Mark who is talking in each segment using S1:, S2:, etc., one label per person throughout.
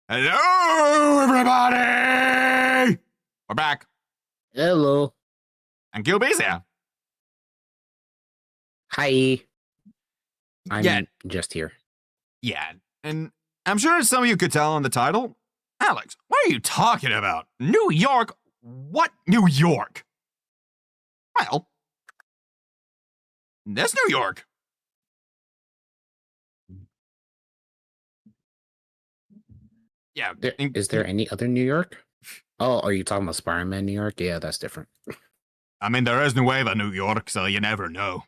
S1: Hello, everybody! We're back.
S2: Hello.
S1: And QB's here.
S2: Hi. I'm just here.
S1: Yeah, and I'm sure some of you could tell on the title. Alex, what are you talking about? New York? What New York? Well, this New York. Yeah.
S2: Is there any other New York? Oh, are you talking about Spider-Man New York? Yeah, that's different.
S1: I mean, there is Nueva New York, so you never know.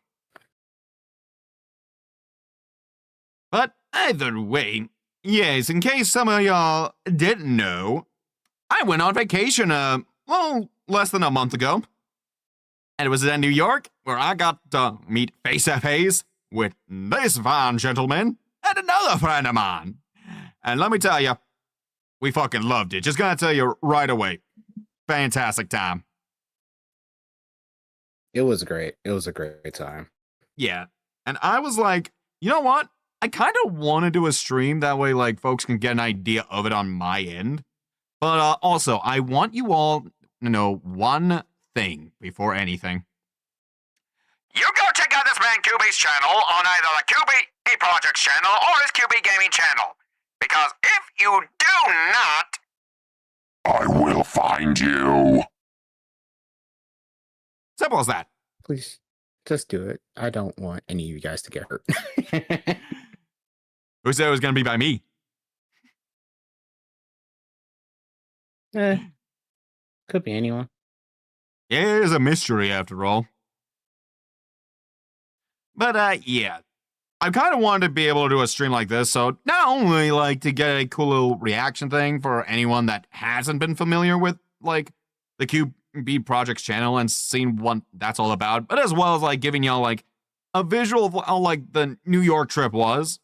S1: But either way, yes, in case some of y'all didn't know, I went on vacation, less than a month ago. And it was in New York, where I got to meet face-to-face with this fine gentleman and another friend of mine. And let me tell you, we fucking loved it. Just gonna tell you right away. Fantastic time.
S2: It was great. It was a great time.
S1: Yeah. And I was like, you know what? I kind of want to do a stream. That way, like, folks can get an idea of it on my end. But also, I want you all to know one thing before anything. You go check out this man QB's channel on either the QB Projects channel or his QB Gaming channel. Because if you do not,
S3: I will find you.
S1: Simple as that.
S2: Please, just do it. I don't want any of you guys to get hurt.
S1: Who said it was going to be by me?
S2: Could be anyone.
S1: Yeah, it is a mystery after all. But, yeah. I kind of wanted to be able to do a stream like this, so not only, like, to get a cool little reaction thing for anyone that hasn't been familiar with, like, the QB Projects channel and seen what that's all about, but as well as, like, giving y'all, like, a visual of how, like, the New York trip was,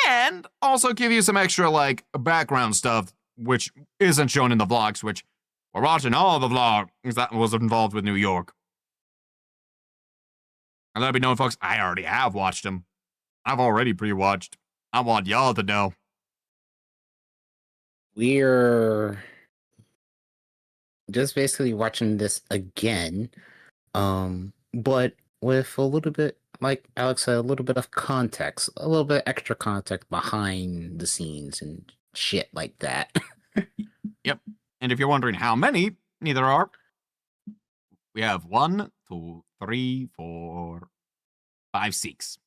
S1: and also give you some extra, like, background stuff, which isn't shown in the vlogs, which we're watching all the vlogs that was involved with New York. And let it be known, folks, I already have watched them. I've already pre-watched. I want y'all to know.
S2: We're just basically watching this again, but with a little bit, like Alex said, a little bit of context, a little bit extra context behind the scenes and shit like that.
S1: Yep. And if you're wondering how many, neither are. We have 1, 2, 3, 4, 5, 6.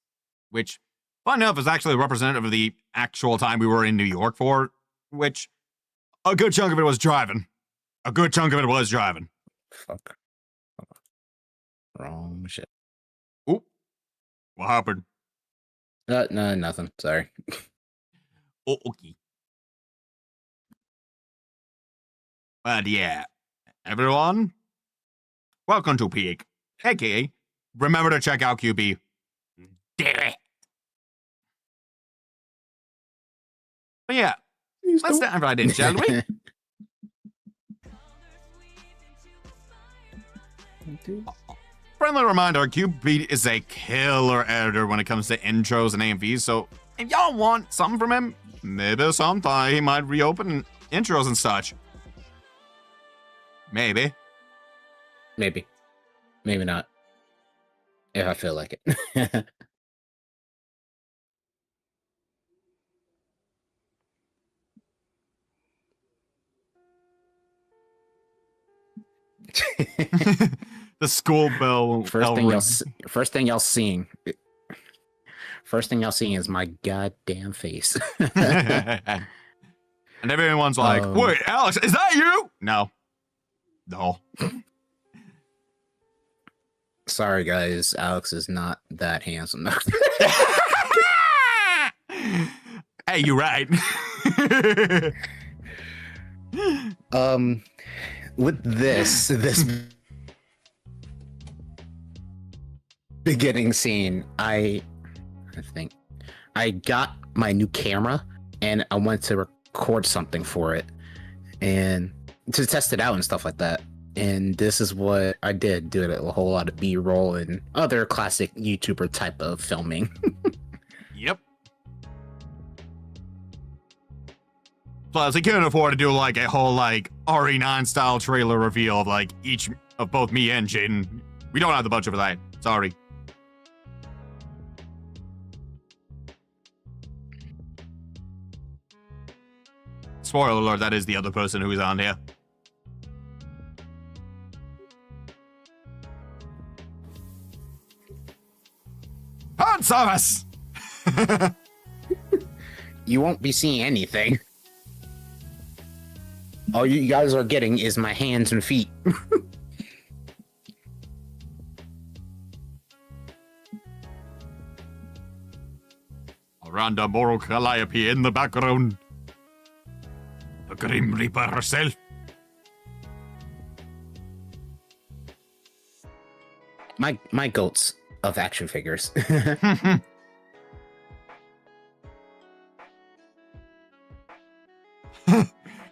S1: Which, fun enough, is actually representative of the actual time we were in New York for, which a good chunk of it was driving. A good chunk of it was driving.
S2: Fuck. Wrong shit.
S1: Oop. What happened?
S2: No, nothing. Sorry.
S1: Oh, okay. But yeah, everyone, welcome to Peak, aka remember to check out QB. Damn it. But yeah, let's dive right in, shall we? Friendly reminder, QB is a killer editor when it comes to intros and AMVs, so if y'all want something from him, maybe sometime he might reopen intros and such. Maybe.
S2: Maybe. Maybe not. If I feel like it.
S1: The school bell.
S2: First thing y'all seeing is my goddamn face.
S1: And everyone's like, wait, Alex, is that you? No.
S2: Sorry, guys. Alex is not that handsome.
S1: Hey, you're right.
S2: With this beginning scene, I think I got my new camera and I went to record something for it and to test it out and stuff like that. And this is what I did a whole lot of B-roll and other classic YouTuber type of filming.
S1: Yep. Plus, he couldn't afford to do like a whole like RE9 style trailer reveal of like each of both me and Jaden. We don't have the budget for that. Sorry. Spoiler alert, that is the other person who is on here. Fan service!
S2: You won't be seeing anything. All you guys are getting is my hands and feet.
S1: Miranda Moro Calliope in the background. The Grim Reaper herself.
S2: My goats of action figures.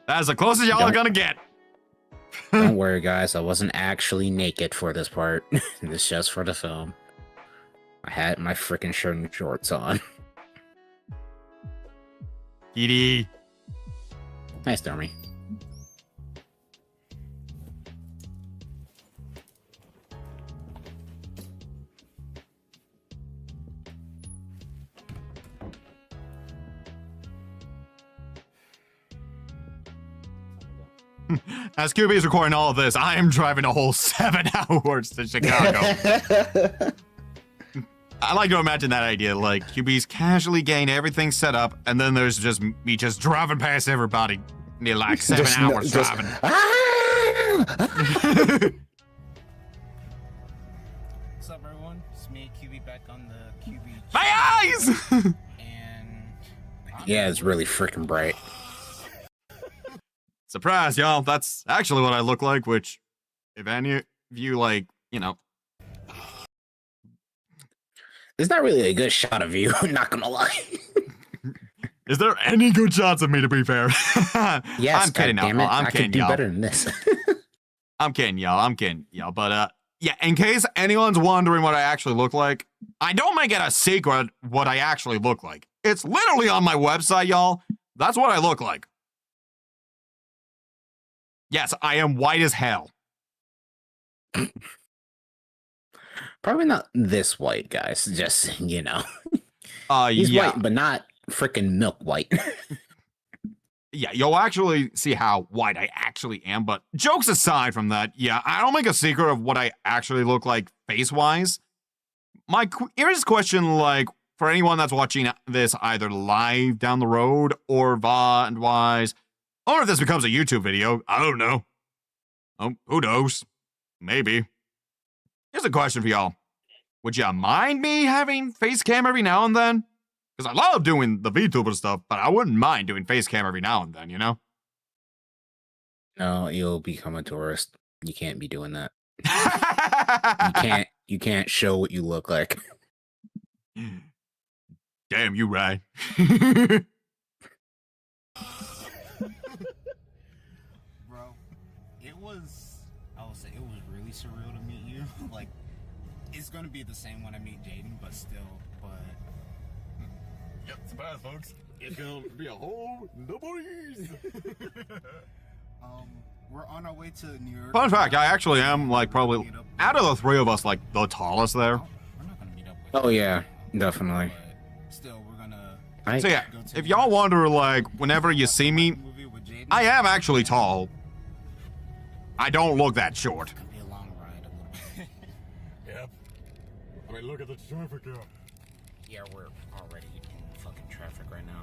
S1: That's the closest y'all are gonna get.
S2: Don't worry, guys. I wasn't actually naked for this part. It's just for the film. I had my freaking shirt and shorts on.
S1: Kitty.
S2: Nice, Stormy.
S1: As QB is recording all of this, I am driving a whole 7 hours to Chicago. I like to imagine that idea, like QB's casually getting everything set up, and then there's just me just driving past everybody near like 7 hours driving.
S2: What's up, everyone? It's me, QB, back on the QB.
S1: My eyes!
S2: And yeah, it's really freaking bright.
S1: Surprise, y'all. That's actually what I look like, which, if any of you, like, you know.
S2: It's not really a good shot of you, not gonna lie.
S1: Is there any good shots of me, to be fair?
S2: Yes,
S1: I'm kidding,
S2: damn it.
S1: I'm
S2: I
S1: kidding,
S2: could do
S1: y'all.
S2: better than this.
S1: I'm kidding, y'all. But, yeah, in case anyone's wondering what I actually look like, I don't make it a secret what I actually look like. It's literally on my website, y'all. That's what I look like. Yes, I am white as hell.
S2: Probably not this white, guys. Just, you know. He's
S1: yeah.
S2: white, but not freaking milk white.
S1: Yeah, you'll actually see how white I actually am. But jokes aside from that, yeah, I don't make a secret of what I actually look like face-wise. Here's a question, like, for anyone that's watching this either live down the road or VOD-wise, or if this becomes a YouTube video, I don't know. Oh, who knows? Maybe. Here's a question for y'all. Would you mind me having face cam every now and then? Because I love doing the VTuber stuff, but I wouldn't mind doing face cam every now and then, you know?
S2: No, you'll become a tourist. You can't be doing that. You can't show what you look like.
S1: Damn, you right.
S4: Bro, I will say, it was really surreal to meet you. Like, it's gonna be the same when I meet Jaden, but still,
S1: Yep, surprise, folks. It's gonna be a whole no boys.
S4: we're on our way to New York.
S1: Fun fact, I actually am, like, probably, out of the three of us, like, the tallest there.
S4: We're not gonna meet up with
S2: Oh, yeah, definitely.
S4: but still, we're gonna
S1: So yeah,
S4: go to
S1: if y'all wonder, like, whenever you see me,
S4: movie with Jaden.
S1: I am actually tall. I don't look that short.
S4: It's gonna be a long ride a little bit.
S1: Yep. I mean, look at the traffic here.
S4: Yeah, we're already in fucking traffic right now.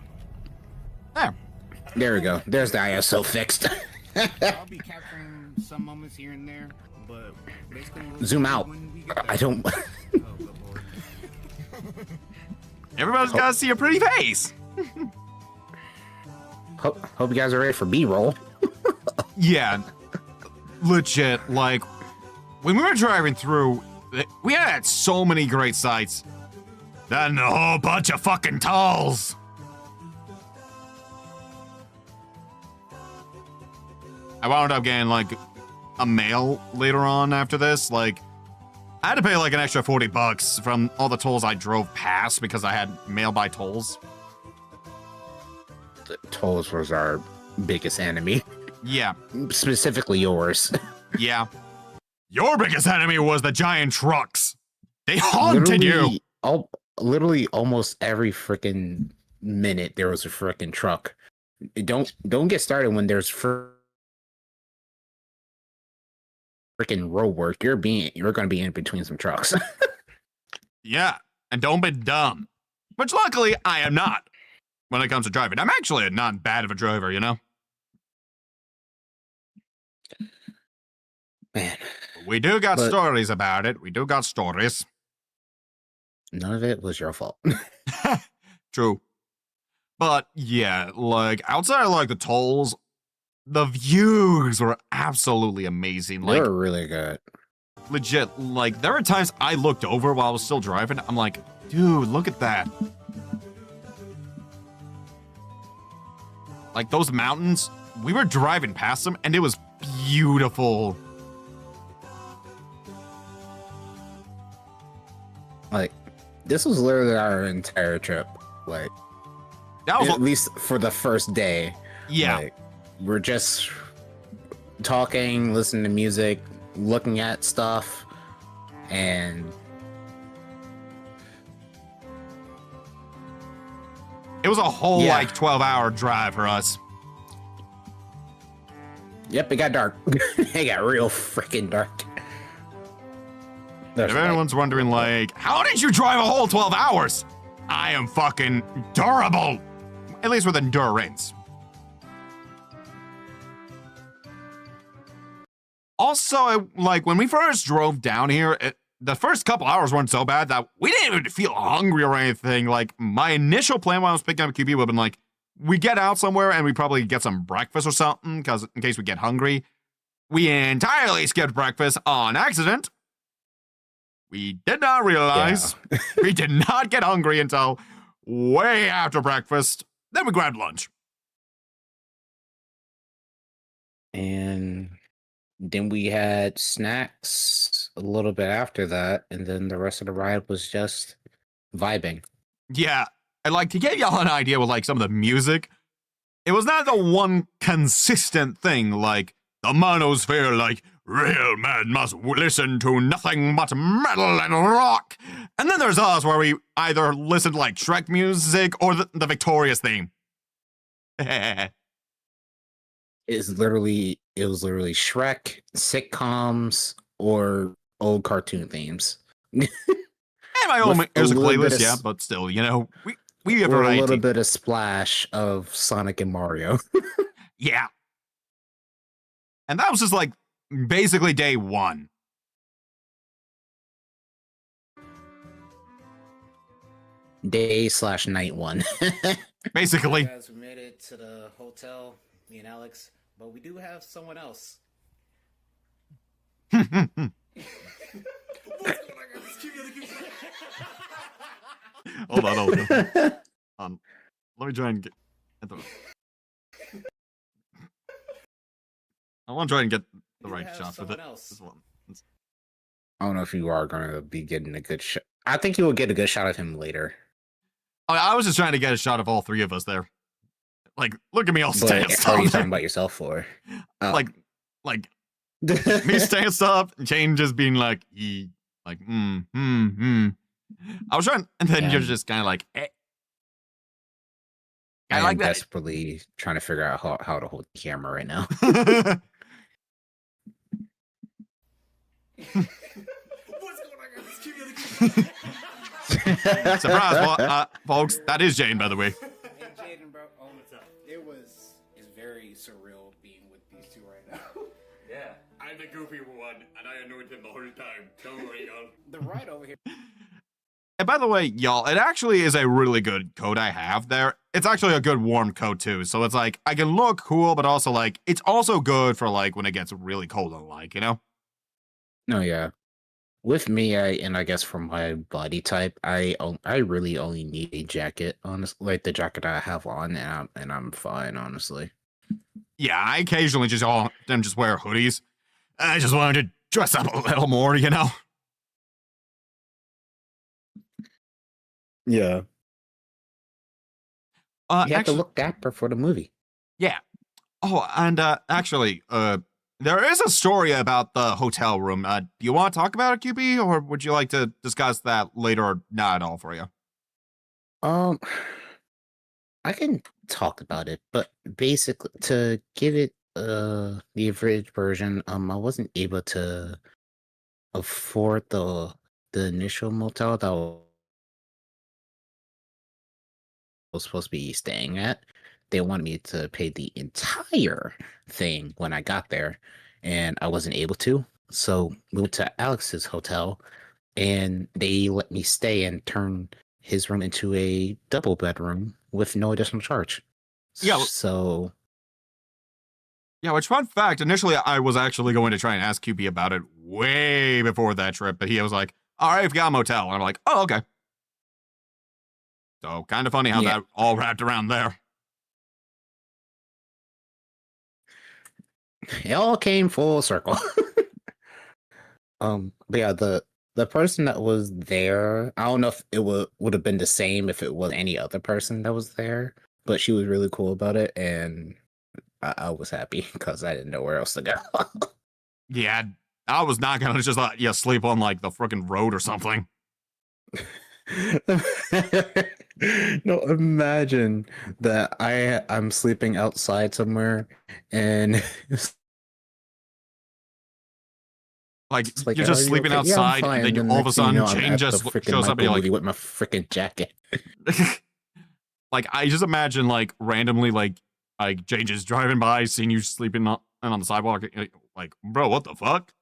S1: There.
S2: There we go. There's the ISO fixed.
S4: I'll be capturing some moments here and there, but basically we'll
S2: Zoom out.
S4: when we get there.
S2: I don't.
S4: Oh, good lord.
S1: Everybody's gotta see a pretty face.
S2: Hope you guys are ready for B-roll.
S1: Yeah. Legit, like, when we were driving through, we had so many great sights. Then a whole bunch of fucking talls. I wound up getting, like, a mail later on after this. Like, I had to pay, like, an extra $40 from all the tolls I drove past because I had mail by tolls.
S2: The tolls was our biggest enemy,
S1: Yeah.
S2: specifically yours.
S1: Yeah. Your biggest enemy was the giant trucks. They haunted you.
S2: Literally almost every freaking minute there was a freaking truck. Don't get started when there's freaking road work. You're gonna be in between some trucks.
S1: Yeah. And don't be dumb. Which luckily I am not when it comes to driving. I'm actually not bad of a driver, you know?
S2: Man.
S1: We do got stories about it. We do got stories.
S2: None of it was your fault.
S1: True. But yeah, like outside of like the tolls, the views were absolutely amazing.
S2: They
S1: Like
S2: were really good.
S1: legit, like there were times I looked over while I was still driving. I'm like, dude, look at that. Like those mountains, we were driving past them and it was beautiful.
S2: Like, this was literally our entire trip. Like,
S1: That was
S2: at least for the first day.
S1: yeah.
S2: Like, we're just talking, listening to music, looking at stuff, and
S1: It was a whole
S2: Yeah.
S1: like 12-hour drive for us.
S2: yep, it got dark. It got real freaking dark. There's
S1: If
S2: like-
S1: anyone's wondering, like, how did you drive a whole 12 hours? I am fucking durable. At least with endurance. Also, like, when we first drove down here, the first couple hours weren't so bad that we didn't even feel hungry or anything. Like, my initial plan when I was picking up QB would have been like, we get out somewhere and we probably get some breakfast or something, because in case we get hungry. We entirely skipped breakfast on accident. We did not realize we did not get hungry until way after breakfast. Then we grabbed lunch.
S2: And then we had snacks a little bit after that, and then the rest of the ride was just vibing.
S1: Yeah, and like to give y'all an idea with like some of the music, it was not the one consistent thing like the manosphere, like real men must listen to nothing but metal and rock. And then there's us where we either listen to like Shrek music or the Victorious theme.
S2: It was literally Shrek, sitcoms, or old cartoon themes.
S1: And my own
S2: With a
S1: music
S2: little bit
S1: playlist,
S2: of
S1: yeah, but still, you know, we have
S2: Or a
S1: variety.
S2: little bit of splash of Sonic and Mario.
S1: Yeah. And that was just like basically day one.
S2: Day/night one.
S1: Basically.
S4: Guys, we made it to the hotel, me and Alex, but we do have someone else.
S1: Hold on. Let me try and get the. I want to try and get the
S4: We
S1: right
S4: have
S1: shot with it.
S4: someone else.
S1: This one.
S2: I don't know if you are going to be getting a good shot. I think you will get a good shot of him later.
S1: I was just trying to get a shot of all three of us there. Like, look at me all
S2: But
S1: stanced
S2: how are you
S1: up.
S2: talking about yourself for? Oh.
S1: Like me stanced up, and Shane just being like, I was trying, and then
S2: Yeah.
S1: you're just kind of like, eh. I
S2: I am
S1: like that.
S2: desperately trying to figure out how to hold the camera right now.
S1: Surprise, folks. That is Jane, by the way.
S4: Hey, Jaden, bro. Oh, what's up? It's very surreal being with these two right now.
S5: Yeah. I'm the goofy one, and I annoyed him the whole time. Don't worry, y'all.
S4: The ride over here.
S1: And by the way, y'all, it actually is a really good coat I have there. It's actually a good warm coat too. So it's like I can look cool, but also like it's also good for like when it gets really cold and like, you know?
S2: No, yeah. With me, I guess for my body type, I really only need a jacket, honestly, like the jacket I have on, and I'm fine, honestly.
S1: Yeah, I occasionally just wear hoodies. I just wanted to dress up a little more, you know?
S2: Yeah. You have
S1: Actually,
S2: to look dapper for the movie.
S1: yeah. Oh, and actually, there is a story about the hotel room. Do you want to talk about it, QB, or would you like to discuss that later or not at all for you?
S2: Um, I can talk about it, but basically, to give it the abridged version, I wasn't able to afford the initial motel that I was supposed to be staying at. They wanted me to pay the entire thing when I got there, and I wasn't able to. So we went to Alex's hotel, and they let me stay and turn his room into a double bedroom with no additional charge.
S1: Yeah.
S2: So
S1: Yeah, which fun fact, initially I was actually going to try and ask QB about it way before that trip, but he was like, all right, we've got a motel. And I'm like, oh, okay. So kind of funny how
S2: Yeah.
S1: that all wrapped around there.
S2: it all came full circle. But yeah, the person that was there, I don't know if it would have been the same if it was any other person that was there, but she was really cool about it, and I was happy because I didn't know where else to go.
S1: Yeah, I was not going to just let you sleep on like the freaking road or something.
S2: No, imagine that I'm sleeping outside somewhere, and
S1: Like,
S2: it's like,
S1: you're just
S2: "Are you
S1: sleeping
S2: okay?" "Yeah, I'm
S1: outside,
S2: fine."
S1: and then
S2: And
S1: all of a
S2: next thing you
S1: sudden,
S2: know, I'm
S1: Jane
S2: at the
S1: just
S2: freaking
S1: shows up, and you're
S2: Michael
S1: like,
S2: movie with my freaking jacket.
S1: like, I just imagine, like, randomly, like Jane just driving by, seeing you sleeping on the sidewalk, like, bro, what the fuck?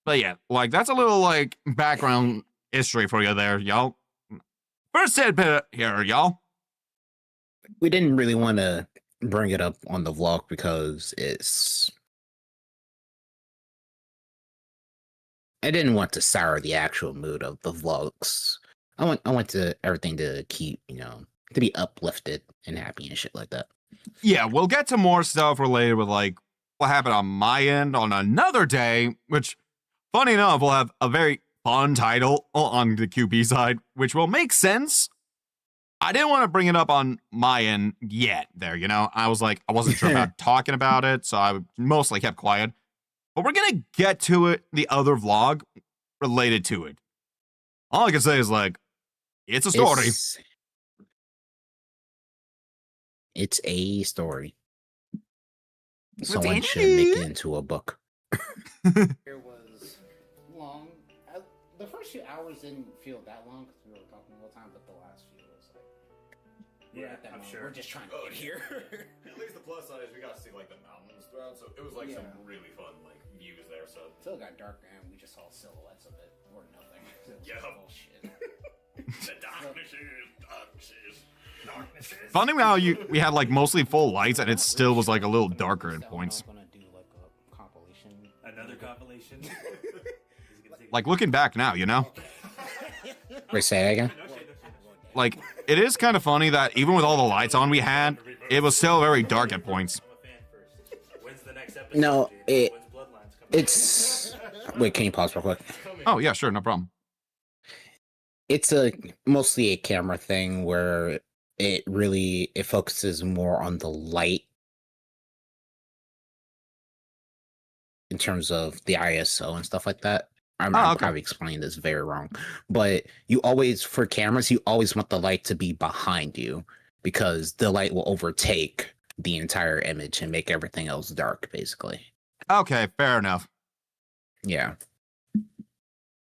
S1: But yeah, like, that's a little, like, background history for you there, y'all. First tidbit here, y'all.
S2: We didn't really want to bring it up on the vlog because I didn't want to sour the actual mood of the vlogs. I want to everything to keep, to be uplifted and happy and shit like that.
S1: Yeah, we'll get to more stuff related with, like, what happened on my end on another day, which, funny enough, will have a very fun title on the QB side, which will make sense. I didn't want to bring it up on my end yet there, I was like, I wasn't sure about talking about it, so I mostly kept quiet. But we're going to get to it, the other vlog related to it. All I can say is, like, it's a story.
S2: It's a story.
S1: It's
S2: Someone should
S1: Andy.
S2: make it into a book.
S6: It was long. The first few hours didn't feel that long because we were talking the whole time, but the last few was like, we're at that
S5: I'm
S6: moment.
S5: sure.
S6: We're just trying to
S5: Oh,
S6: get here.
S5: At least the plus side is we got to see like the mountains throughout, so it was like some
S6: Yeah.
S5: really fun like views there. So
S6: Until it got darker and we just saw silhouettes of it or nothing. It was
S5: Yeah.
S6: bullshit.
S5: the darknesses.
S1: Funny how we had, like, mostly full lights, and it still was, like, a little darker at points.
S6: I'm gonna do like a compilation.
S5: Another compilation.
S1: Like, looking back now,
S2: Wait, say that again?
S1: like, it is kind of funny that even with all the lights on we had, it was still very dark at points.
S5: When's the next episode?
S2: No,
S5: When's Bloodlines coming?
S2: it's. Wait, can you pause real quick?
S1: Oh, yeah, sure, no problem.
S2: It's mostly a camera thing where it focuses more on the light in terms of the ISO and stuff like that. I'm
S1: okay.
S2: probably explaining this very wrong, but you always, for cameras, you always want the light to be behind you because the light will overtake the entire image and make everything else dark, basically.
S1: Okay, fair enough.
S2: Yeah.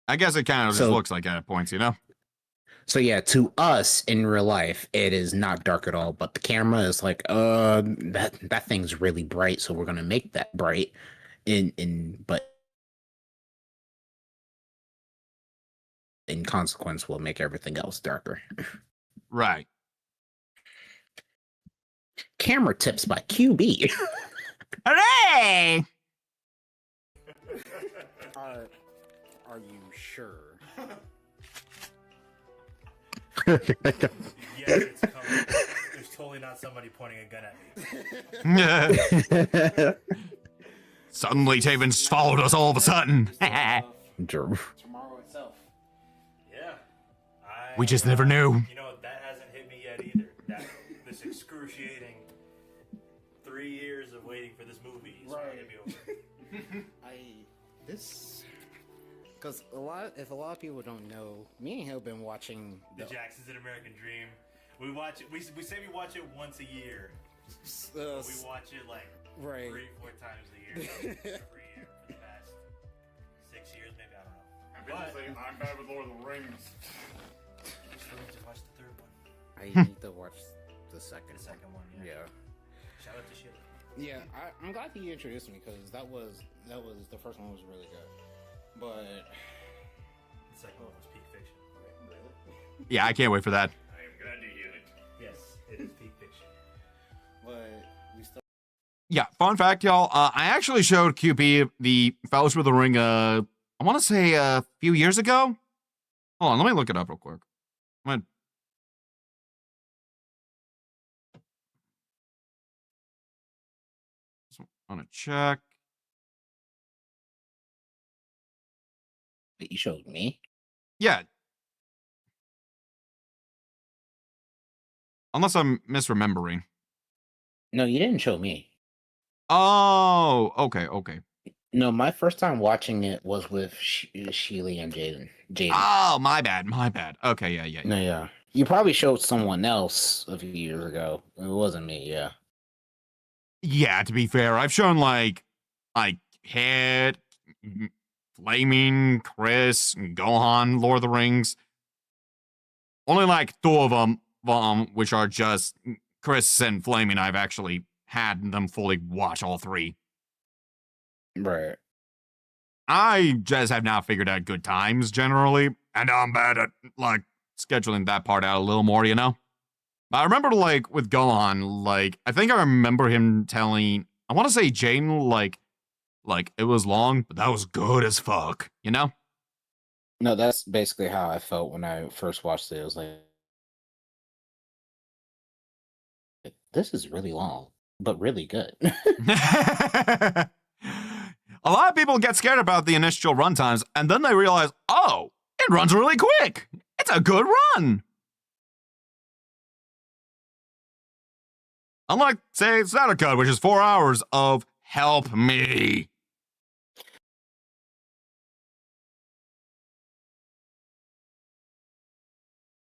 S1: I guess it kind of just
S2: So-
S1: looks like it at points,
S2: So yeah, to us in real life, it is not dark at all. But the camera is like, that thing's really bright, so we're gonna make that bright. But in consequence, we'll make everything else darker.
S1: Right.
S2: Camera tips by QB.
S1: Hooray!
S6: Are you sure?
S5: Yeah, it's coming. There's totally not somebody pointing a gun at me.
S1: Suddenly, Taven's followed us all of a sudden.
S2: Drew.
S6: Tomorrow itself.
S5: Yeah.
S1: We just never knew.
S5: You know, that hasn't hit me yet either. this excruciating 3 years of waiting for this movie is going to be over.
S6: Because if a lot of people don't know, me and him have been watching
S5: The Jacksons and American Dream. We watch it. We say we watch it once a year. But we watch it like 3-4 times a year, every year for the past 6 years, maybe. I don't know.
S1: I'm bad with Lord of the Rings.
S5: I still need to watch the third one.
S6: I need to watch the second.
S5: The second one, yeah. Shout out to Sheila.
S6: Yeah, I'm glad you introduced me because that was the first one was really good, but
S5: The second one was peak fiction. Really?
S1: Yeah, I can't wait for that.
S5: I am glad to hear it. Yes, it is peak fiction.
S6: but we still.
S1: Yeah, fun fact, y'all. I actually showed QP the Fellowship of the Ring, I want to say a few years ago. Hold on, let me look it up real quick. I'm gonna check.
S2: You showed me.
S1: Yeah. Unless I'm misremembering.
S2: No, you didn't show me.
S1: Oh, okay.
S2: No, my first time watching it was with Sheila and Jaden.
S1: Oh, my bad. Okay, yeah.
S2: No, yeah. You probably showed someone else a few years ago. It wasn't me, yeah.
S1: Yeah, to be fair, I've shown like Hit, Flaming, Chris, Gohan, Lord of the Rings. Only like 2 of them, which are just Chris and Flaming. I've actually had them fully watch all 3.
S2: Right.
S1: I just have not figured out good times generally, and I'm bad at like scheduling that part out a little more, you know? I remember like with Gohan, like I think I remember him telling, I want to say Jaden, like it was long, but that was good as fuck, you know?
S2: No, that's basically how I felt when I first watched it. It was like, this is really long, but really good.
S1: A lot of people get scared about the initial run times, and then they realize, oh, it runs really quick. It's a good run. Unlike, say, Snyder Cut, which is 4 hours of help me.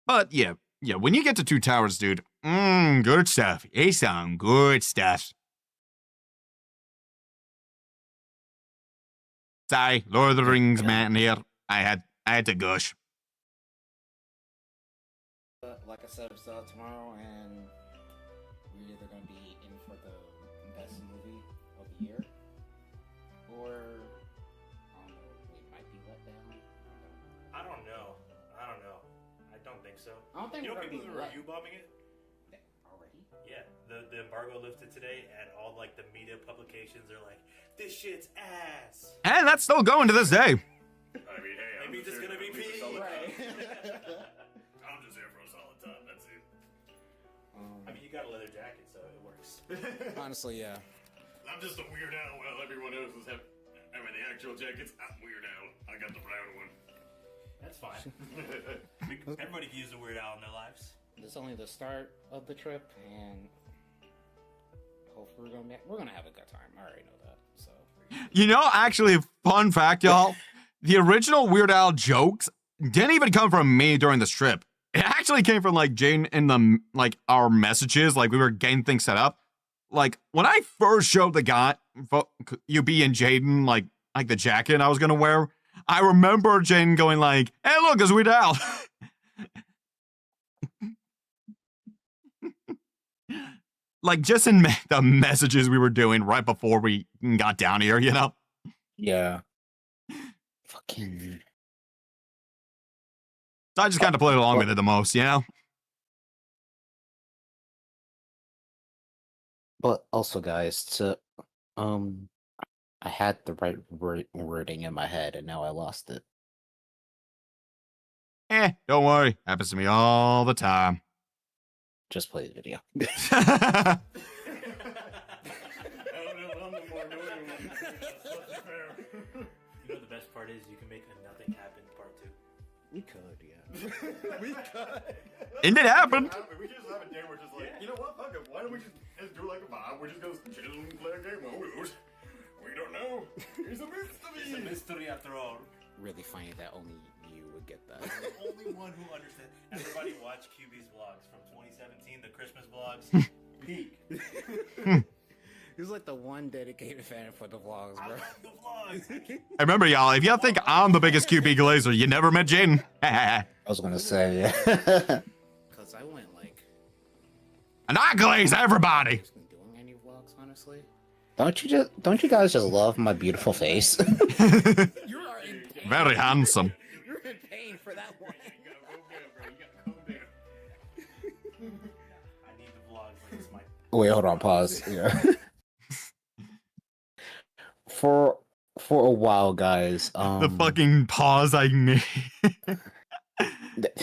S1: But yeah, when you get to 2 Towers, dude, good stuff. It's some good stuff. Sorry, Lord of the Rings man here. I had to gush.
S6: Like I said, it's out tomorrow, and we're either going to be in for the best movie of the year, or I don't know, we might be let down.
S5: I don't know. I don't think so.
S6: I don't think
S5: You know
S6: we're going
S5: people
S6: to be
S5: who are
S6: let
S5: review bombing it?
S6: already.
S5: Yeah, the embargo lifted today, and all like the media publications are like, "This shit's ass."
S1: And that's still going to this day.
S3: I mean, hey,
S5: Maybe it's just gonna be P.
S6: Right.
S3: I'm just here for a solid time. That's it.
S5: I mean, you got a leather jacket, so it works.
S6: Honestly, yeah.
S3: I'm just a weird owl while everyone else is having the actual jackets. I'm weird owl. I got the brown one.
S5: That's fine. Everybody can use a weird owl in their lives.
S6: It's only the start of the trip, and hopefully we're gonna have a good time. I already know that. So
S1: You know, actually, fun fact, y'all. The original Weird Al jokes didn't even come from me during this trip. It actually came from like Jane in the our messages, like we were getting things set up. Like when I first showed the guy, UB and Jaden, like the jacket I was gonna wear, I remember Jaden going like, "Hey, look, it's Weird Al." Like just in the messages we were doing right before we got down here, you know?
S2: Yeah. Fucking.
S1: So I just kind of played along with it the most, you know?
S2: But also, guys, I had the right wording in my head, and now I lost it.
S1: Don't worry. Happens to me all the time.
S2: Just play the video.
S5: I don't know. I'm the more annoying one. You know the best part is you can make a nothing happen part 2.
S6: we could, yeah.
S5: We could.
S1: And it happened.
S3: We just have a day where just like, you know what? Fuck it. Why don't we just do like a vibe? We're just gonna chill and play a game. Who knows? We don't know. It's a mystery.
S5: It's a mystery after all.
S2: Really funny that only you would get that.
S5: The only one who understands. Everybody watch QB's vlogs from 2017, the Christmas vlogs. Peak.
S2: He was like the one dedicated fan for the vlogs,
S5: I
S2: bro.
S5: love the vlogs.
S1: I remember, y'all, if you think I'm the biggest QB glazer, you never met Jaden.
S2: I was gonna say, yeah. Because I went like.
S1: And I glaze everybody.
S2: Doing any vlogs, honestly? Don't you guys just love my beautiful face?
S6: You are in pain.
S1: Very handsome.
S6: You're in pain for that one.
S3: You gotta calm down, bro. You gotta calm down.
S5: I need the vlogs like it's my.
S2: Wait, hold on, pause. Yeah. For a while, guys.
S1: The fucking pause I made.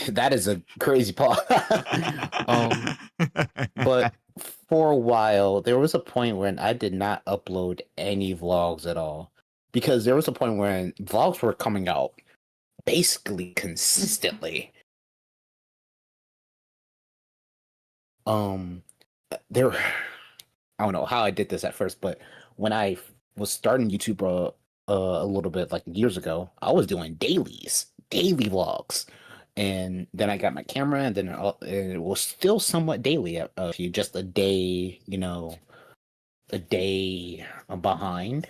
S2: That is a crazy pause. But for a while, there was a point when I did not upload any vlogs at all because there was a point when vlogs were coming out basically consistently. There, I don't know how I did this at first, but when I was starting YouTube a little bit like years ago, I was doing daily vlogs. And then I got my camera, and then it was still somewhat daily. Just a day, a day behind.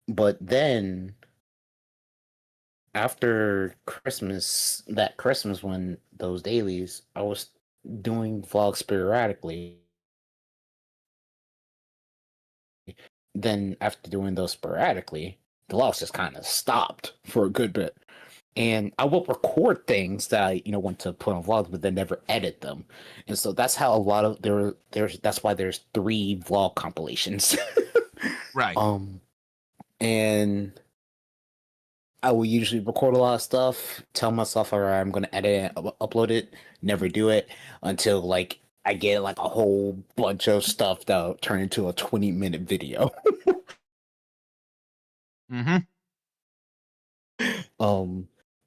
S2: But then after Christmas, that Christmas when those dailies, I was doing vlogs sporadically. Then after doing those sporadically, the vlogs just kind of stopped for a good bit. And I will record things that I, want to put on vlogs, but then never edit them. And so that's how a lot of that's why there's 3 vlog compilations.
S1: Right.
S2: And I will usually record a lot of stuff, tell myself, all right, I'm going to edit it, upload it, never do it until like I get like a whole bunch of stuff that'll turn into a 20-minute video.
S1: Mm-hmm.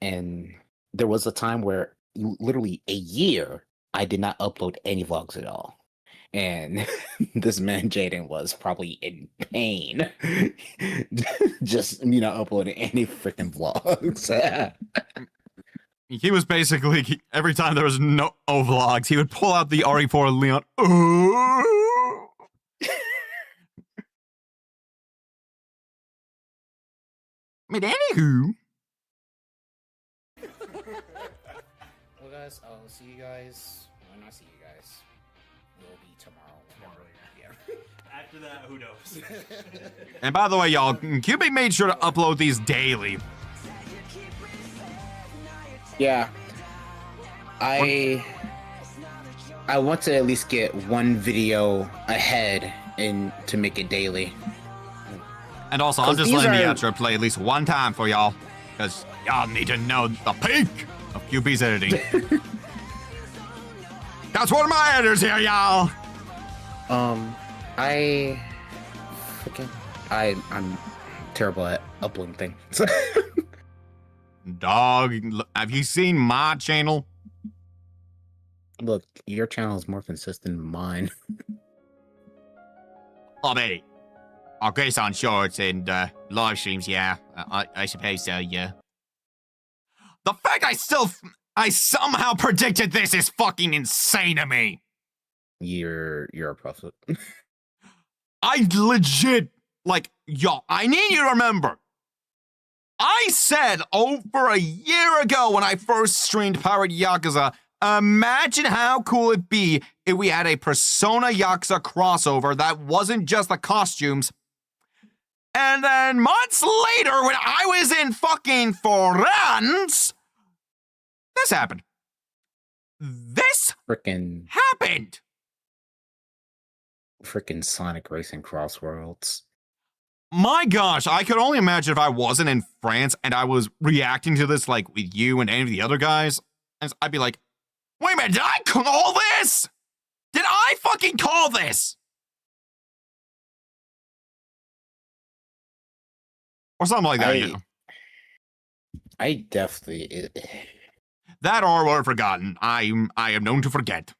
S2: And there was a time where literally a year I did not upload any vlogs at all. And this man Jaden was probably in pain just uploading any freaking vlogs.
S1: He was basically, every time there was no vlogs, he would pull out the RE4 Leon. Ooh. But anywho.
S2: Well, guys, I'll see you guys when I see you guys. It will be tomorrow. Yeah.
S5: After that, who knows?
S1: And by the way, y'all, QB made sure to upload these daily.
S2: Yeah. I want to at least get one video ahead and to make it daily.
S1: And also, I'm just letting the outro play at least one time for y'all, because y'all need to know the peak of QB's editing. That's one of my editors here, y'all.
S2: I'm terrible at uploading things.
S1: Dog, have you seen my channel?
S2: Look, your channel is more consistent than mine.
S1: I mean, I guess on shorts and live streams, yeah. I suppose so, yeah. The fact I somehow predicted this is fucking insane to me.
S2: You're a prophet.
S1: I legit, y'all, I need you to remember. I said over a year ago when I first streamed Pirate Yakuza, imagine how cool it'd be if we had a Persona Yakuza crossover that wasn't just the costumes. And then months later, when I was in fucking France, this happened. This
S2: Frickin'
S1: happened.
S2: Sonic Racing Crossworlds.
S1: My gosh, I could only imagine if I wasn't in France and I was reacting to this with you and any of the other guys. And I'd be like, wait a minute, did I call this? Did I fucking call this? Or something like that,
S2: I definitely...
S1: That or were forgotten. I am known to forget.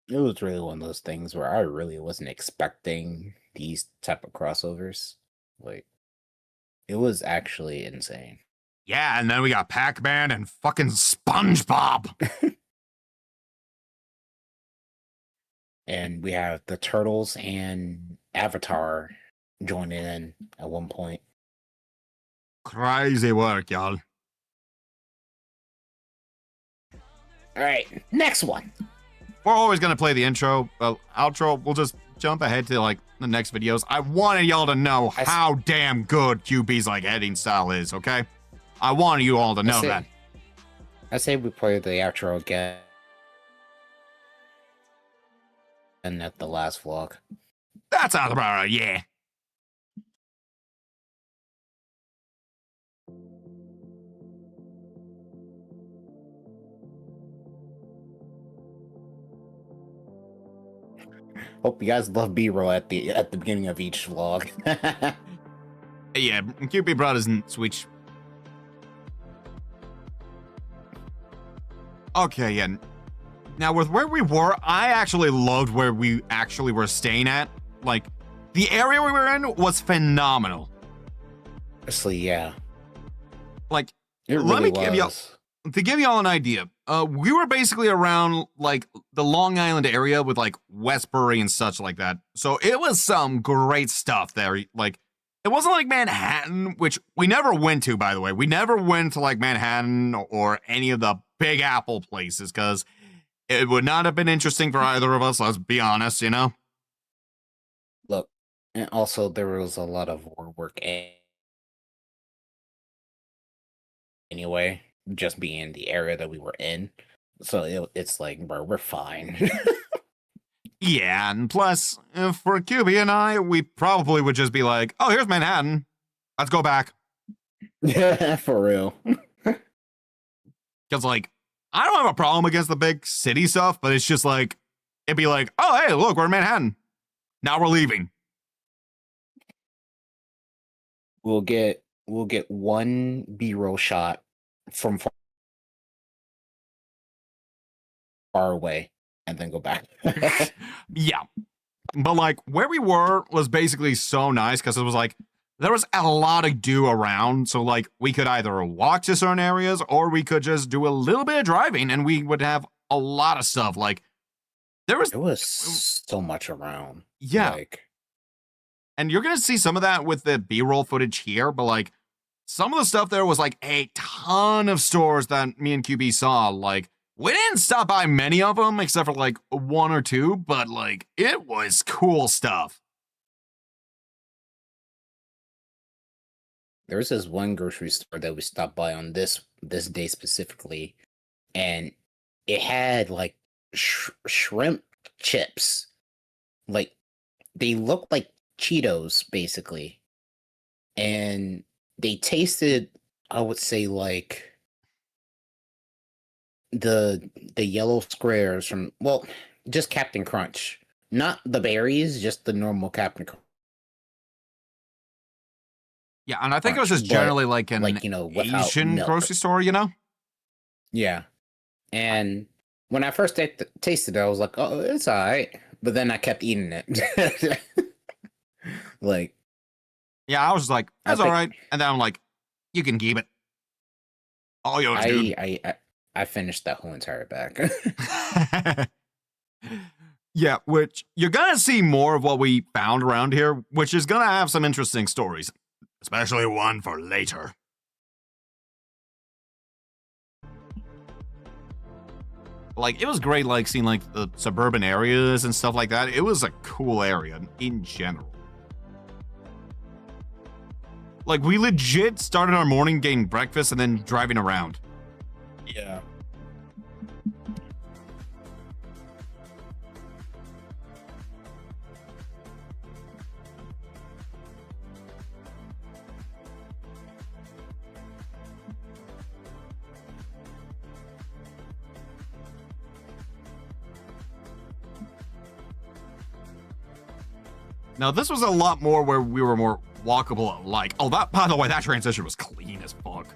S2: It was really one of those things where I really wasn't expecting these type of crossovers. Like, it was actually insane.
S1: Yeah, and then we got Pac-Man and fucking SpongeBob.
S2: And we have the Turtles and Avatar joining in at one point.
S1: Crazy work, y'all.
S2: All right, next one.
S1: We're always going to play the intro, outro. We'll just jump ahead to like the next videos. I wanted y'all to know how damn good QB's like editing style is, okay? I wanted you all to know that.
S2: I say we play the outro again. And at the last vlog.
S1: That sounds about right, yeah.
S2: Hope you guys love B-roll at the beginning of each vlog.
S1: Yeah, QB brought his Switch. Okay, yeah. Now, with where we were, I actually loved where we actually were staying at. Like, the area we were in was phenomenal.
S2: Honestly, yeah.
S1: Like,
S2: it really
S1: let me
S2: was.
S1: give y'all an idea. We were basically around, like, the Long Island area with, like, Westbury and such like that. So it was some great stuff there. Like, it wasn't like Manhattan, which we never went to, by the way. We never went to, like, Manhattan or any of the Big Apple places, because it would not have been interesting for either of us, let's be honest, you know?
S2: Look, and also there was a lot of work anyway, just being the area that we were in. So it's like, bro, we're fine.
S1: Yeah, and plus, for QB and I, we probably would just be like, oh, here's Manhattan. Let's go back.
S2: Yeah, for real.
S1: Because, like, I don't have a problem against the big city stuff, but it's just like, it'd be like, oh, hey, look, we're in Manhattan. Now we're leaving.
S2: We'll get one B-roll shot from far away and then go back.
S1: Yeah. But, like, where we were was basically so nice because it was like, there was a lot to do around. So, like, we could either walk to certain areas or we could just do a little bit of driving and we would have a lot of stuff. Like, there was
S2: so much around.
S1: Yeah.
S2: Like,
S1: and you're going to see some of that with the B-roll footage here. But, like, some of the stuff there was, like, a ton of stores that me and QB saw. Like, we didn't stop by many of them except for, like, one or two. But, like, it was cool stuff.
S2: there was this one grocery store that we stopped by on this day specifically, and it had like shrimp chips. Like, they looked like Cheetos basically, and they tasted, I would say, like the yellow squares from, well, just Captain Crunch, not the berries, just the normal Captain Crunch.
S1: Yeah, and I think it was just generally like an Asian
S2: milk.
S1: grocery store, you know?
S2: Yeah. And when I first tasted it, I was like, oh, it's all right. But then I kept eating it. Like,
S1: yeah, I was just like, that's all right. And then I'm like, you can keep it. All yours, dude.
S2: I finished that whole entire bag.
S1: Yeah, which you're going to see more of what we found around here, which is going to have some interesting stories. Especially one for later. Like, it was great, like, seeing, like, the suburban areas and stuff like that. It was a cool area in general. Like, we legit started our morning getting breakfast and then driving around.
S2: Yeah.
S1: Now, this was a lot more where we were more walkable alike. Oh, that, by the way, that transition was clean as fuck.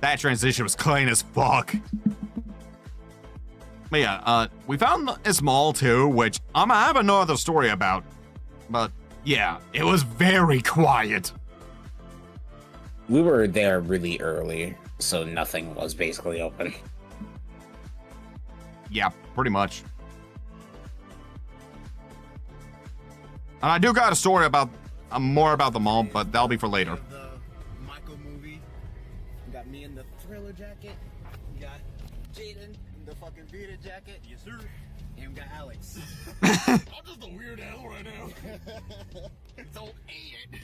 S1: That transition was clean as fuck. But yeah, we found this mall too, which I have another story about. But yeah, it was very quiet.
S2: We were there really early, so nothing was basically open.
S1: Yeah, pretty much. And I do got a story about more about the mall, but that'll be for later.
S4: The Michael movie. You got me in the Thriller jacket. You got Jaden in the fucking Vita jacket.
S5: Yes, sir.
S4: And we got Alex.
S3: I'm just a weird owl right now.
S4: Don't eat it.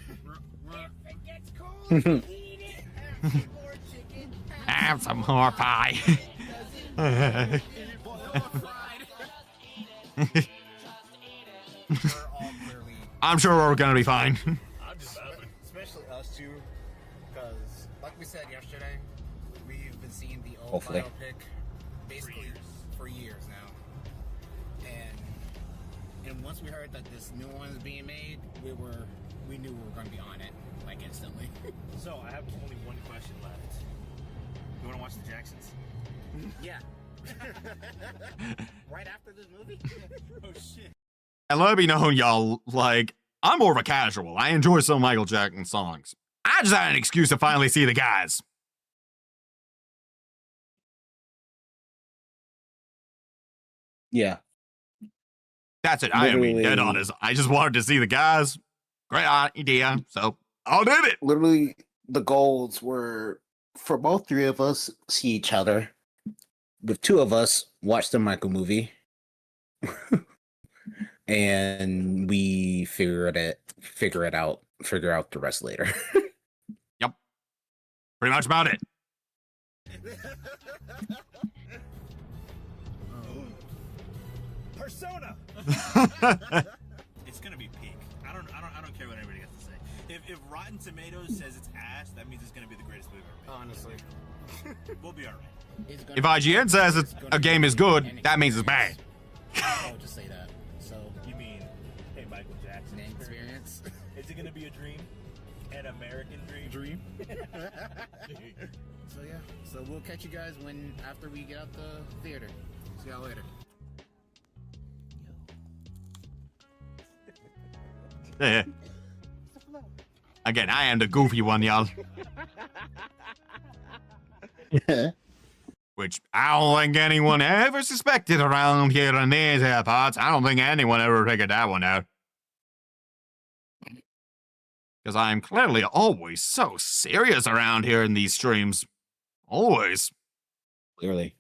S4: If it gets cold, eat it. Have some more chicken.
S1: Have some more pie.
S4: We're all clearly,
S1: I'm sure we're gonna be fine.
S3: I'm just vibing.
S4: especially us two, because like we said yesterday, we've been seeing the old
S2: Hopefully.
S4: biopic basically for years now. And once we heard that this new one is being made, we knew we were going to be on it like instantly.
S5: So I have only one question left. You want to watch the Jacksons?
S4: Yeah. Right after this movie?
S5: Oh shit.
S1: And let me know, y'all, like, I'm more of a casual. I enjoy some Michael Jackson songs. I just had an excuse to finally see the guys.
S2: Yeah.
S1: That's it. I am being dead
S2: Literally-
S1: honest. I just wanted to see the guys. Great idea. So I did it.
S2: Literally, the goals were for both three of us see each other. With two of us, watch the Michael movie. And we figure out the rest later.
S1: Pretty much about it.
S5: Persona. It's gonna be peak. I don't care what anybody has to say. If Rotten Tomatoes says it's ass, that means it's gonna be the greatest movie ever
S4: Honestly.
S5: made. We'll be alright.
S4: It's gonna
S1: If IGN says it's, a game is good, that means it's bad.
S4: Oh, just say that. So,
S5: You mean, hey, Michael Jackson
S4: an experience.
S5: Is it gonna be a dream? An American dream?
S4: So yeah, so we'll catch you guys after we get out the theater. See y'all later.
S1: Again, I am the goofy one, y'all. Which I don't think anyone ever suspected around here in these parts. I don't think anyone ever figured that one out. Because I am clearly always so serious around here in these streams. Always.
S2: Clearly.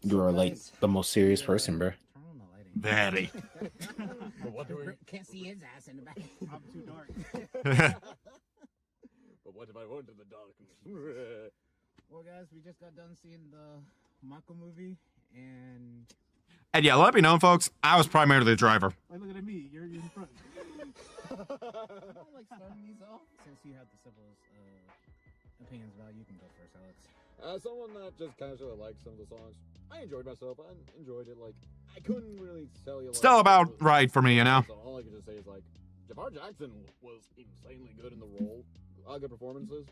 S2: You are like the most serious person, bro.
S4: Turn on the lighting.
S1: Very.
S3: But what do we?
S4: Can't see his ass in the back. I'm too dark.
S3: But what if I went to the dark?
S4: Well, guys, we just got done seeing the Michael movie, and
S1: And yeah, let me know, folks. I was primarily the driver.
S5: Why look at me? You're in front.
S4: I like starting these off. Since you have the civil opinions about it, you can go first, Alex.
S3: As someone that just casually likes some of the songs, I enjoyed myself. I enjoyed it. Like, I couldn't really tell you. Like,
S1: Still about
S3: it was-
S1: right for me, you know?
S3: So all I can just say is like, Jafar Jackson was insanely good in the role. Good performances.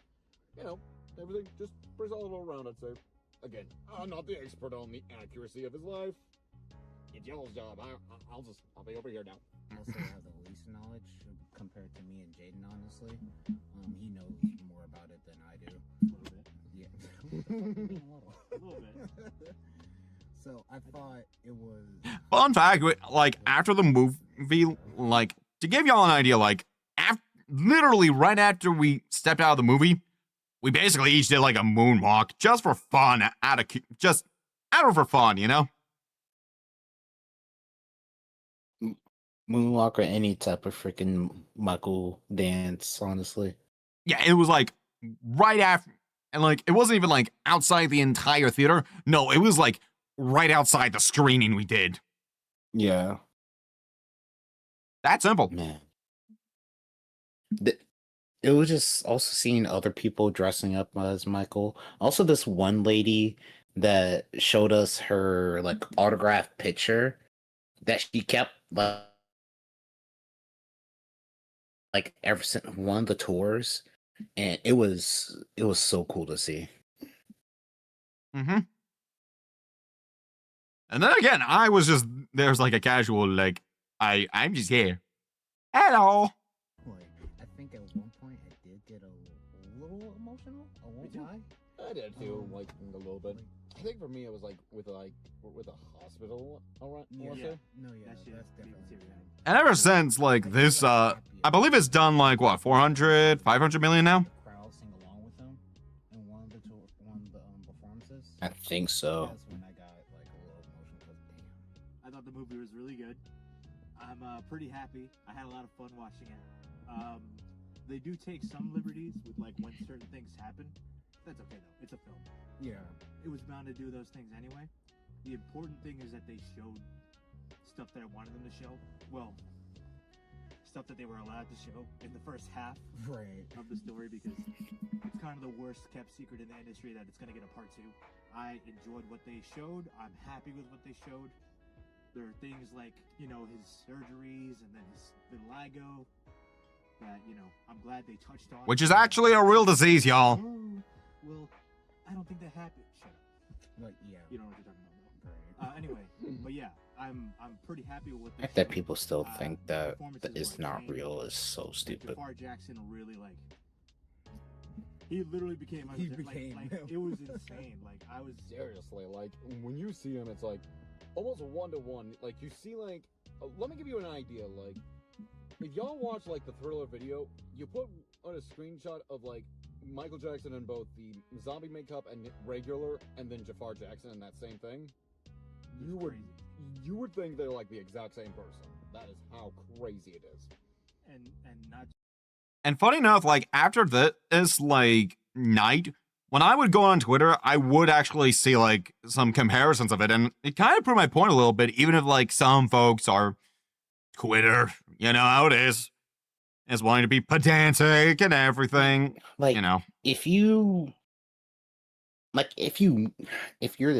S3: You know, everything just pretty solid all around. I'd say. Again, I'm not the expert on the accuracy of his life. It's y'all's job. I'll be over here now.
S4: I'll say I have the least knowledge compared to me and Jaden, honestly. He knows more about it than I do. A little bit. Yeah.
S5: A little bit.
S4: So I thought it was.
S1: Fun fact, like, after the movie, like, to give y'all an idea, like, literally right after we stepped out of the movie, we basically each did, like, a moonwalk just for fun, just out of for fun, you know?
S2: Moonwalk or any type of freaking Michael dance, honestly.
S1: Yeah, it was, like, right after, and, like, it wasn't even, like, outside the entire theater. No, it was, like, right outside the screening we did.
S2: Yeah.
S1: That simple.
S2: Man. It was just also seeing other people dressing up as Michael. Also, this one lady that showed us her like autograph picture that she kept like like ever since one of the tours, and it was so cool to see.
S1: Mm-hmm. And then again, I was just there's like a casual like I'm just here. Hello.
S7: Like, I think at one point I did get a little emotional. I won't lie.
S3: I did too, like a little bit. I think for me it was like with a hospital around.
S7: No, yeah,
S5: That shit
S7: that's
S5: made me
S7: definitely.
S1: And ever since like this, I believe it's done like what 400, 500 million now.
S7: The crowd sing along with them in one of the performances.
S2: I think so.
S7: That's when I got like a little emotional. Cause damn.
S5: I thought the movie was really good. I'm pretty happy. I had a lot of fun watching it. They do take some liberties with like when certain things happen. That's okay though. It's a film.
S7: Yeah.
S5: It was bound to do those things anyway. The important thing is that they showed stuff that I wanted them to show. Well, stuff that they were allowed to show in the first half
S7: Right.
S5: of the story, because it's kind of the worst kept secret in the industry that it's going to get a part 2. I enjoyed what they showed. I'm happy with what they showed. There are things like, you know, his surgeries and then his vitiligo that, you know, I'm glad they touched on.
S1: Which is actually a real disease, y'all.
S5: Oh, well, I don't think that happened. Shut up.
S7: But yeah.
S5: You don't know what you're talking about.
S7: Right.
S5: Anyway, but yeah, I'm pretty happy with what
S2: The
S5: they
S2: fact that
S5: showed.
S2: people still think that
S5: Performances
S2: it's
S5: were
S2: not
S5: insane.
S2: real is so
S5: Like,
S2: stupid.
S5: Jafar Jackson really like he literally became
S7: He
S5: like,
S7: became
S5: like
S7: him.
S5: it was insane. Like I was
S3: Seriously, like when you see him, it's like almost 1-to-1. Like you see, like let me give you an idea. Like if y'all watch like the Thriller video, you put on a screenshot of like Michael Jackson in both the zombie makeup and regular, and then Jafar Jackson in that same thing.
S5: it
S3: You
S5: was
S3: would
S5: crazy.
S3: you would think they're like the exact same person. That is how crazy it is.
S5: And not
S1: And funny enough, like after this like night, when I would go on Twitter, I would actually see like some comparisons of it, and it kind of proved my point a little bit. Even if like some folks are Twitter, you know how it is wanting to be pedantic and everything,
S2: Like,
S1: you know.
S2: if you're the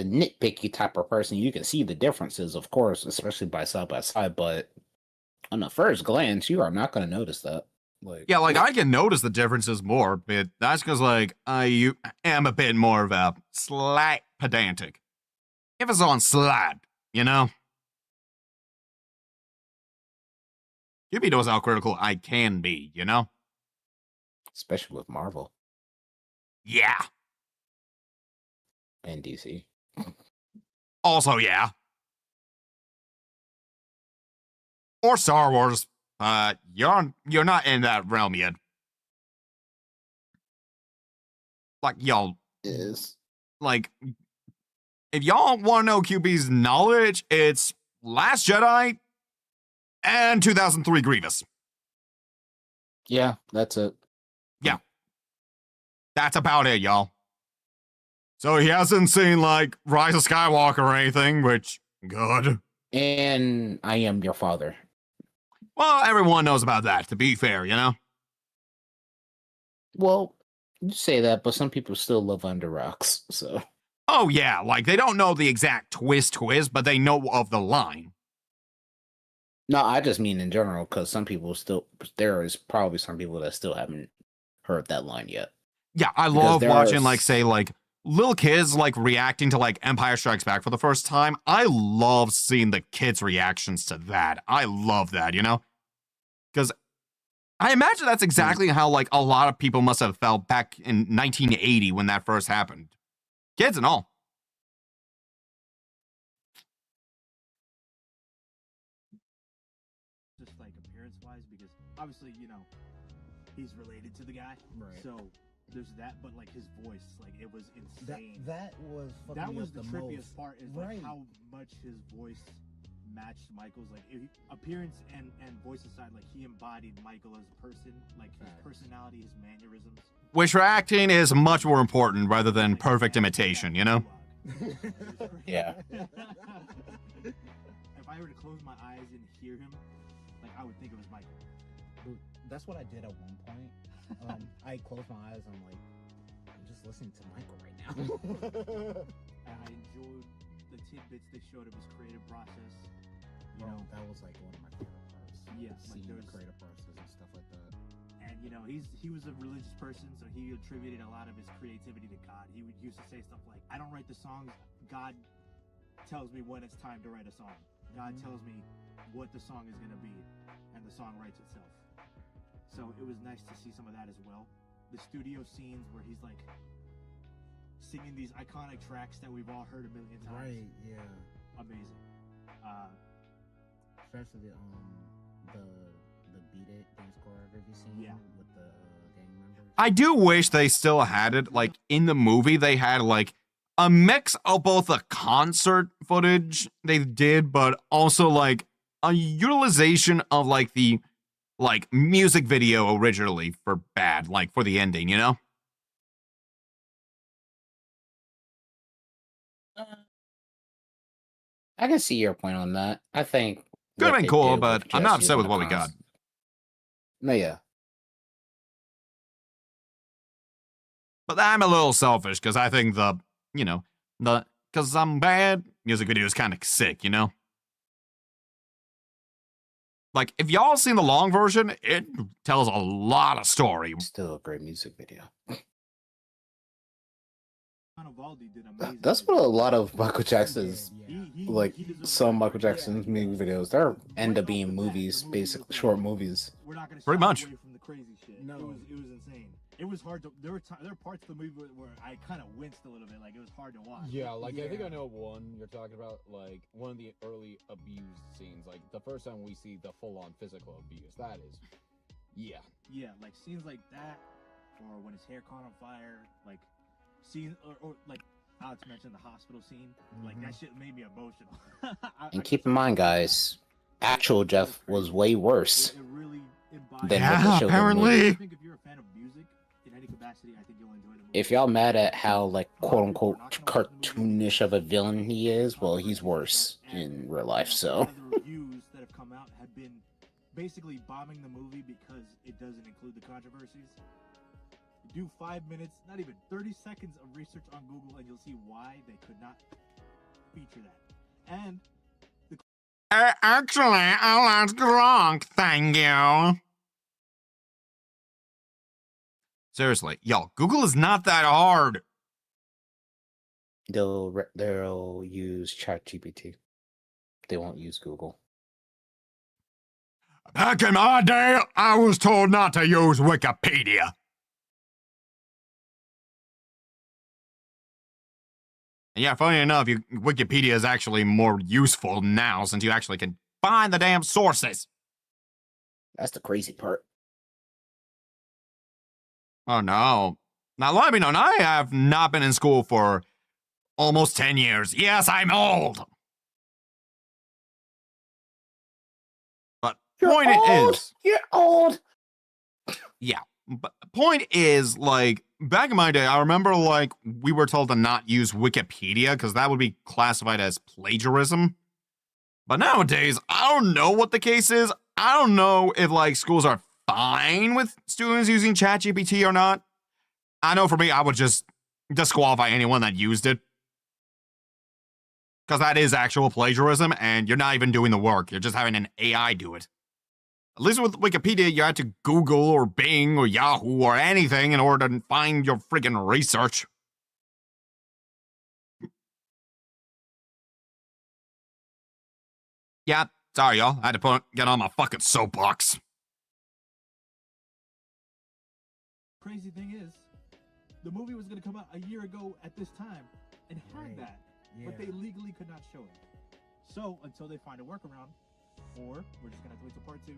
S2: nitpicky type of person, you can see the differences, of course, especially by side. But on the first glance, you are not going to notice that. Like,
S1: Yeah, like I can notice the differences more, but that's because like I am a bit more of a slight pedantic. If it's on slide, you know. QB knows how critical I can be, you know.
S2: especially with Marvel
S1: Yeah.
S2: and DC.
S1: Also, yeah. Or Star Wars. You're not in that realm yet. Like y'all,
S2: Is
S1: like if y'all want to know QB's knowledge, it's Last Jedi and 2003 Grievous.
S2: yeah, that's it.
S1: That's about it, y'all. So he hasn't seen like Rise of Skywalker or anything, which good.
S2: And I Am Your Father.
S1: Well, everyone knows about that, to be fair, you know?
S2: Well, you say that, but some people still live under rocks. So
S1: Oh, yeah, like they don't know the exact twist, but they know of the line.
S2: no, I just mean in general, because there is probably some people that still haven't heard that line yet.
S1: Yeah, I
S2: Because
S1: love
S2: there
S1: watching,
S2: are
S1: like, say, like, little kids, like, reacting to, like, Empire Strikes Back for the first time. I love seeing the kids' reactions to that. I love that, you know? Because I imagine that's exactly how, like, a lot of people must have felt back in 1980 when that first happened. Kids and all.
S5: just like appearance wise, because obviously, you know, he's related to the guy.
S7: Right.
S5: So there's that, but like his voice, like it was insane.
S7: That was fucking
S5: That
S7: me
S5: was
S7: up
S5: the
S7: the
S5: trippiest
S7: most.
S5: part, is
S7: Right.
S5: like how much his voice matched Michael's. Like appearance and voice aside, like he embodied Michael as a person, like his
S7: Facts.
S5: personality, his mannerisms.
S1: Which for acting is much more important rather than perfect imitation, you know?
S2: Yeah.
S5: If I were to close my eyes and hear him, like I would think it was Michael.
S7: Dude, that's what I did at one point. I closed my eyes. I'm like, I'm just listening to Michael right now.
S5: And I enjoyed the tidbits they showed of his creative process. You know,
S7: That was like one of my favorite parts.
S8: Yeah, like
S7: seeing
S8: there
S7: the
S8: was,
S7: creative process and stuff like that.
S8: and you know, he was a religious person, so he attributed a lot of his creativity to God. He used to say stuff like, "I don't write the songs. God tells me when it's time to write a song. God tells me what the song is gonna be, and the song writes itself." So it was nice to see some of that as well. The studio scenes where he's like singing these iconic tracks that we've all heard a million times.
S7: Right, yeah.
S8: Amazing.
S7: Especially the Beat It dance choreography scene with the gang members.
S1: I do wish they still had it. Like in the movie, they had like a mix of both the concert footage they did, but also like a utilization of like the like music video originally for Bad, like for the ending, you know?
S2: I can see your point on that. I think
S1: Could have
S2: what
S1: been
S2: they
S1: cool,
S2: did
S1: but
S2: with
S1: I'm
S2: just
S1: not upset
S2: using
S1: with
S2: the
S1: what we got.
S2: cons- No, yeah.
S1: But I'm a little selfish because I think because I'm bad music video is kind of sick, you know? Like, if y'all seen the long version, it tells a lot of story.
S2: Still a great music video.
S8: Valdi did amazing.
S2: That's what a lot of Michael Jackson's, like,
S8: he deserves
S2: some
S8: that.
S2: Michael Jackson's music videos, they're end up being movies, basically short movies.
S8: We're not gonna
S1: Pretty
S8: shy
S1: much.
S8: away from the crazy shit.
S7: No.
S8: It was insane. It was hard to. There were parts of the movie where I kind of winced a little bit. Like it was hard to watch.
S3: Yeah, like I think I know one you're talking about, like one of the early abused scenes, like the first time we see the full-on physical abuse. That is, yeah.
S8: Yeah, like scenes like that, or when his hair caught on fire, like scenes, or like Alex mentioned the hospital scene. Like that shit made me emotional.
S2: And keep in mind, guys, actual Jeff was way worse
S8: It really embodied.
S2: than what they showed in the movie.
S1: apparently.
S8: I think if you're a fan of music in any capacity, I think you'll enjoy the movie.
S2: If y'all mad at how, like, quote-unquote cartoonish of a villain he is, well, he's worse in real life,
S8: A
S2: so.
S8: lot of the reviews that have come out have been basically bombing the movie because it doesn't include the controversies. Do 5 minutes, not even 30 seconds of research on Google, and you'll see why they could not feature that. And
S1: Actually, I like Gronk, thank you. Seriously, yo, Google is not that hard.
S2: They'll use ChatGPT. They won't use Google.
S1: Back in my day, I was told not to use Wikipedia. And yeah, funny enough, Wikipedia is actually more useful now since you actually can find the damn sources.
S2: That's the crazy part.
S1: Oh no. Now let me know, I have not been in school for almost 10 years. Yes, I'm old. But point is,
S2: You're old.
S1: yeah. But point is, like, back in my day, I remember, like, we were told to not use Wikipedia because that would be classified as plagiarism. But nowadays, I don't know what the case is. I don't know if, like, schools are fine with students using ChatGPT or not. I know for me, I would just disqualify anyone that used it. Because that is actual plagiarism, and you're not even doing the work. You're just having an AI do it. At least with Wikipedia, you had to Google or Bing or Yahoo or anything in order to find your friggin' research. Yeah, sorry, y'all. I had to get on my fucking soapbox.
S8: crazy thing is, the movie was going to come out a year ago at this time and had that, but they legally could not show it. So until they find a workaround, or we're just going to have to wait till part 2.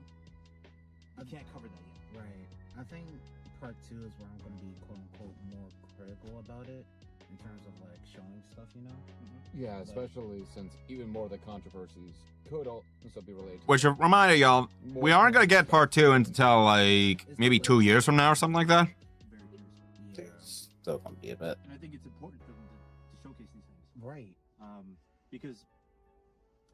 S8: I can't cover that yet.
S7: Right. I think part 2 is where I'm going to be quote unquote more critical about it in terms of like showing stuff, you know?
S3: Yeah, especially since even more of the controversies could also be related to
S1: Which, a reminder, y'all, we aren't going to get part 2 until like maybe 2 years from now or something like that.
S8: Very curious.
S7: Yeah.
S2: It's still gonna be a bit.
S8: And I think it's important for them to showcase these things.
S7: Right.
S8: Because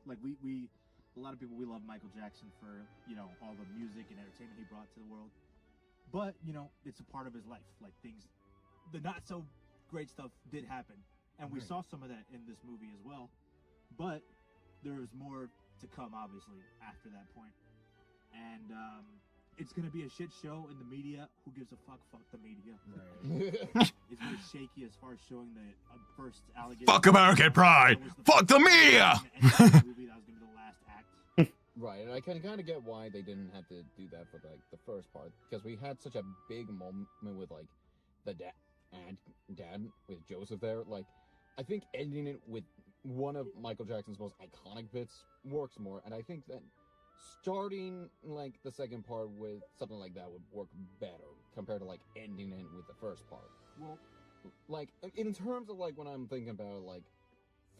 S8: like we a lot of people, we love Michael Jackson for, you know, all the music and entertainment he brought to the world. But, you know, it's a part of his life. Like things, the not so great stuff did happen. And we saw some of that in this movie as well. But there's more to come, obviously, after that point. It's gonna be a shit show in the media. Who gives a fuck? Fuck the media.
S7: Right.
S8: It's very shaky as far as showing the first allegation.
S1: Fuck American pride. Fuck the media.
S8: Movie that was gonna be the last act.
S3: Right, and I can kind of get why they didn't have to do that for like the first part, because we had such a big moment with like the dad with Joseph there. Like, I think ending it with one of Michael Jackson's most iconic bits works more, and I think that starting like the second part with something like that would work better compared to like ending it with the first part.
S8: Well,
S3: like in terms of like when I'm thinking about like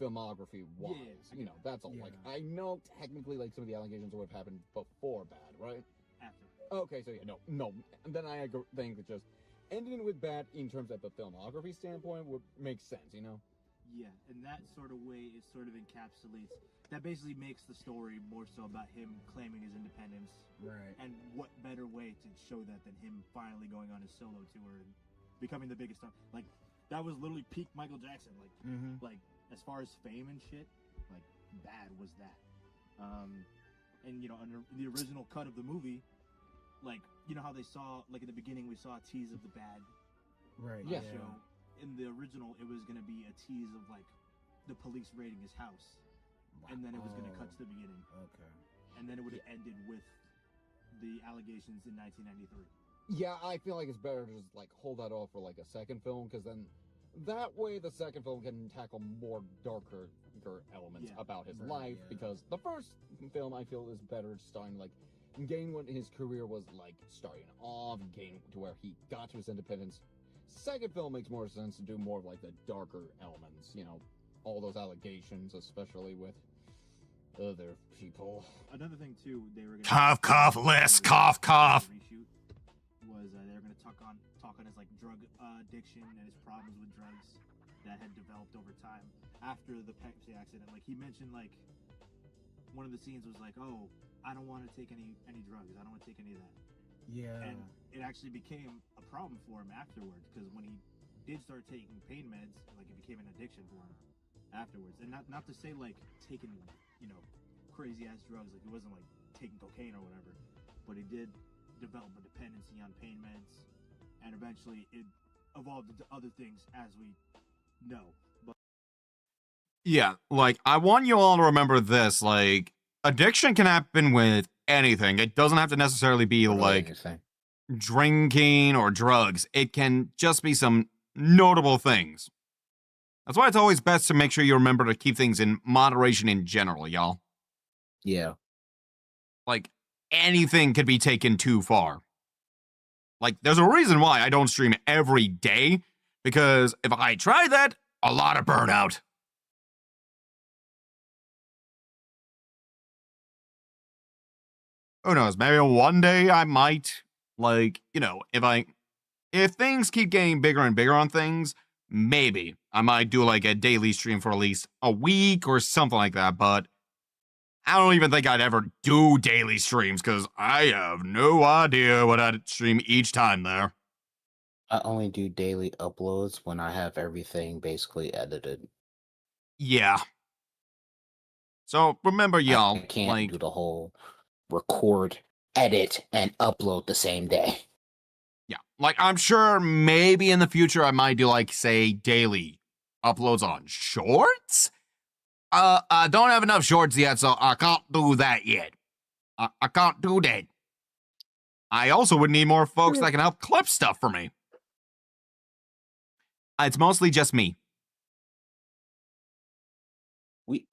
S3: filmography wise,
S8: Yeah,
S3: you know, that's all.
S7: yeah.
S3: Like, I know technically like some of the allegations would have happened before Bad, right?
S8: after.
S3: Okay, so yeah, no, and then I think that just ending with Bad in terms of the filmography standpoint would make sense, you know?
S8: Yeah, in that sort of way, it sort of encapsulates. That basically makes the story more so about him claiming his independence.
S7: Right.
S8: And what better way to show that than him finally going on his solo tour and becoming the biggest star? Like, that was literally peak Michael Jackson. Like, like as far as fame and shit, like Bad was that. And you know, under the original cut of the movie, like, you know how they saw, like in the beginning, we saw a tease of the Bad
S7: Right.
S3: Yeah.
S8: show. In the original, it was gonna be a tease of like the police raiding his house, and then it was gonna cut to the beginning,
S7: Okay.
S8: and then it would have ended with the allegations in 1993.
S3: Yeah, I feel like it's better to just like hold that off for like a second film, because then that way the second film can tackle more darker elements
S8: Yeah.
S3: about his
S7: Right,
S3: life,
S7: yeah.
S3: because the first film I feel is better starting like getting what his career was like starting off, getting to where he got to his independence. Second film makes more sense to do more of like the darker elements, you know, all those allegations, especially with other people.
S8: Another thing too, they were gonna
S1: Cough, cough, list, cough, cough.
S8: Reshoot was they were gonna talk on his like drug addiction and his problems with drugs that had developed over time after the Pepsi accident. Like, he mentioned, like, one of the scenes was like, oh, I don't want to take any drugs. I don't want to take any of that.
S7: Yeah.
S8: And it actually became a problem for him afterwards, because when he did start taking pain meds, like, it became an addiction for him afterwards. And not to say like taking, you know, crazy ass drugs, like it wasn't like taking cocaine or whatever, but he did develop a dependency on pain meds, and eventually it evolved into other things, as we know. But
S1: Yeah, like, I want you all to remember this. Like, addiction can happen with anything. It doesn't have to necessarily be like
S2: Anything.
S1: drinking or drugs. It can just be some notable things. That's why it's always best to make sure you remember to keep things in moderation in general, y'all.
S2: Yeah.
S1: Like, anything could be taken too far. Like, there's a reason why I don't stream every day, because if I try that, a lot of burnout. Who knows? Maybe one day I might, like, you know, if things keep getting bigger and bigger on things, maybe I might do like a daily stream for at least a week or something like that. But I don't even think I'd ever do daily streams, because I have no idea what I'd stream each time there.
S2: I only do daily uploads when I have everything basically edited.
S1: Yeah. So remember, y'all,
S2: I can't
S1: like,
S2: do the whole record, edit, and upload the same day.
S1: yeah, like, I'm sure maybe in the future I might do, like, say, daily uploads on shorts. I don't have enough shorts yet, so I can't do that yet. I can't do that. I also would need more folks that can help clip stuff for me. It's mostly just me.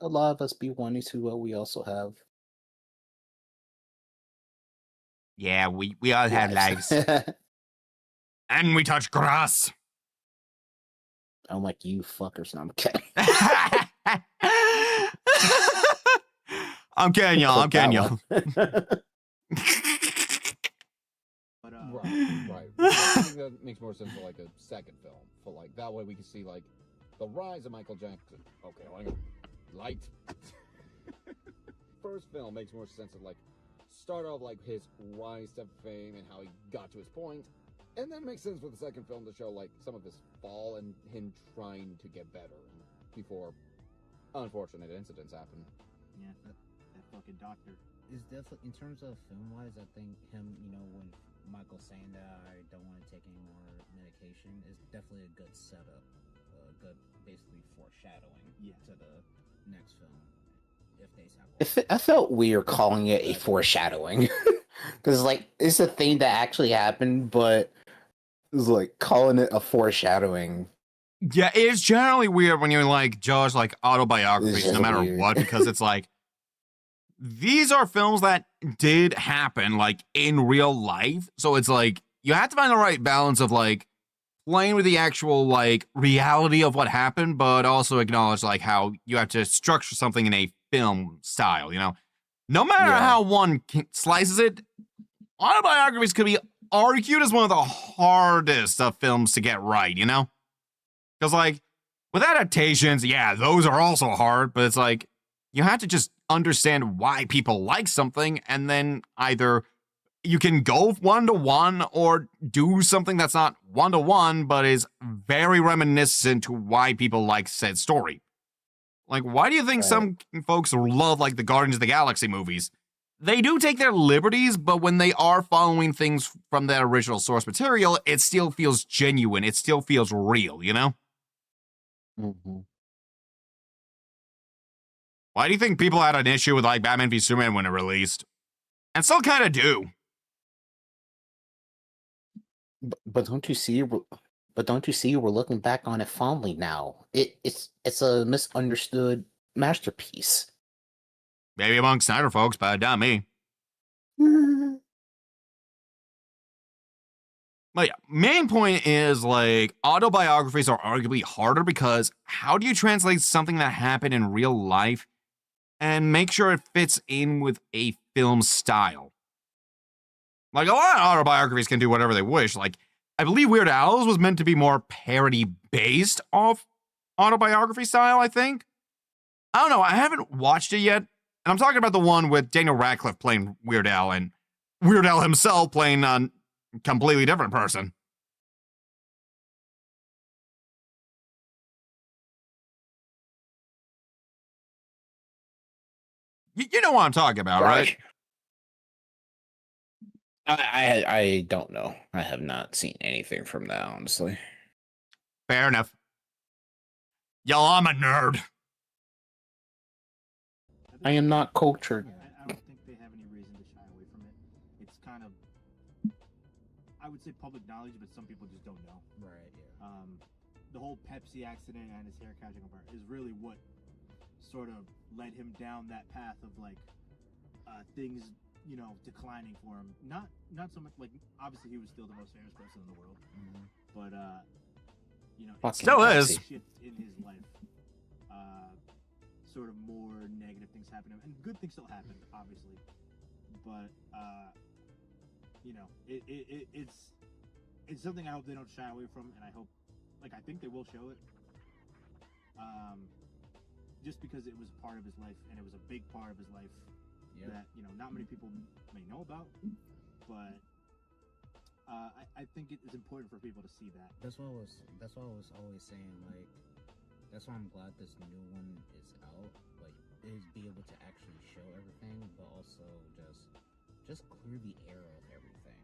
S2: A lot of us be wanting to, we also have
S1: Yeah, we all have lives.
S2: lives.
S1: And we touch grass.
S2: I'm like, you fuckers. No, I'm kidding.
S1: I'm kidding, y'all. I'm kidding, y'all.
S8: but
S3: Right. I think that makes more sense for like a second film. For like that way we can see like the rise of Michael Jackson. Okay, hang on. Light. First film makes more sense of like start off like his rise to fame and how he got to his point. And then makes sense for the second film to show like some of his fall and him trying to get better before unfortunate incidents happen.
S8: yeah, that fucking doctor.
S7: It's definitely, in terms of film wise, I think him, when Michael saying that I don't want to take any more medication is definitely a good setup, good basically foreshadowing to the next film. If they have
S2: I felt weird calling it a foreshadowing because like it's a thing that actually happened, but it was like calling it a foreshadowing.
S1: Yeah, it's generally weird when you like judge like autobiographies, no matter what, because it's like these are films that did happen like in real life. So it's like you have to find the right balance of like playing with the actual like reality of what happened, but also acknowledge like how you have to structure something in a film style, No matter how one slices it, autobiographies could be argued as one of the hardest of films to get right, Because, like, with adaptations, yeah, those are also hard, but it's like, you have to just understand why people like something, and then either you can go one-to-one or do something that's not one-to-one, but is very reminiscent to why people like said story. Like, why do you think some folks love, like, the Guardians of the Galaxy movies? They do take their liberties, but when they are following things from their original source material, it still feels genuine. It still feels real,
S2: Mm-hmm.
S1: Why do you think people had an issue with like Batman v Superman when it released? And still kind of do.
S2: But don't you see? But don't you see? We're looking back on it fondly now. It's a misunderstood masterpiece.
S1: Maybe among Snyder folks, but not me. But yeah, main point is like autobiographies are arguably harder because how do you translate something that happened in real life and make sure it fits in with a film style? Like, a lot of autobiographies can do whatever they wish. Like, I believe Weird Al's was meant to be more parody-based off autobiography style, I think. I don't know. I haven't watched it yet. And I'm talking about the one with Daniel Radcliffe playing Weird Al and Weird Al himself playing a completely different person. You know what I'm talking about, right?
S2: I don't know. I have not seen anything from that, honestly.
S1: Fair enough. Yo, I'm a nerd.
S2: I am not cultured.
S8: I don't think they have any reason to shy away from it. It's kind of, I would say public knowledge, but some people just don't know.
S7: Right, yeah.
S8: The whole Pepsi accident and his hair catching on fire is really what sort of led him down that path of like things, declining for him. Not so much like, obviously he was still the most famous person in the world, but
S1: still is.
S8: Shift in his life. Sort of more negative things happen to him, and good things still happen, obviously. But it's something I hope they don't shy away from, and I think they will show it. Just because it was part of his life, and it was a big part of his life that not many people may know about, but I think it is important for people to see that.
S7: That's what I was always saying. Like, that's why I'm glad this new one is out. Like, is be able to actually show everything, but also just clear the air of everything,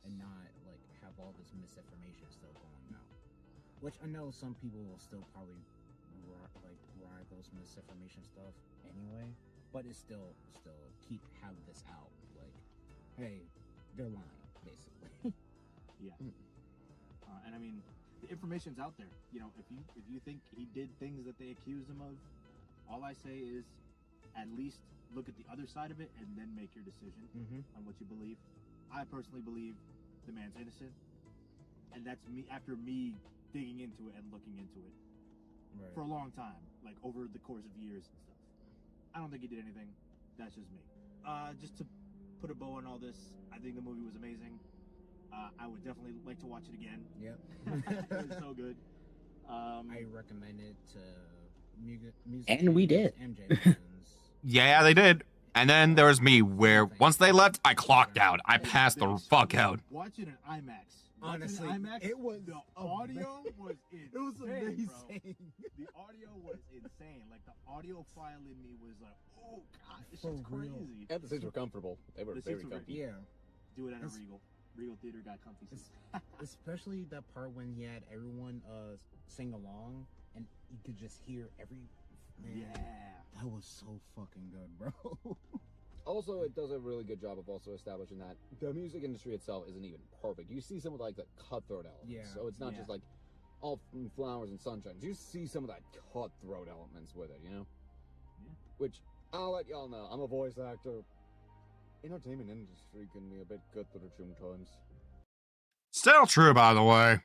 S7: and not like have all this misinformation still going out. Which I know some people will still probably ride those misinformation stuff anyway, but it's still have this out. Like, hey, they're lying, basically.
S8: And I mean, the information's out there. If you think he did things that they accused him of, all I say is at least look at the other side of it and then make your decision on what you believe. I personally believe the man's innocent, and that's me after me digging into it and looking into it for a long time, like over the course of years and stuff. I don't think he did anything. That's just me. Just to put a bow on all this, I think the movie was amazing. I would definitely like to watch it again.
S7: Yep.
S8: It was so good.
S7: I recommend it to music
S2: and we did.
S7: MJ fans.
S1: Yeah, they did. And then there was me, where once they left, I clocked out. I passed the fuck out.
S8: Watch it in IMAX.
S7: Honestly,
S8: IMAX,
S7: it was
S8: the audio was insane.
S7: It was amazing.
S8: Bro. The audio was insane. Like the audio file in me was like, oh god, this is crazy.
S3: And the seats were comfortable. They were
S8: The
S3: very
S8: seats were
S3: comfy.
S7: Yeah.
S8: Do it at a
S7: It's-
S8: Regal. Regal Theater got comfy seats.
S7: Especially that part when he had everyone sing along and you could just hear every man.
S8: Yeah.
S7: That was so fucking good, bro.
S3: Also, it does a really good job of also establishing that the music industry itself isn't even perfect. You see some of like the cutthroat elements.
S7: Yeah.
S3: So it's not
S8: Yeah.
S3: just like all flowers and sunshine. You see some of that cutthroat elements with it, you know?
S8: Yeah.
S3: Which, I'll let y'all know, I'm a voice actor. Entertainment industry can be a bit cutthroat sometimes.
S1: Still true, by the way.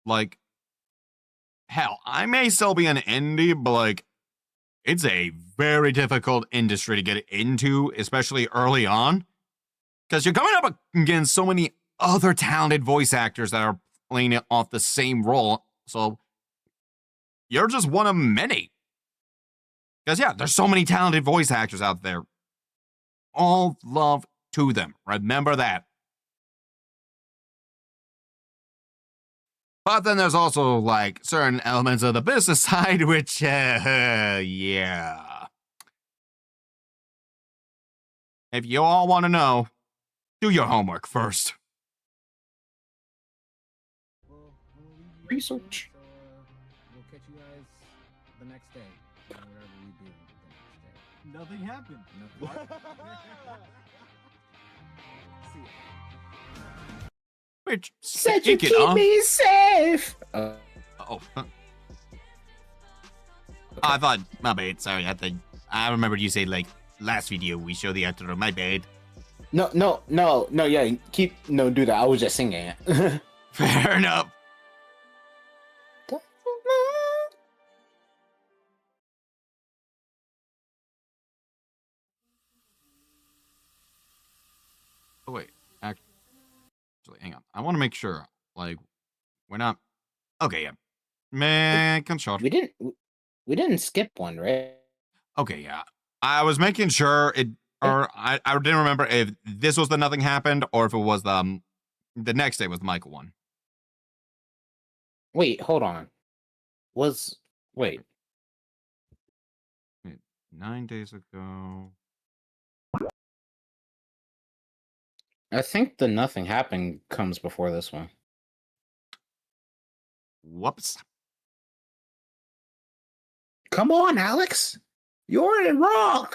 S1: Like, hell, I may still be an indie, but like, it's a very difficult industry to get into, especially early on. Because you're coming up against so many other talented voice actors that are playing it off the same role. So, you're just one of many. Because, yeah, there's so many talented voice actors out there. All love to them. Remember that. But then there's also, like, certain elements of the business side, which, yeah. If you all want to know, do your homework first.
S7: Well, we'll leave you
S2: Research.
S7: guys, we'll catch you guys the next day. Whatever we do the next day.
S8: Nothing happened.
S7: Nothing.
S8: See ya.
S1: Which,
S2: Said you
S1: speaking
S2: keep
S1: of-
S2: me safe.
S1: Oh. I thought, my bad, sorry, I remembered you said, like, last video we showed the outro, my bad.
S2: No, yeah, do that. I was just singing it.
S1: Fair enough. Oh, wait, actually, hang on. I want to make sure, like, we're not, okay, yeah. Man, short.
S2: We didn't skip one, right?
S1: Okay, yeah. I was making sure I didn't remember if this was the nothing happened or if it was the next day was the Michael one.
S2: Wait, hold on. Wait.
S1: 9 days ago.
S2: I think the nothing happened comes before this one.
S1: Whoops.
S2: Come on, Alex. You're wrong.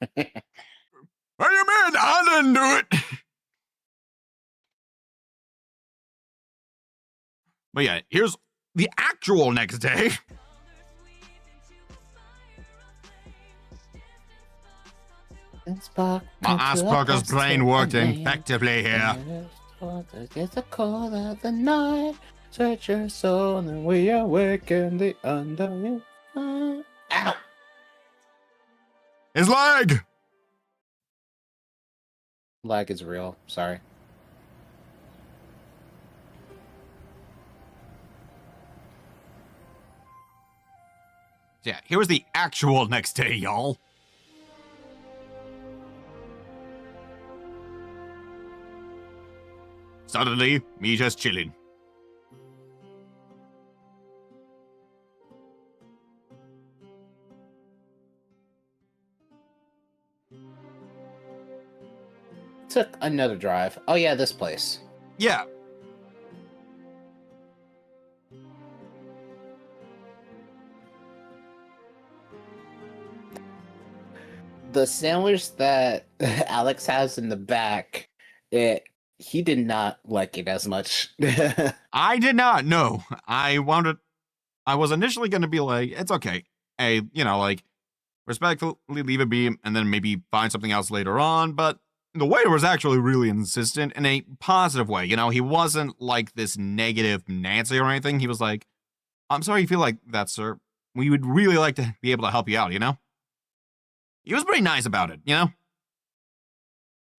S1: What do you mean? I didn't do it. But yeah, here's the actual next day. My Asperger's brain worked effectively here.
S2: It's the call of the night. Search your soul and we awaken the under. Ow!
S1: His leg.
S2: Lag is real. Sorry.
S1: Yeah, here was the actual next day, y'all. Suddenly, me just chilling.
S2: Took another drive. Oh yeah, this place.
S1: Yeah.
S2: The sandwich that Alex has in the back, he did not like it as much.
S1: I did not know. I was initially going to be like, it's okay. Hey, like, respectfully leave it be and then maybe find something else later on. But the waiter was actually really insistent in a positive way. He wasn't like this negative Nancy or anything. He was like, I'm sorry you feel like that, sir. We would really like to be able to help you out, He was pretty nice about it,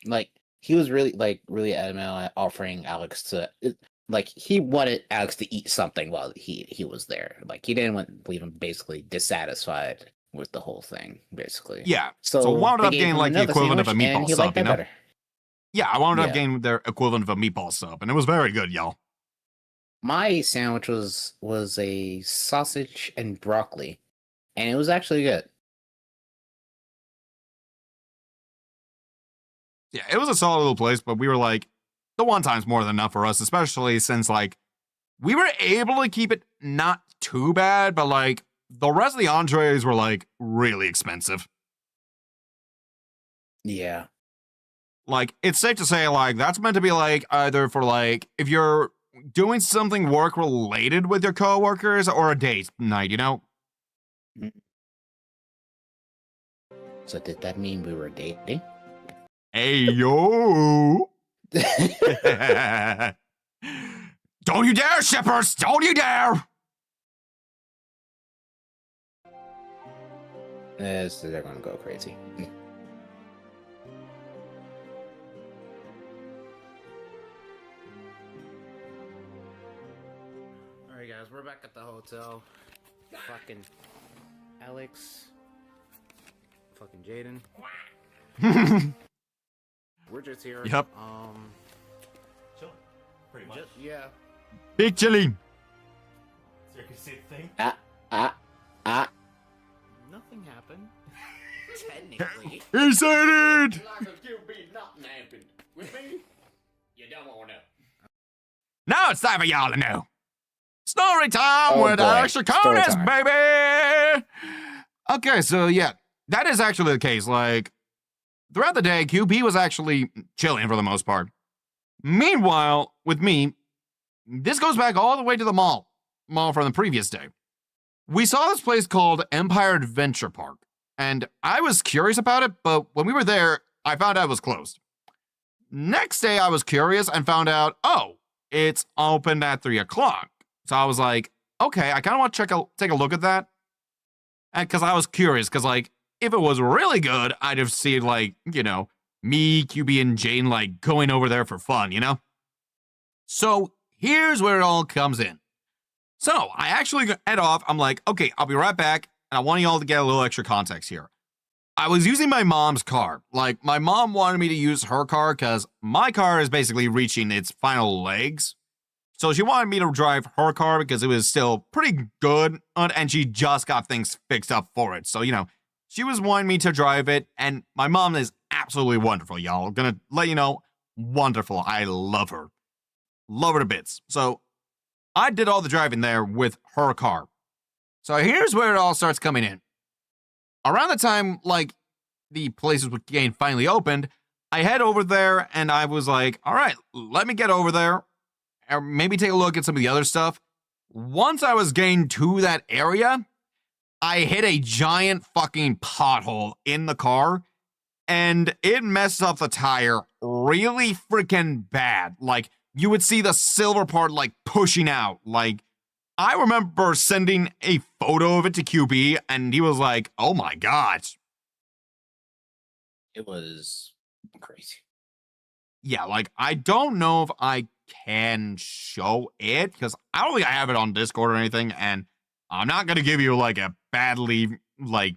S2: Like, he was really adamant on offering Alex to, he wanted Alex to eat something while he was there. Like, he didn't want to leave him basically dissatisfied with the whole thing, basically.
S1: Yeah. So wound
S2: they
S1: up
S2: gave
S1: getting
S2: him
S1: like the
S2: another
S1: equivalent of a
S2: sandwich, and
S1: meatball
S2: he
S1: sub,
S2: liked
S1: you
S2: that
S1: know?
S2: better.
S1: Yeah, I wound up
S2: Yeah.
S1: getting their equivalent of a meatball sub, and it was very good, y'all.
S2: My sandwich was a sausage and broccoli, and it was actually good.
S1: Yeah, it was a solid little place, but we were like, the one time's more than enough for us, especially since like we were able to keep it not too bad, but like the rest of the entrees were like really expensive.
S2: Yeah.
S1: Like, it's safe to say, like, that's meant to be like either for like if you're doing something work related with your coworkers or a date night, you know?
S2: So did that mean we were dating?
S1: Hey yo. Don't you dare, shippers! Don't you dare!
S2: They're gonna go crazy. Alright guys, we're back at the hotel. Fucking Alex. Fucking Jaden. We're just here.
S1: Yep.
S5: Chilling. Pretty much.
S2: Yeah.
S1: Big chili.
S5: So you can see the thing.
S2: Nothing happened. Technically.
S1: He said it!
S6: Like a QB not napping. With me? You don't want to know.
S1: Now it's time for y'all to know. Story time
S2: Oh,
S1: with
S2: boy.
S1: Alex
S2: Story
S1: Draconis,
S2: time.
S1: baby! Okay, so yeah, that is actually the case. Like, throughout the day, QB was actually chilling for the most part. Meanwhile, with me, this goes back all the way to the mall from the previous day. We saw this place called Empire Adventure Park, and I was curious about it, but when we were there, I found out it was closed. Next day, I was curious and found out, oh, it's open at 3 o'clock. So I was like, okay, I kind of want to take a look at that. And because I was curious, because like, if it was really good, I'd have seen like, you know, me, QB, and Jane like going over there for fun, you know? So here's where it all comes in. So I actually head off. I'm like, okay, I'll be right back. And I want y'all to get a little extra context here. I was using my mom's car. Like, my mom wanted me to use her car because my car is basically reaching its final legs. So she wanted me to drive her car because it was still pretty good, and she just got things fixed up for it. So, you know, she was wanting me to drive it, and my mom is absolutely wonderful, y'all. I'm gonna let you know, wonderful. I love her. Love her to bits. So I did all the driving there with her car. So here's where it all starts coming in. Around the time, like, the places with game finally opened, I head over there, and I was like, all right, let me get over there, or maybe take a look at some of the other stuff. Once I was getting to that area, I hit a giant fucking pothole in the car, and it messed up the tire really freaking bad. Like, you would see the silver part, like, pushing out. Like, I remember sending a photo of it to QB, and he was like, oh my gosh.
S2: It was crazy.
S1: Yeah, like, I don't know if I can show it, because I don't think I have it on Discord or anything, and I'm not going to give you, like, a badly, like,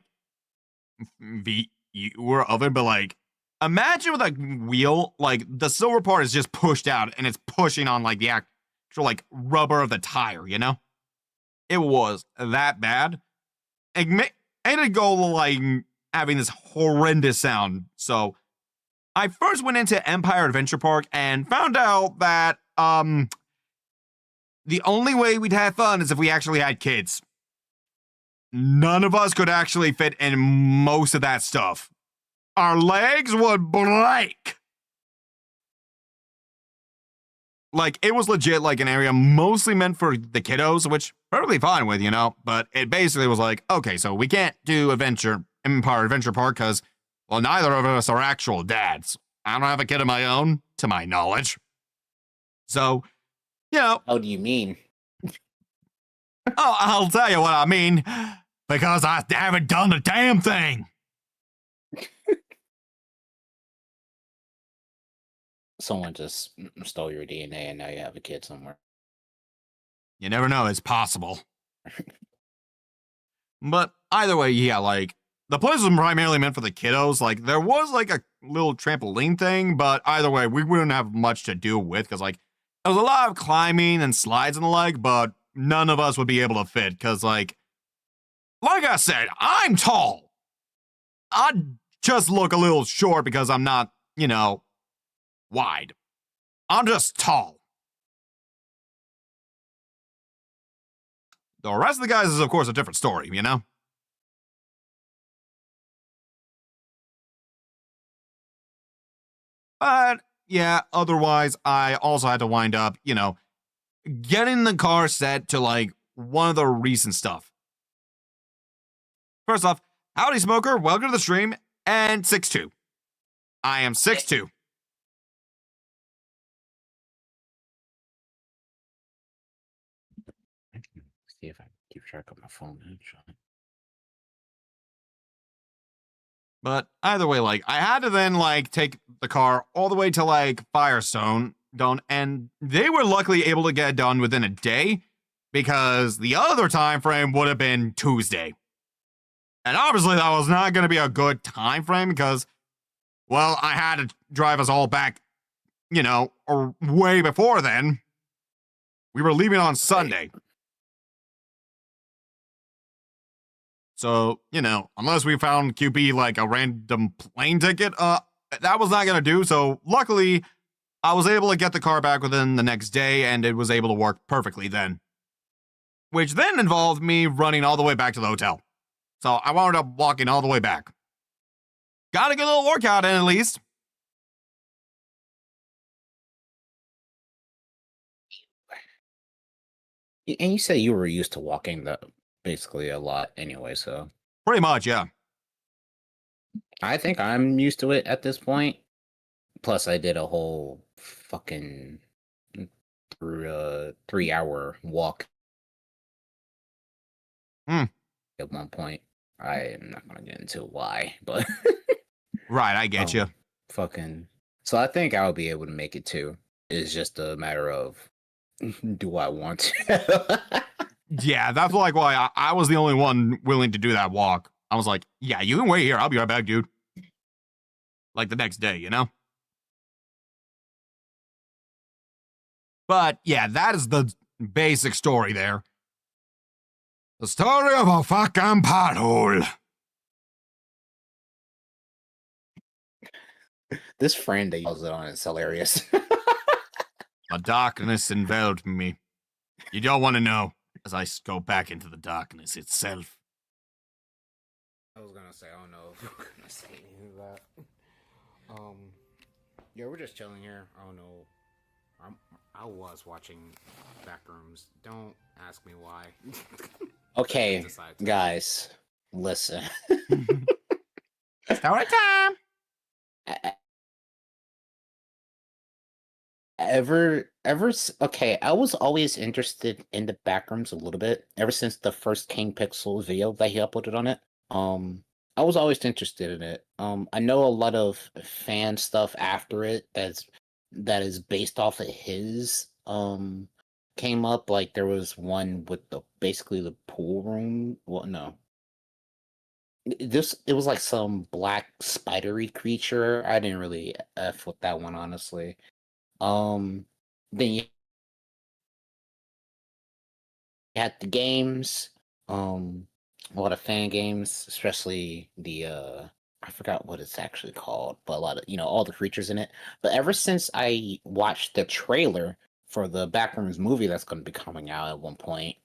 S1: viewer of it, but, like, imagine with a wheel, like, the silver part is just pushed out, and it's pushing on, like, the actual, like, rubber of the tire, you know? It was that bad. It made it go, like, having this horrendous sound. So I first went into Empire Adventure Park and found out that the only way we'd have fun is if we actually had kids. None of us could actually fit in most of that stuff. Our legs would break. Like, it was legit, like, an area mostly meant for the kiddos, which perfectly fine with, you know? But it basically was like, okay, so we can't do Empire Adventure Park because, well, neither of us are actual dads. I don't have a kid of my own, to my knowledge. So, you know.
S2: How do you mean?
S1: Oh, I'll tell you what I mean. Because I haven't done the damn thing.
S2: Someone just stole your DNA and now you have a kid somewhere.
S1: You never know, it's possible. But either way, yeah, like, the place was primarily meant for the kiddos. Like, there was, like, a little trampoline thing, but either way, we wouldn't have much to do with, because, like, there was a lot of climbing and slides and the like, but none of us would be able to fit, because, like I said, I'm tall. I just look a little short because I'm not, wide. I'm just tall. The rest of the guys is, of course, a different story, But, yeah, otherwise, I also had to wind up, getting the car set to, like, one of the recent stuff. First off, howdy, Smoker. Welcome to the stream. And 6'2". I am 6'2".
S2: See if I can keep track of my phone.
S1: But either way, like, I had to then, like, take the car all the way to, like, Firestone, and they were luckily able to get it done within a day, because the other time frame would have been Tuesday. And obviously that was not going to be a good time frame, because, well, I had to drive us all back, or way before then. We were leaving on Sunday. So, unless we found QB like a random plane ticket, that was not going to do. So, luckily, I was able to get the car back within the next day, and it was able to work perfectly then. Which then involved me running all the way back to the hotel. So, I wound up walking all the way back. Got a good little workout in, at least.
S2: And you said you were used to walking basically a lot anyway, so.
S1: Pretty much, yeah.
S2: I think I'm used to it at this point. Plus, I did a whole fucking 3-hour walk. At one point. I am not going to get into why, but.
S1: Right, I get you.
S2: Fucking. So I think I'll be able to make it too. It's just a matter of, do I want to?
S1: Yeah, that's like why I was the only one willing to do that walk. I was like, yeah, you can wait here. I'll be right back, dude. Like the next day, But yeah, that is the basic story there. The story of a fucking pothole.
S2: This friend that yells it on is hilarious.
S1: A darkness enveloped me. You don't want to know, as I go back into the darkness itself.
S4: I was gonna say, I don't know if we're gonna say any of that. Yeah, we're just chilling here. I don't know. I was watching Backrooms. Don't ask me why.
S2: Okay, guys, listen.
S1: Story time.
S2: Okay, I was always interested in the Backrooms a little bit ever since the first King Pixel video that he uploaded on it. I was always interested in it. I know a lot of fan stuff after it that is based off of his came up. Like there was one with basically the pool room. Well, no. It was like some black spidery creature. I didn't really F with that one, honestly. Then you had the games, a lot of fan games, especially the I forgot what it's actually called, but a lot of all the creatures in it. But ever since I watched the trailer for the Backrooms movie that's going to be coming out at one point,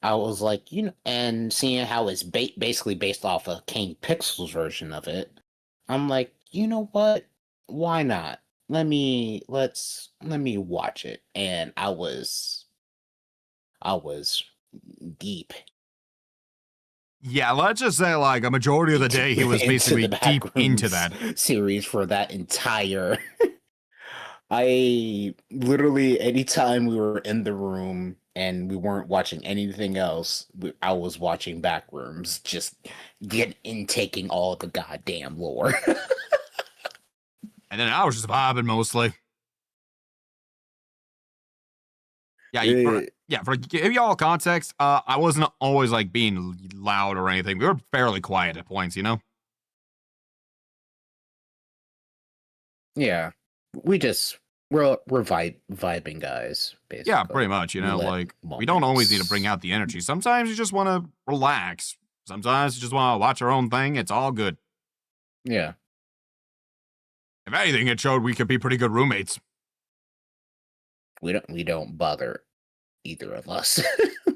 S2: I was like, and seeing how it's basically based off of King Pixel's version of it, I'm like, you know what? Why not? Let me watch it. And I was deep.
S1: Yeah, let's just say like a majority of the day he was basically deep into that
S2: series for that entire. I literally, anytime we were in the room and we weren't watching anything else, I was watching Backrooms, just taking all the goddamn lore. And
S1: then I was just vibing mostly. Yeah, for give y'all context, I wasn't always like being loud or anything. We were fairly quiet at points, you know?
S2: Yeah, we're vibing guys, basically.
S1: Yeah, pretty much, you know, like we don't always need to bring out the energy. Sometimes you just want to relax. Sometimes you just want to watch our own thing. It's all good.
S2: Yeah.
S1: If anything, it showed we could be pretty good roommates.
S2: We don't bother either of us.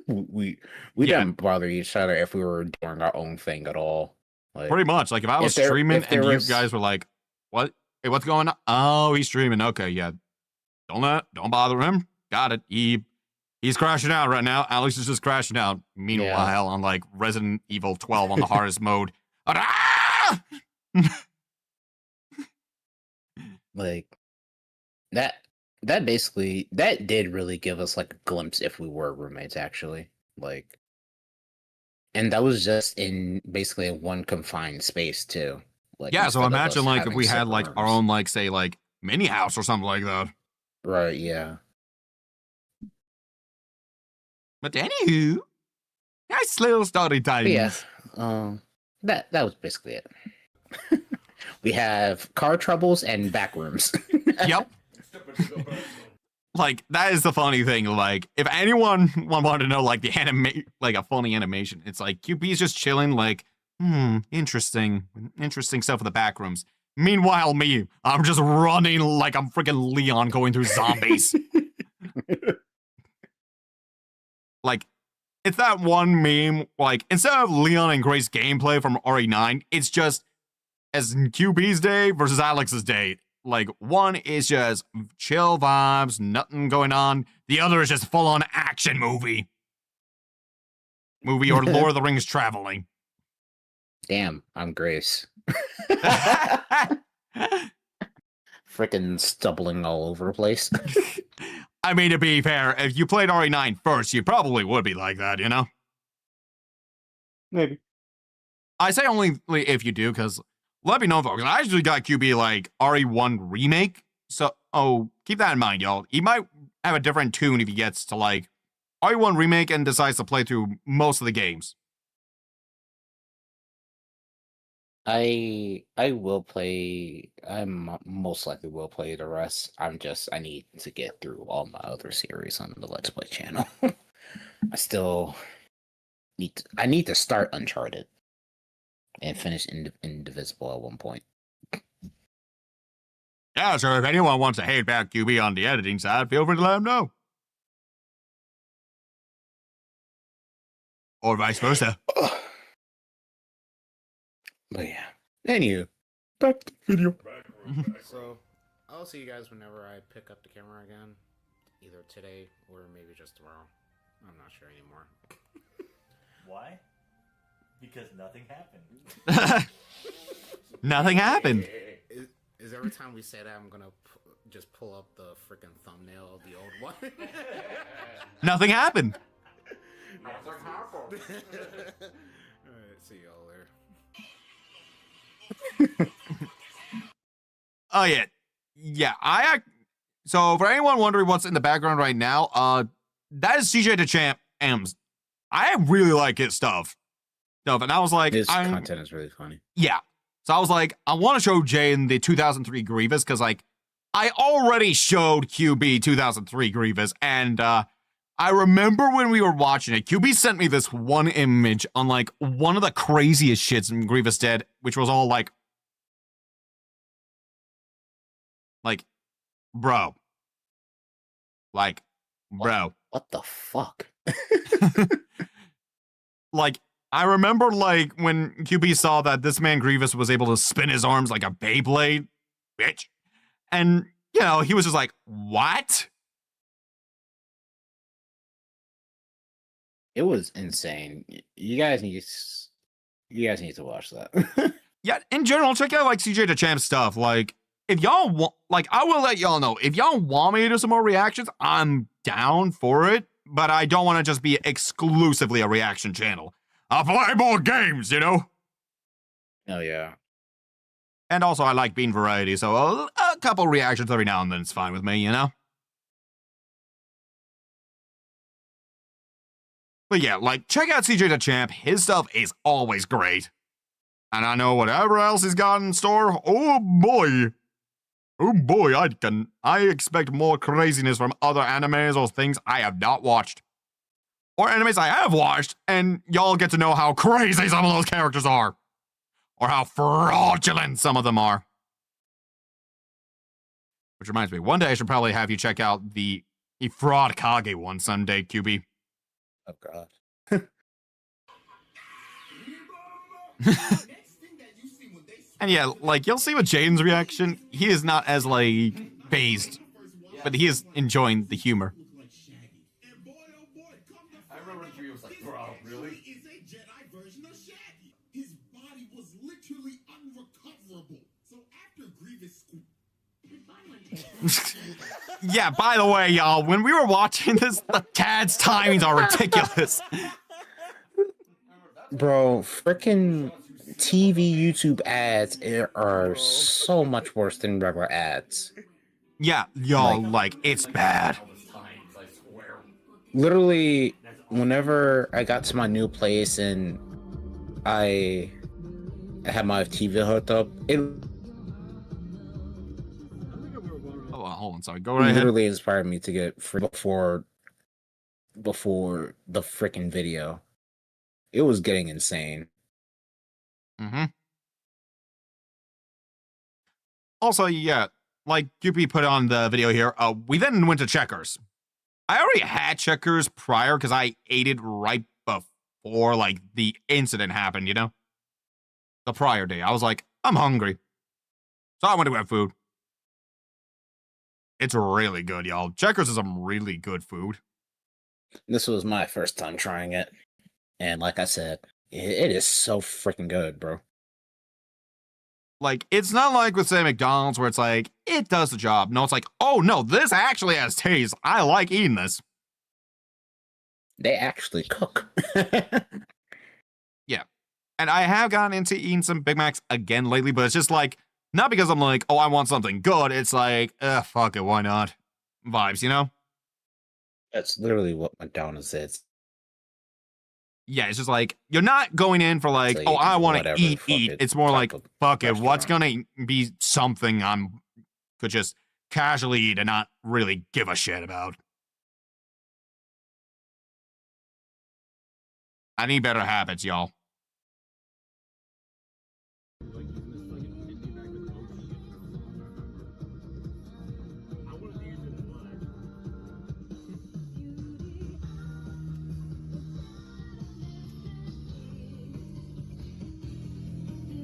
S2: we don't bother each other if we were doing our own thing at all. Like,
S1: pretty much. Like if I was streaming and you guys were like, "What? Hey, what's going on?" Oh, he's streaming. Okay, yeah. Don't bother him. Got it. He's crashing out right now. Alex is just crashing out. Meanwhile, on like Resident Evil 12 on the hardest mode.
S2: Like that basically did really give us like a glimpse if we were roommates, actually. Like, and that was just in basically one confined space too. Like,
S1: yeah, so imagine like if we had like our own like say like mini house or something like that.
S2: Right, yeah.
S1: But anywho, nice little story time.
S2: Yeah. That was basically it. We have car troubles and back rooms.
S1: Yep. Like that is the funny thing. Like if anyone wanted to know like the like a funny animation, it's like QB's just chilling like, interesting stuff with the back rooms. Meanwhile, I'm just running like I'm freaking Leon going through zombies. Like, it's that one meme, like, instead of Leon and Grace gameplay from RE9, it's just as QB's day versus Alex's day. Like, one is just chill vibes, nothing going on. The other is just full-on action movie or Lord of the Rings traveling.
S2: Damn, I'm Grace. Freaking stumbling all over the place.
S1: I mean, to be fair, if you played RE9 first, you probably would be like that, you know?
S2: Maybe.
S1: I say only if you do, because let me know, folks. I actually got QB like RE1 Remake. So, keep that in mind, y'all. He might have a different tune if he gets to like RE1 Remake and decides to play through most of the games.
S2: I will play. I most likely will play the rest. I need to get through all my other series on the Let's Play channel. I still need to start Uncharted and finish Indivisible at one point.
S1: Yeah, so if anyone wants to hate back QB on the editing side, feel free to let him know. Or vice versa.
S2: But yeah. Anywho, back to the video.
S4: So, I'll see you guys whenever I pick up the camera again. Either today or maybe just tomorrow. I'm not sure anymore.
S5: Why? Because nothing happened.
S1: Nothing happened.
S4: Is every time we say that, I'm gonna just pull up the freaking thumbnail of the old one?
S1: Nothing happened.
S4: Nothing happened. Alright, see y'all there.
S1: Oh yeah. So for anyone wondering what's in the background right now, that is CJ DeChamp M's. I really like his stuff. And I was like,
S2: his content is really funny.
S1: Yeah. So I was like, I want to show Jay in the 2003 Grievous because like I already showed QB 2003 Grievous, and I remember when we were watching it, QB sent me this one image on like one of the craziest shits in Grievous did, which was all like, bro.
S2: What the fuck?
S1: Like, I remember like when QB saw that this man Grievous was able to spin his arms like a Beyblade, bitch. And, you know, he was just like, what?
S2: It was insane. You guys need to watch that.
S1: Yeah, in general, check out like CJ DeChamp stuff. Like, if y'all want, like, I will let y'all know. If y'all want me to do some more reactions, I'm down for it. But I don't want to just be exclusively a reaction channel. I'll play more games, you know?
S2: Oh, yeah.
S1: And also, I like being variety, so a couple reactions every now and then is fine with me, you know? But yeah, like, check out CJ the Champ. His stuff is always great. And I know whatever else he's got in store, oh boy, I expect more craziness from other animes or things I have not watched. Or animes I have watched, and y'all get to know how crazy some of those characters are. Or how fraudulent some of them are. Which reminds me, one day I should probably have you check out the Fraud Kage one someday, QB.
S2: Oh, God.
S1: And yeah, like, you'll see with Jaden's reaction, he is not as, like, phased, but he is enjoying the humor.
S5: I remember when he was like, bro, really?
S3: Is a Jedi version of Shaggy. His body was literally unrecoverable. So after Grievous
S1: Yeah, by the way, y'all, when we were watching this, the Cad's timings are ridiculous.
S2: Bro, freaking TV YouTube ads are so much worse than regular ads.
S1: Yeah, y'all, like, it's bad.
S2: Literally, whenever I got to my new place and I had my TV hooked up, it
S1: Hold on, sorry, go right ahead.
S2: literally inspired me to get free before the freaking video. It was getting insane.
S1: Mm-hmm. Also, yeah, like QP put on the video here, we then went to Checkers. I already had Checkers prior because I ate it right before, like, the incident happened, you know? The prior day. I was like, I'm hungry. So I went to get food. It's really good, y'all. Checkers is some really good food.
S2: This was my first time trying it. And like I said, it is so freaking good, bro.
S1: Like, it's not like with, say, McDonald's where it's like, it does the job. No, it's like, oh, no, this actually has taste. I like eating this.
S2: They actually cook.
S1: Yeah. And I have gotten into eating some Big Macs again lately, but it's just like, not because I'm like, oh, I want something good. It's like, fuck it, why not? Vibes, you know?
S2: That's literally what McDonald's is.
S1: Yeah, it's just like, you're not going in for like,
S2: So
S1: oh, I want
S2: whatever
S1: to
S2: the
S1: eat.
S2: fuck
S1: It's more like,
S2: type of
S1: fuck it, what's
S2: restaurant.
S1: gonna be something I'm could just casually eat and not really give a shit about. I need better habits, y'all.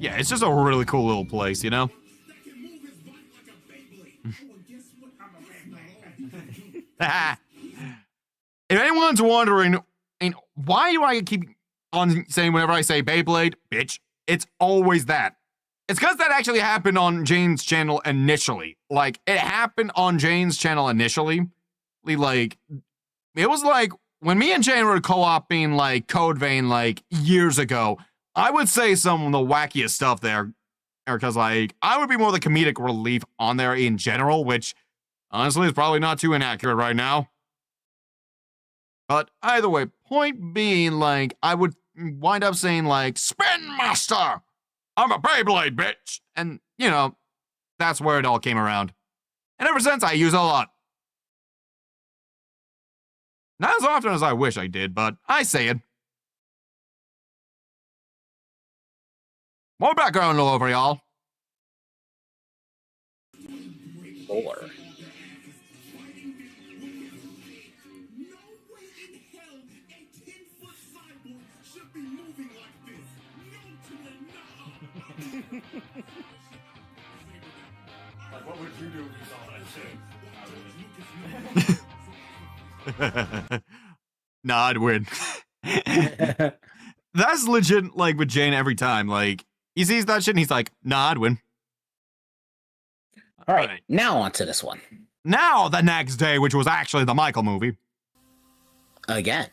S1: Yeah, it's just a really cool little place, you know? If anyone's wondering, why do I keep on saying whenever I say Beyblade, bitch, it's always that. It's because that actually happened on Jane's channel initially. Like, it happened on Jane's channel initially. Like, it was like, when me and Jane were co-oping, like, Code Vein, like, years ago, I would say some of the wackiest stuff there. Because, like, I would be more the comedic relief on there in general, which, honestly, is probably not too inaccurate right now. But either way, point being, like, I would wind up saying, like, Spin Master! I'm a Beyblade, bitch! And, you know, that's where it all came around. And ever since, I use it a lot. Not as often as I wish I did, but I say it. More background all over, y'all.
S2: 4.
S5: Like, what would you do if you saw that shit?
S1: Nah, I'd win. That's legit, like, with Jane every time. Like, he sees that shit and he's like, nah, I'd win.
S2: All right, now on to this one.
S1: Now, the next day, which was actually the Michael movie.
S2: Again.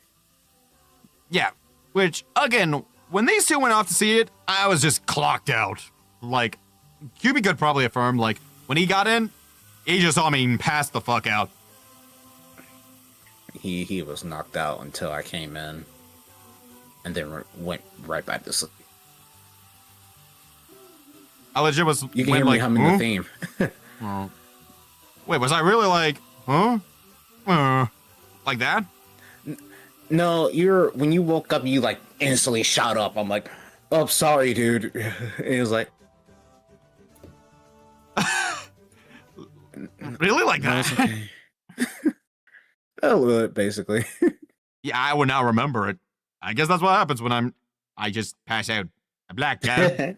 S1: Yeah, which, again, when these two went off to see it, I was just clocked out. Like, QB could probably affirm, like, when he got in, he just saw me pass the fuck out.
S2: He was knocked out until I came in. and then went right back to sleep.
S1: I legit was.
S2: You can hear me humming the theme.
S1: Oh. Wait, was I really like, huh? Like that?
S2: No, when you woke up, you like instantly shot up. I'm like, oh, sorry, dude. And he was like,
S1: really like that?
S2: Okay. A little bit, basically.
S1: Yeah, I would not remember it. I guess that's what happens when I just pass out. I blacked out.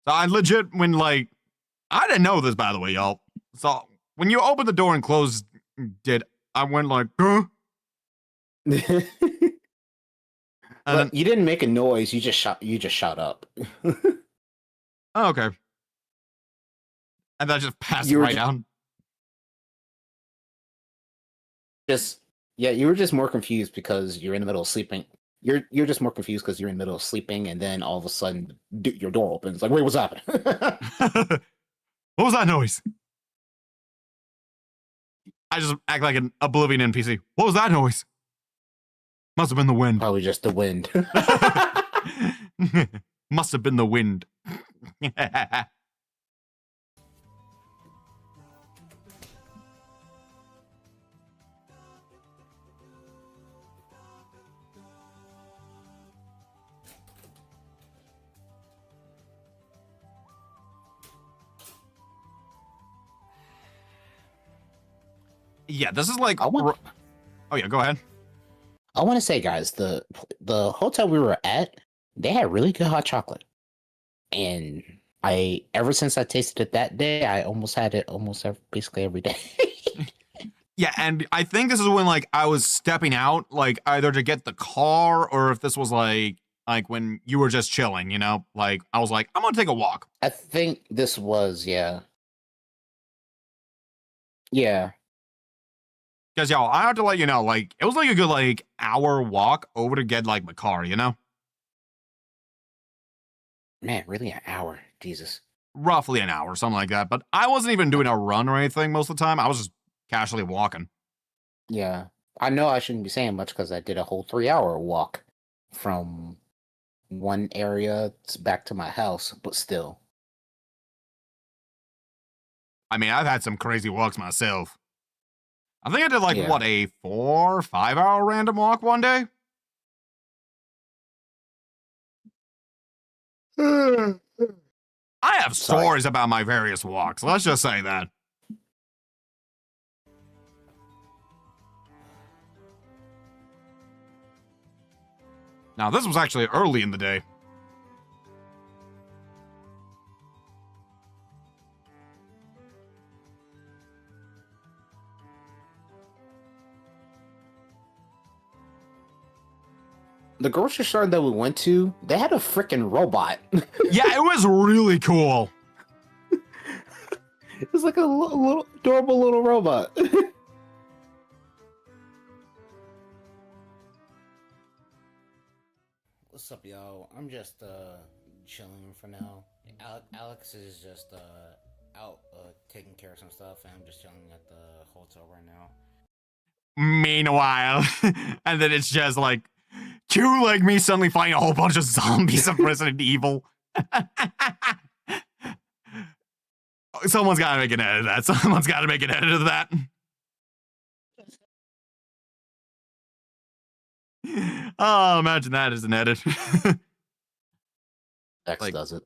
S1: So I legit, I didn't know this, by the way, y'all. So when you opened the door and closed it, I went like, huh?
S2: But you didn't make a noise. You just shot up.
S1: Oh, okay. And then just passed
S2: You were
S1: right down.
S2: You were just more confused because you're in the middle of sleeping. You're just more confused because you're in the middle of sleeping, and then all of a sudden your door opens. Like, wait, what's happening?
S1: What was that noise? I just act like an oblivion NPC. What was that noise? Must have been the wind.
S2: Probably just the wind.
S1: Must have been the wind. Yeah, this is like. Oh yeah, go ahead.
S2: I want to say, guys, the hotel we were at, they had really good hot chocolate, and ever since I tasted it that day, I almost had it basically every day.
S1: Yeah, and I think this is when I was stepping out, either to get the car or if this was like when you were just chilling, you know? I was like, I'm gonna take a walk.
S2: I think this was, yeah. Yeah.
S1: Because, y'all, I have to let you know, it was a good, hour walk over to get, my car, you know?
S2: Man, really an hour. Jesus.
S1: Roughly an hour, something like that. But I wasn't even doing a run or anything most of the time. I was just casually walking.
S2: Yeah. I know I shouldn't be saying much because I did a whole 3-hour walk from one area back to my house, but still.
S1: I mean, I've had some crazy walks myself. I think I did
S2: Yeah.
S1: what, a 4 or 5 hour random walk one day? I have stories about my various walks. Let's just say that. Now, this was actually early in the day.
S2: The grocery store that we went to, they had a freaking robot.
S1: Yeah, it was really cool.
S2: It was like a little adorable little robot. What's up, y'all? I'm just chilling for now. Alex is just out taking care of some stuff, and I'm just chilling at the hotel right now.
S1: Meanwhile, and then it's just cue me suddenly finding a whole bunch of zombies of Resident Evil. Someone's got to make an edit of that. Someone's got to make an edit of that. Oh, imagine that as an edit.
S2: X does it.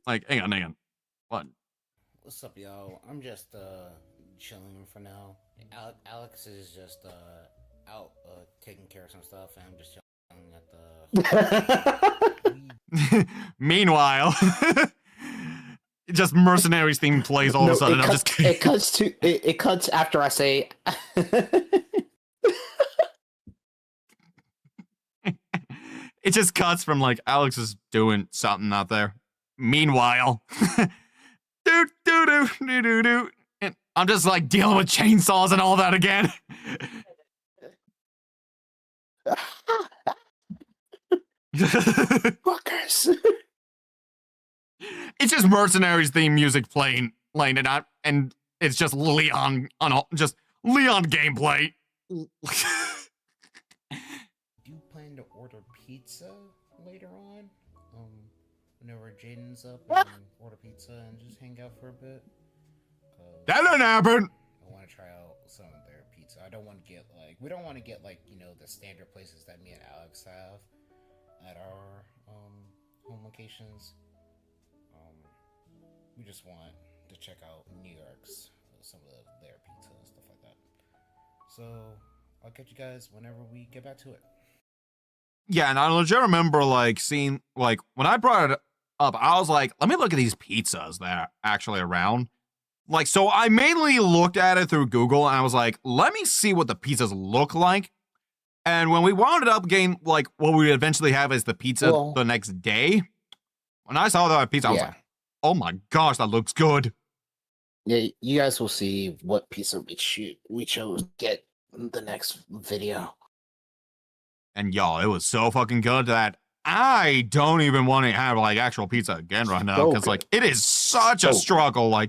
S1: Hang on. What?
S2: What's up, y'all? I'm just chilling for now. Alex is just out taking care of some stuff, and I'm just chilling at the.
S1: Meanwhile, just Mercenaries theme plays all of a sudden. I'm just kidding.
S2: It cuts after I say.
S1: It just cuts from Alex is doing something out there. Meanwhile, do. And I'm just dealing with chainsaws and all that again.
S2: Fuckers.
S1: It's just Mercenaries theme music playing and it's just Leon Leon gameplay.
S2: Do you plan
S4: intend to order pizza later on. Whenever Jaden's up, and order pizza and just hang out for a bit.
S1: That didn't happen.
S4: I want to try out some of their pizza. I don't want to get we don't want to get the standard places that me and Alex have at our home locations. We just want to check out New York's some of their pizza and stuff like that. So I'll catch you guys whenever we get back to it.
S1: Yeah, and I legit remember seeing when I brought it up, I was like, let me look at these pizzas that are actually around. So I mainly looked at it through Google and I was like, let me see what the pizzas look like. And when we wound up getting what we eventually have is the pizza the next day. When I saw that pizza, I was like, oh my gosh, that looks good.
S2: Yeah, you guys will see what pizza we chose to get in the next video.
S1: And y'all, it was so fucking good that I don't even want to have actual pizza again right now because it is such a struggle. I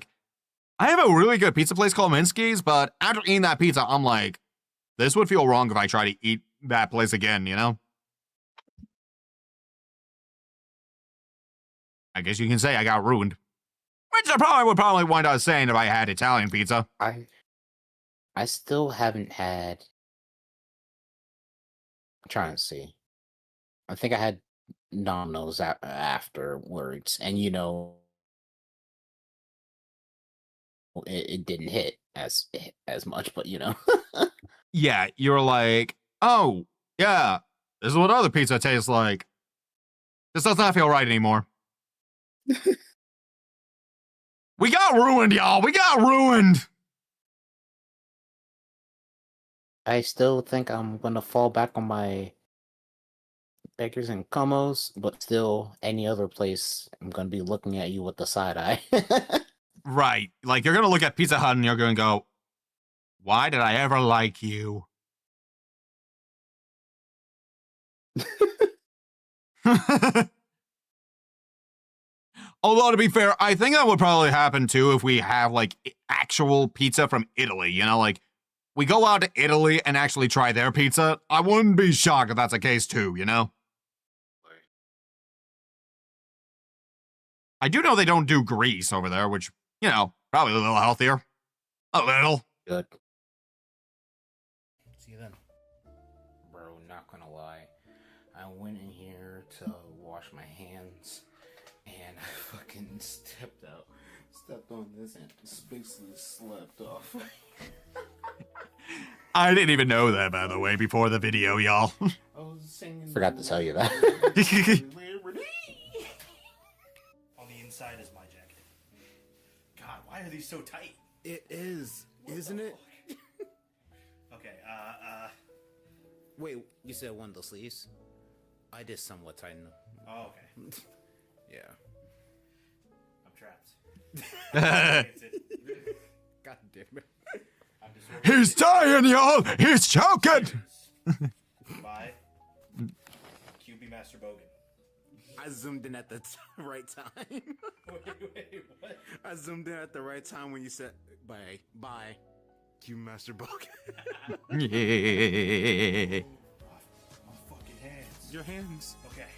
S1: have a really good pizza place called Minsky's, but after eating that pizza, I'm like, this would feel wrong if I try to eat that place again, you know? I guess you can say I got ruined. Which I would wind up saying if I had Italian pizza.
S2: I still haven't had. I'm trying to see. I think I had Domino's afterwards, and it didn't hit as much, but
S1: Yeah, you're like, oh yeah, this is what other pizza tastes like. This does not feel right anymore. We got ruined, y'all. We got ruined.
S2: I still think I'm gonna fall back on my Beggars and Combos, but still, any other place, I'm gonna be looking at you with the side eye.
S1: Right. You're gonna look at Pizza Hut and you're gonna go, why did I ever like you? Although, to be fair, I think that would probably happen too if we have actual pizza from Italy. We go out to Italy and actually try their pizza. I wouldn't be shocked if that's the case too, I do know they don't do grease over there, which, probably a little healthier. A little.
S2: Good.
S4: See you then. Bro, not gonna lie. I went in here to wash my hands, and I fucking stepped on this, and basically slept off.
S1: I didn't even know that, by the way, before the video, y'all.
S4: I was singing.
S2: Forgot to tell you that.
S5: On the inside is my jacket. God, why are these so tight?
S4: It is, isn't it?
S5: Okay,
S4: Wait, you said one of the sleeves? I did somewhat tighten them.
S5: Oh, okay.
S4: Yeah.
S5: I'm trapped.
S4: God damn it.
S1: He's dying, y'all! He's choking!
S5: By QB Master Bogan.
S4: I zoomed in at the right time.
S5: Wait, what?
S4: I zoomed in at the right time when you said bye. QB Master Bogan.
S1: Yeah.
S5: My fucking hands.
S4: Your hands.
S5: Okay.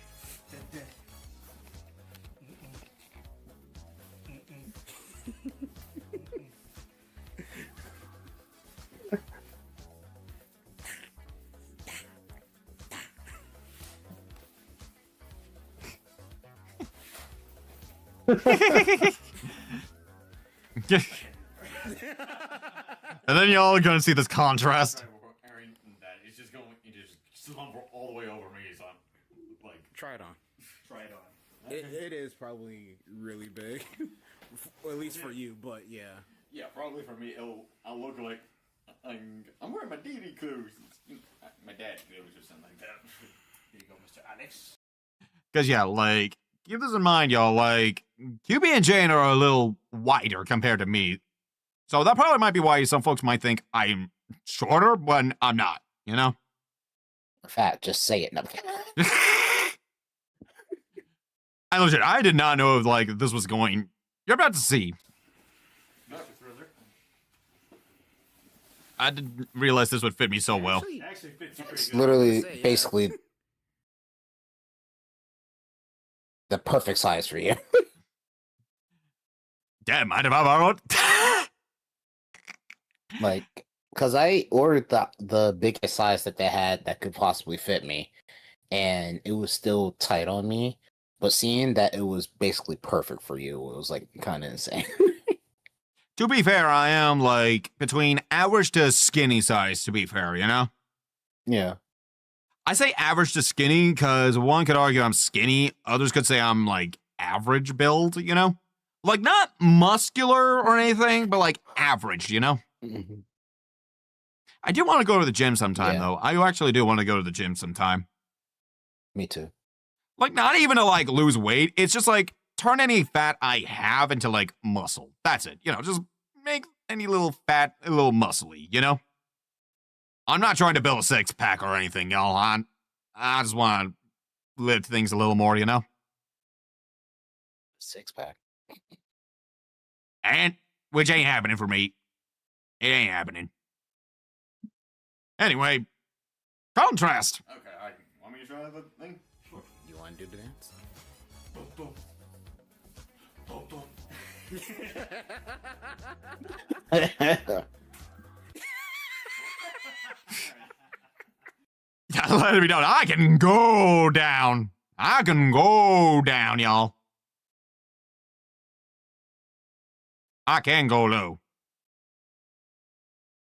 S1: And then y'all are gonna see this contrast.
S5: It's just going to just slumber all the way over me, so I'm
S4: Try it on.
S5: try it on.
S4: It is probably really big, at least for you. But yeah.
S1: Yeah, probably for me, I'll look like I'm wearing my DD clothes. My dad's clothes or something like that.
S5: Here you go, Mr. Alex.
S1: Because, yeah, keep this in mind, y'all. QB and Jane are a little wider compared to me. So that probably might be why some folks might think I'm shorter when I'm not,
S2: Fat, just say it. No.
S1: I did not know if, this was going. You're about to see. I didn't realize this would fit me so well.
S5: It actually fits pretty
S2: It's
S5: good.
S2: literally, basically, the perfect size for you.
S1: Damn, mind if I borrow it?
S2: Like, because I ordered the biggest size that they had that could possibly fit me, and it was still tight on me. But seeing that it was basically perfect for you, it was like kind of insane.
S1: To be fair, I am like between average to skinny size, to be fair, you know?
S2: Yeah.
S1: I say average to skinny because one could argue I'm skinny. Others could say I'm like average build, you know? Like not muscular or anything, but like average, you know?
S2: Mm-hmm.
S1: I do want to go to the gym sometime,
S2: Yeah.
S1: though. I actually do want to go to the gym sometime.
S2: Me too.
S1: Like, not even to, like, lose weight. It's just, like, turn any fat I have into, like, muscle. That's it. You know, just make any little fat a little muscly, you know? I'm not trying to build a six-pack or anything, y'all. I just want to lift things a little more, you know?
S2: 6-pack.
S1: And, which ain't happening for me. It ain't happening. Anyway, contrast. Okay, want me to try the thing?
S2: You want to do the dance?
S1: Let it be known. I can go down. I can go down, y'all. I can go low.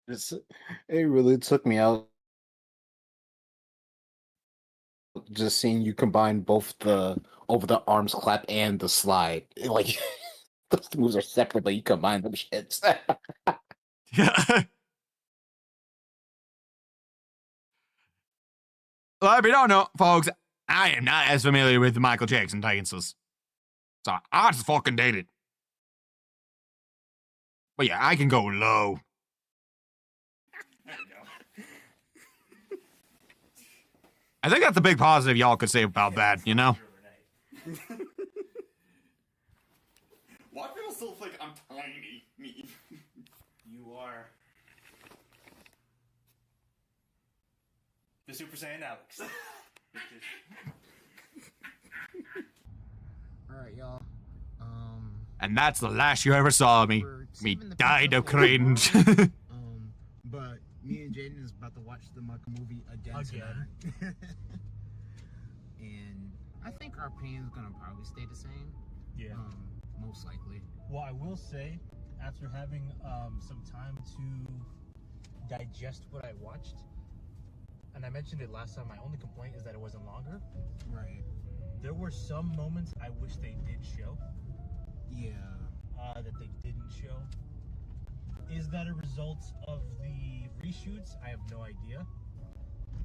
S2: It really took me out. Just seeing you combine both the over the arms clap and the slide. Like, those moves are separate, but you combine them shits.
S1: Yeah. Well, if you don't know, folks, I am not as familiar with the Michael Jackson dances. So I just fucking did it. But yeah, I can go low. I think that's the big positive y'all could say about that, you know?
S5: Why do people still think I'm tiny? Me. You are the Super Saiyan Alex.
S7: Alright, y'all.
S1: And that's the last you ever saw of me.
S7: We're
S1: Me
S7: saving the
S1: died
S7: pizza
S1: of
S7: for
S1: cringe.
S7: tomorrow. But me and Jaden is about to watch the Muck movie again. Tonight. And I think our opinion's gonna probably stay the same.
S8: Yeah.
S7: Most likely.
S8: Well, I will say, after having some time to digest what I watched, and I mentioned it last time, my only complaint is that it wasn't longer.
S7: Right.
S8: There were some moments I wish they did show.
S7: Yeah.
S8: That they didn't show. Is that a result of the reshoots? I have no idea.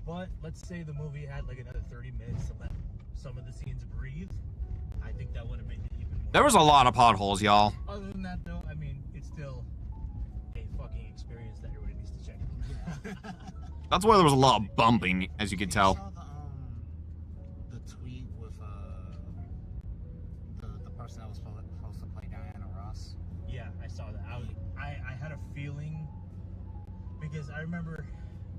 S8: But let's say the movie had like another 30 minutes to let some of the scenes breathe. I think that would have made it even more.
S1: There was a lot of potholes, y'all.
S8: Other than that, though, I mean, it's still a fucking experience that everybody needs to check out.
S1: That's why there was a lot of bumping, as you could tell.
S7: I saw the tweet with the person that was supposed to play Diana Ross.
S8: Yeah, I saw that. I had a feeling, because I remember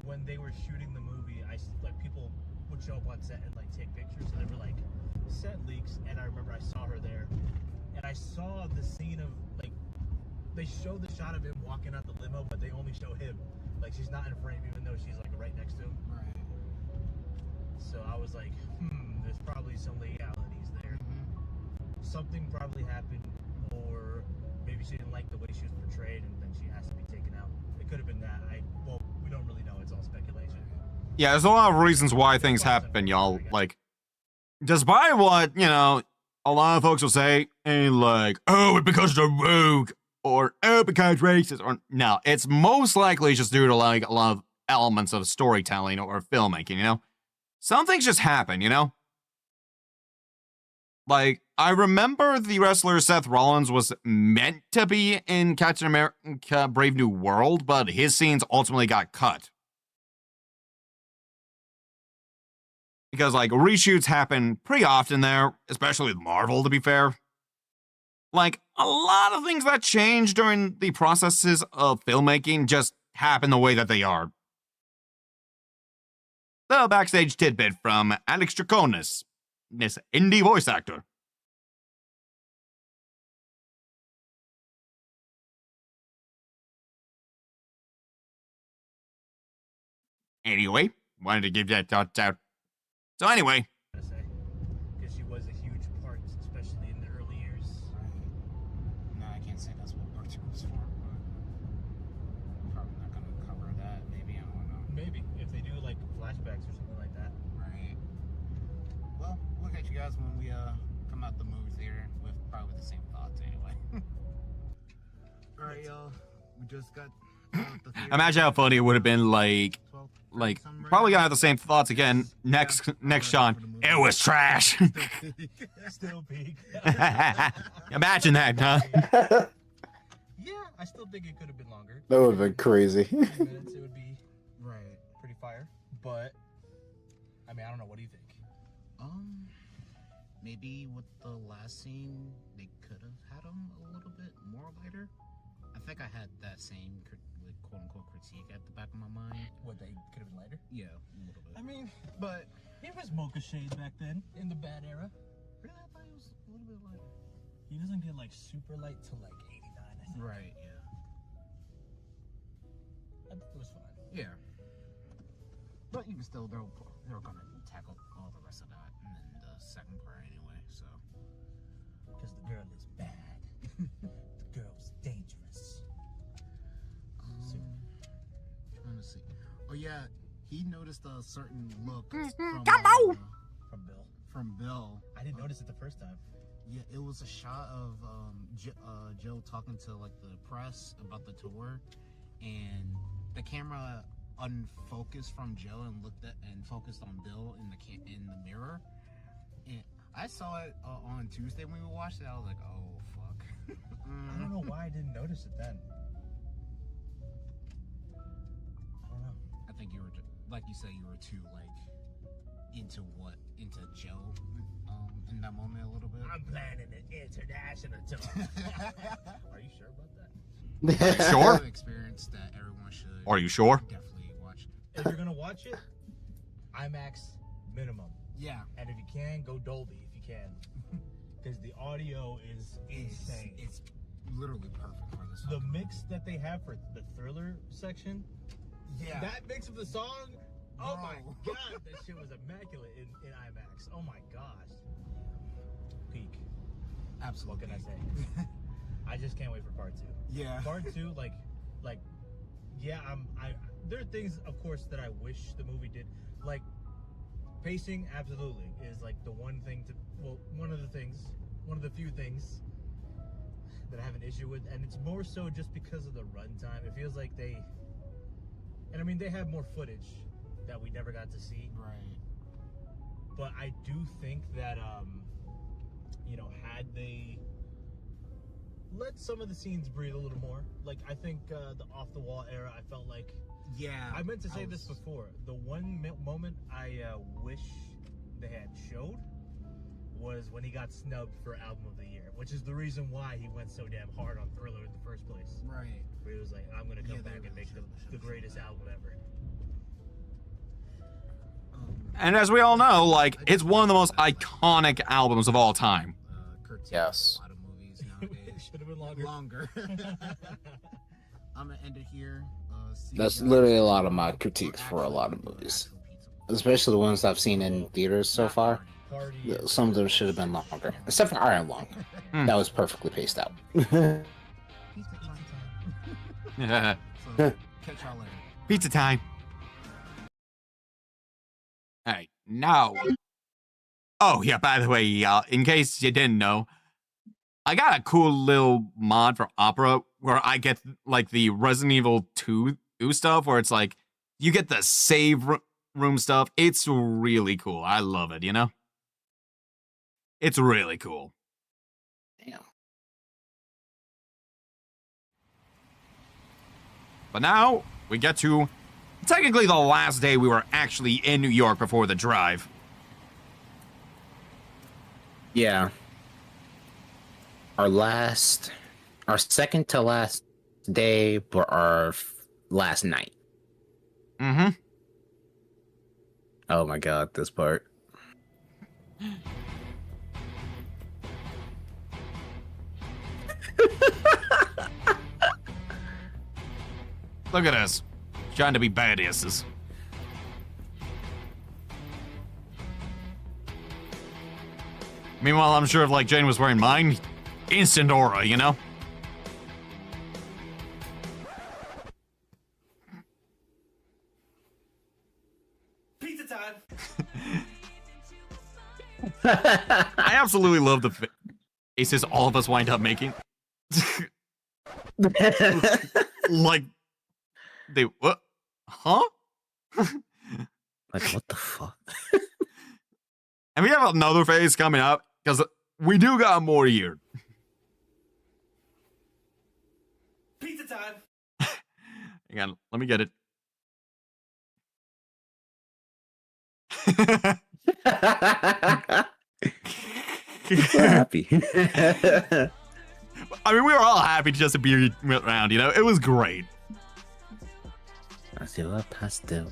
S8: when they were shooting the movie, like people would show up on set and like take pictures, and they were like set leaks, and I remember I saw her there, and I saw the scene of like they showed the shot of him walking out the limo, but they only show him, like she's not in frame even though she's like right next to him.
S7: Right.
S8: So I was like, there's probably some legalities there.
S7: Mm-hmm.
S8: Something probably happened, or maybe she didn't like the way she was portrayed and then she has to be taken out. It could have been that. Well, we don't really know. It's all speculation.
S1: Yeah, there's a lot of reasons why things happen, y'all. Like, despite what, you know, a lot of folks will say, and like, oh, it's because they're rogue, or oh, because racist, or no, it's most likely just due to like a lot of elements of storytelling or filmmaking, you know? Some things just happen, you know? Like, I remember the wrestler Seth Rollins was meant to be in Captain America Brave New World, but his scenes ultimately got cut. Because, like, reshoots happen pretty often there, especially with Marvel, to be fair. Like, a lot of things that change during the processes of filmmaking just happen the way that they are. The backstage tidbit from Alex Draconis, this indie voice actor. Anyway, wanted to give that thoughts out. So anyway,
S8: to say, because she was a huge part, especially in the early years.
S6: No, I can't say that's what part 2 was for, but probably not gonna cover that. Maybe, I don't know.
S8: Maybe if they do like flashbacks or something like that.
S6: Right. Well, we'll catch you guys when we come out the movie theater with probably the same thoughts anyway. Alright, y'all. We just got out the theater.
S1: imagine how funny it would have been, like, probably gonna have the same thoughts again. Next, Sean. It was trash.
S8: Still peak.
S1: Imagine that, huh?
S8: Yeah, I still think it could have been longer.
S2: That would have been crazy.
S8: 10 minutes, it would be
S6: Right.
S8: pretty fire. But I mean, I don't know. What do you think?
S6: Maybe with the last scene, they could have had him a little bit more lighter. I think I had that same, like, quote-unquote critique at the back of my mind.
S8: What, they could have been lighter?
S6: Yeah, a little bit.
S8: I mean, but he was mocha shade back then in the bad era.
S6: Really, I thought he was a little bit lighter.
S8: He doesn't get like super light till like 89. I think.
S6: Right, yeah.
S8: I think it was fine.
S6: Yeah. But even still, they were gonna tackle all the rest of that and then the second part anyway, so.
S8: Because the girl is bad. The girl's dangerous.
S6: Trying to see. Oh yeah, he noticed a certain look from
S8: Bill.
S6: From Bill.
S8: I didn't notice it the first time.
S6: Yeah, it was a shot of Joe talking to like the press about the tour, and the camera unfocused from Joe and focused on Bill in the mirror. And I saw it on Tuesday when we watched it. I was like, oh fuck.
S8: I don't know why I didn't notice it then. I don't know.
S6: I think you were like you said, you were too like into Joe in that moment a little bit.
S8: I'm planning an international tour. Are you sure about that?
S1: Sure.
S6: An experience that everyone should.
S1: Are you sure?
S6: Definitely watch.
S8: If you're gonna watch it, IMAX minimum.
S6: Yeah.
S8: And if you can, go Dolby if you can, because the audio is insane.
S6: It's literally perfect for this.
S8: The mix that they have for the Thriller section.
S6: Yeah.
S8: That mix of the song. Oh
S6: Bro.
S8: my god, that shit was immaculate in IMAX. Oh my gosh. Peak.
S6: Absolutely.
S8: What can I say? I just can't wait for part 2.
S6: Yeah.
S8: Part 2, yeah, there are things, of course, that I wish the movie did. Like, pacing, absolutely, is like the one thing one of the few things that I have an issue with, and it's more so just because of the runtime. It feels like they have more footage that we never got to see.
S6: Right.
S8: But I do think that, had they let some of the scenes breathe a little more. Like, I think the Off the Wall era, I felt like...
S6: Yeah.
S8: I meant to say this before. The one moment I wish they had showed was when he got snubbed for Album of the Year, which is the reason why he went so damn hard on Thriller in the first place.
S6: Right.
S8: Where he was like, I'm going to come back and make the greatest album ever.
S1: And as we all know, like, it's one of the most iconic albums of all time.
S2: Yes.
S6: A lot of movies nowadays.
S8: It should have been longer.
S6: I'm gonna end it here.
S2: That's literally a lot of my critiques for a lot of movies, especially the ones I've seen in theaters so far. Some of them should have been longer, except for Iron Lung. That was perfectly paced out.
S1: Yeah.
S6: So, catch y'all later.
S1: Pizza time. Alright, now. Oh, yeah, by the way, in case you didn't know, I got a cool little mod for Opera where I get, like, the Resident Evil 2 stuff, where it's like, you get the save room stuff. It's really cool. I love it, you know? It's really cool.
S2: Damn.
S1: But now, we get to technically the last day we were actually in New York before the drive.
S2: Yeah. Our second to last day, but our last night.
S1: Mm-hmm.
S2: Oh my god, this part.
S1: Look at us. Trying to be badasses. Meanwhile, I'm sure if like Jane was wearing mine, instant aura, you know?
S5: Pizza time.
S1: I absolutely love the faces all of us wind up making. Like, they what? Huh?
S2: Like, what the fuck?
S1: And we have another phase coming up because we do got more here.
S5: Pizza time.
S1: Hang on, let me get it.
S2: So happy.
S1: I mean, we were all happy just to be around, you know? It was great.
S2: Pastel, pastel.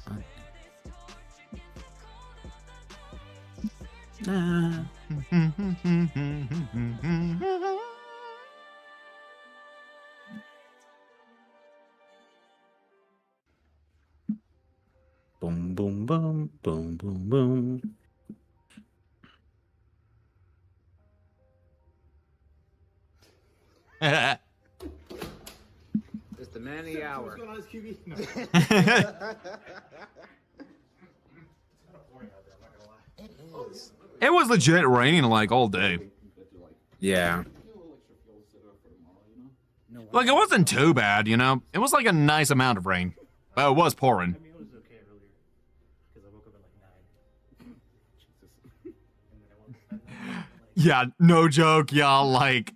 S2: Ah. Boom, boom, boom, boom, boom, boom.
S6: It's the man of the hour.
S8: What's going on, this QB? No.
S1: It was legit raining like all day.
S2: Yeah.
S1: Like, it wasn't too bad, you know? It was like a nice amount of rain. But it was pouring.
S5: I mean, it was okay earlier because I woke up at like 9.
S1: Yeah, no joke, y'all. Like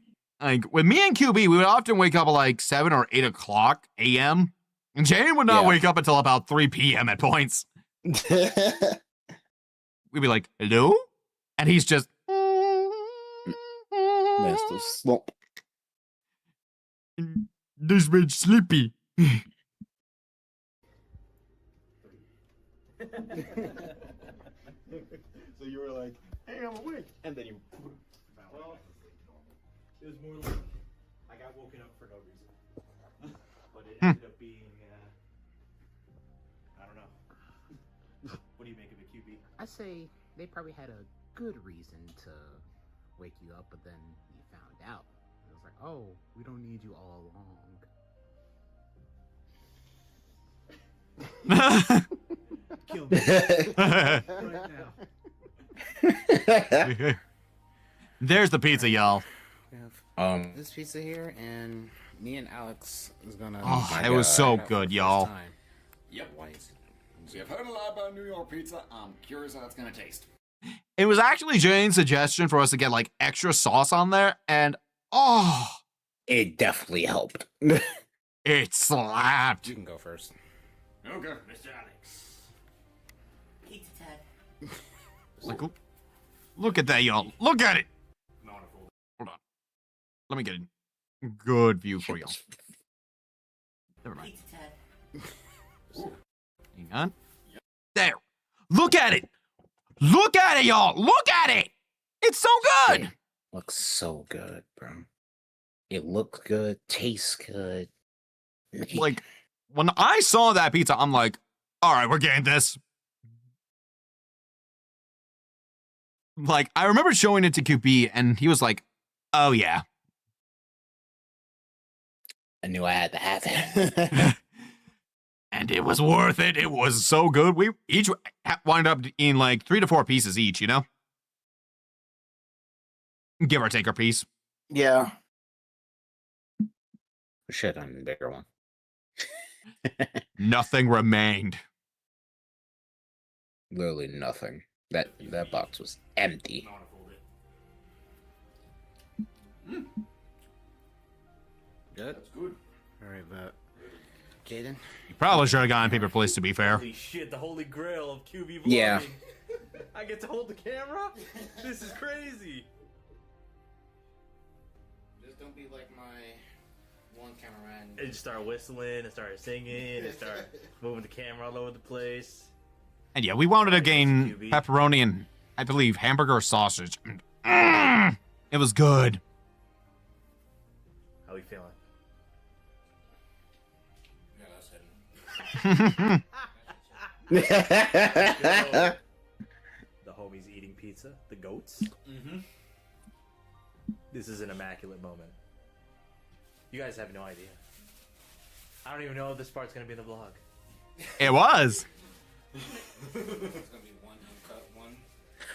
S1: with me and QB, we would often wake up at like 7 or 8 o'clock a.m. And Jane would not wake up until about 3 p.m. at points. We'd be like, hello? And he's just...
S2: Master slump.
S1: This bitch sleepy.
S8: So you were like, hey, I'm awake. And then you. Well, it was more like I got woken up for no reason. But it ended up being, I don't know. What do you make of it, QB?
S6: I say they probably had a good reason to wake you up, but then you found out. It was like, oh, we don't need you all along.
S8: Kill me right now.
S1: There's the pizza, y'all.
S6: We have this pizza here, and me and Alex is gonna.
S1: Oh, it was so good, y'all.
S3: Yep. So you've heard a lot about New York pizza. I'm curious how that's gonna taste.
S1: It was actually Jane's suggestion for us to get like extra sauce on there, and oh,
S2: It definitely helped.
S1: it slapped.
S6: You can go first.
S3: Okay.
S5: Mr. Alex. Pizza time.
S1: Like, look at that, y'all. Look at it.
S5: Wonderful.
S1: Hold on. Let me get a good view for y'all. Never mind.
S5: Pizza time.
S1: Hang on. There. Look at it. Look at it, y'all. Look at it. It's so good.
S2: Looks so good, bro. It looks good, tastes good.
S1: Like, when I saw that pizza, I'm like, all right, we're getting this. Like, I remember showing it to QB, and he was like, oh, yeah.
S2: I knew I had to have it.
S1: And it was worth it. It was so good. We each wound up eating like 3 to 4 pieces each, you know? Give or take our piece.
S2: Yeah. Shit, I'm the bigger one.
S1: Nothing remained.
S2: Literally nothing. That box was empty.
S6: Good.
S3: That's good.
S6: All right, but Jaden.
S1: You probably should have gotten paper plates, to be fair.
S5: Holy shit, the holy grail of QB vlogging.
S2: Yeah.
S5: I get to hold the camera? This is crazy.
S6: Just don't be like my one cameraman.
S5: And just start whistling and start singing and start moving the camera all over the place.
S1: And yeah, we wanted to gain
S5: QB.
S1: pepperoni and, I believe, hamburger sausage. It was good.
S5: How we feeling?
S6: Yeah, that's it.
S5: The homies eating pizza. The goats.
S3: Mm-hmm.
S9: this is an immaculate moment. You guys have no idea. I don't even know if this part's gonna be in the vlog.
S1: It was.
S6: It's gonna be one uncut one.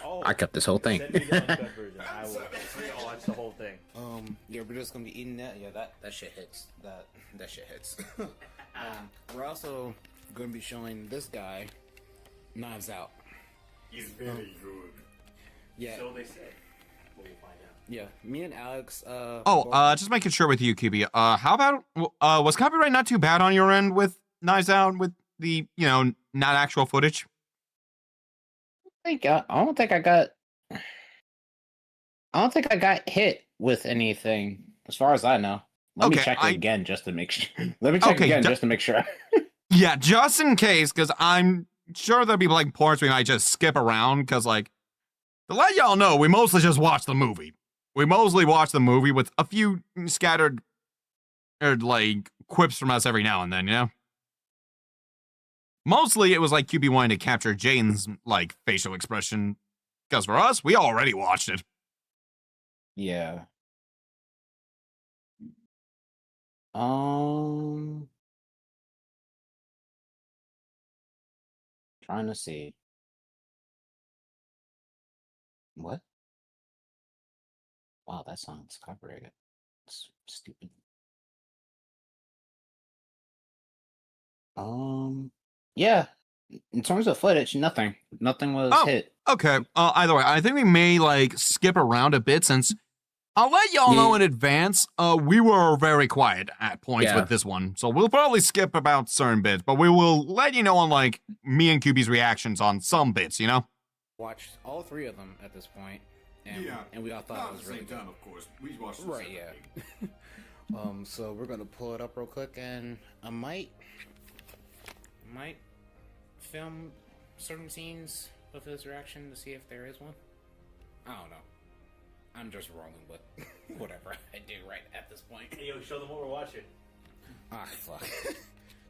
S9: Oh,
S2: I kept this whole thing.
S9: send me the uncut version. I will watch the whole thing.
S6: Yeah, we're just gonna be eating that. Yeah, that shit hits. That shit hits. We're also gonna be showing this guy Knives Out.
S5: He's very good.
S6: Yeah,
S9: So they say. We'll find out.
S6: yeah. Me and Alex.
S1: Just making sure with you, QB. How about was copyright not too bad on your end with Knives Out with the not actual footage?
S2: I don't think I got hit with anything, as far as I know. Let me
S1: Okay,
S2: check
S1: I-
S2: again just to make sure. Let me check
S1: Okay,
S2: again
S1: ju-
S2: just to make sure.
S1: Yeah, just in case, because I'm sure there'll be like parts we might just skip around. Because like to let y'all know, we mostly just watch the movie. We mostly watch the movie with a few scattered like quips from us every now and then, Mostly it was like QB wanting to capture Jane's like facial expression. Because for us, we already watched it.
S2: Yeah. Trying to see. What? Wow, that song's copyrighted. It's stupid. Yeah. In terms of footage, nothing. Nothing was
S1: Oh.
S2: hit.
S1: Okay. Either way, I think we may like skip around a bit since I'll let y'all know in advance. We were very quiet at points with this one, so we'll probably skip about certain bits, but we will let you know on like me and QB's reactions on some bits.
S6: watched all three of them at this point, and we all thought it was really good.
S3: of course. We watched
S6: Right, yeah. So we're gonna pull it up real quick, and I might film certain scenes of his reaction to see if there is one. I don't know. I'm just rolling with whatever I do right at this point.
S9: Hey, yo, show them what we're watching.
S6: Ah, fuck.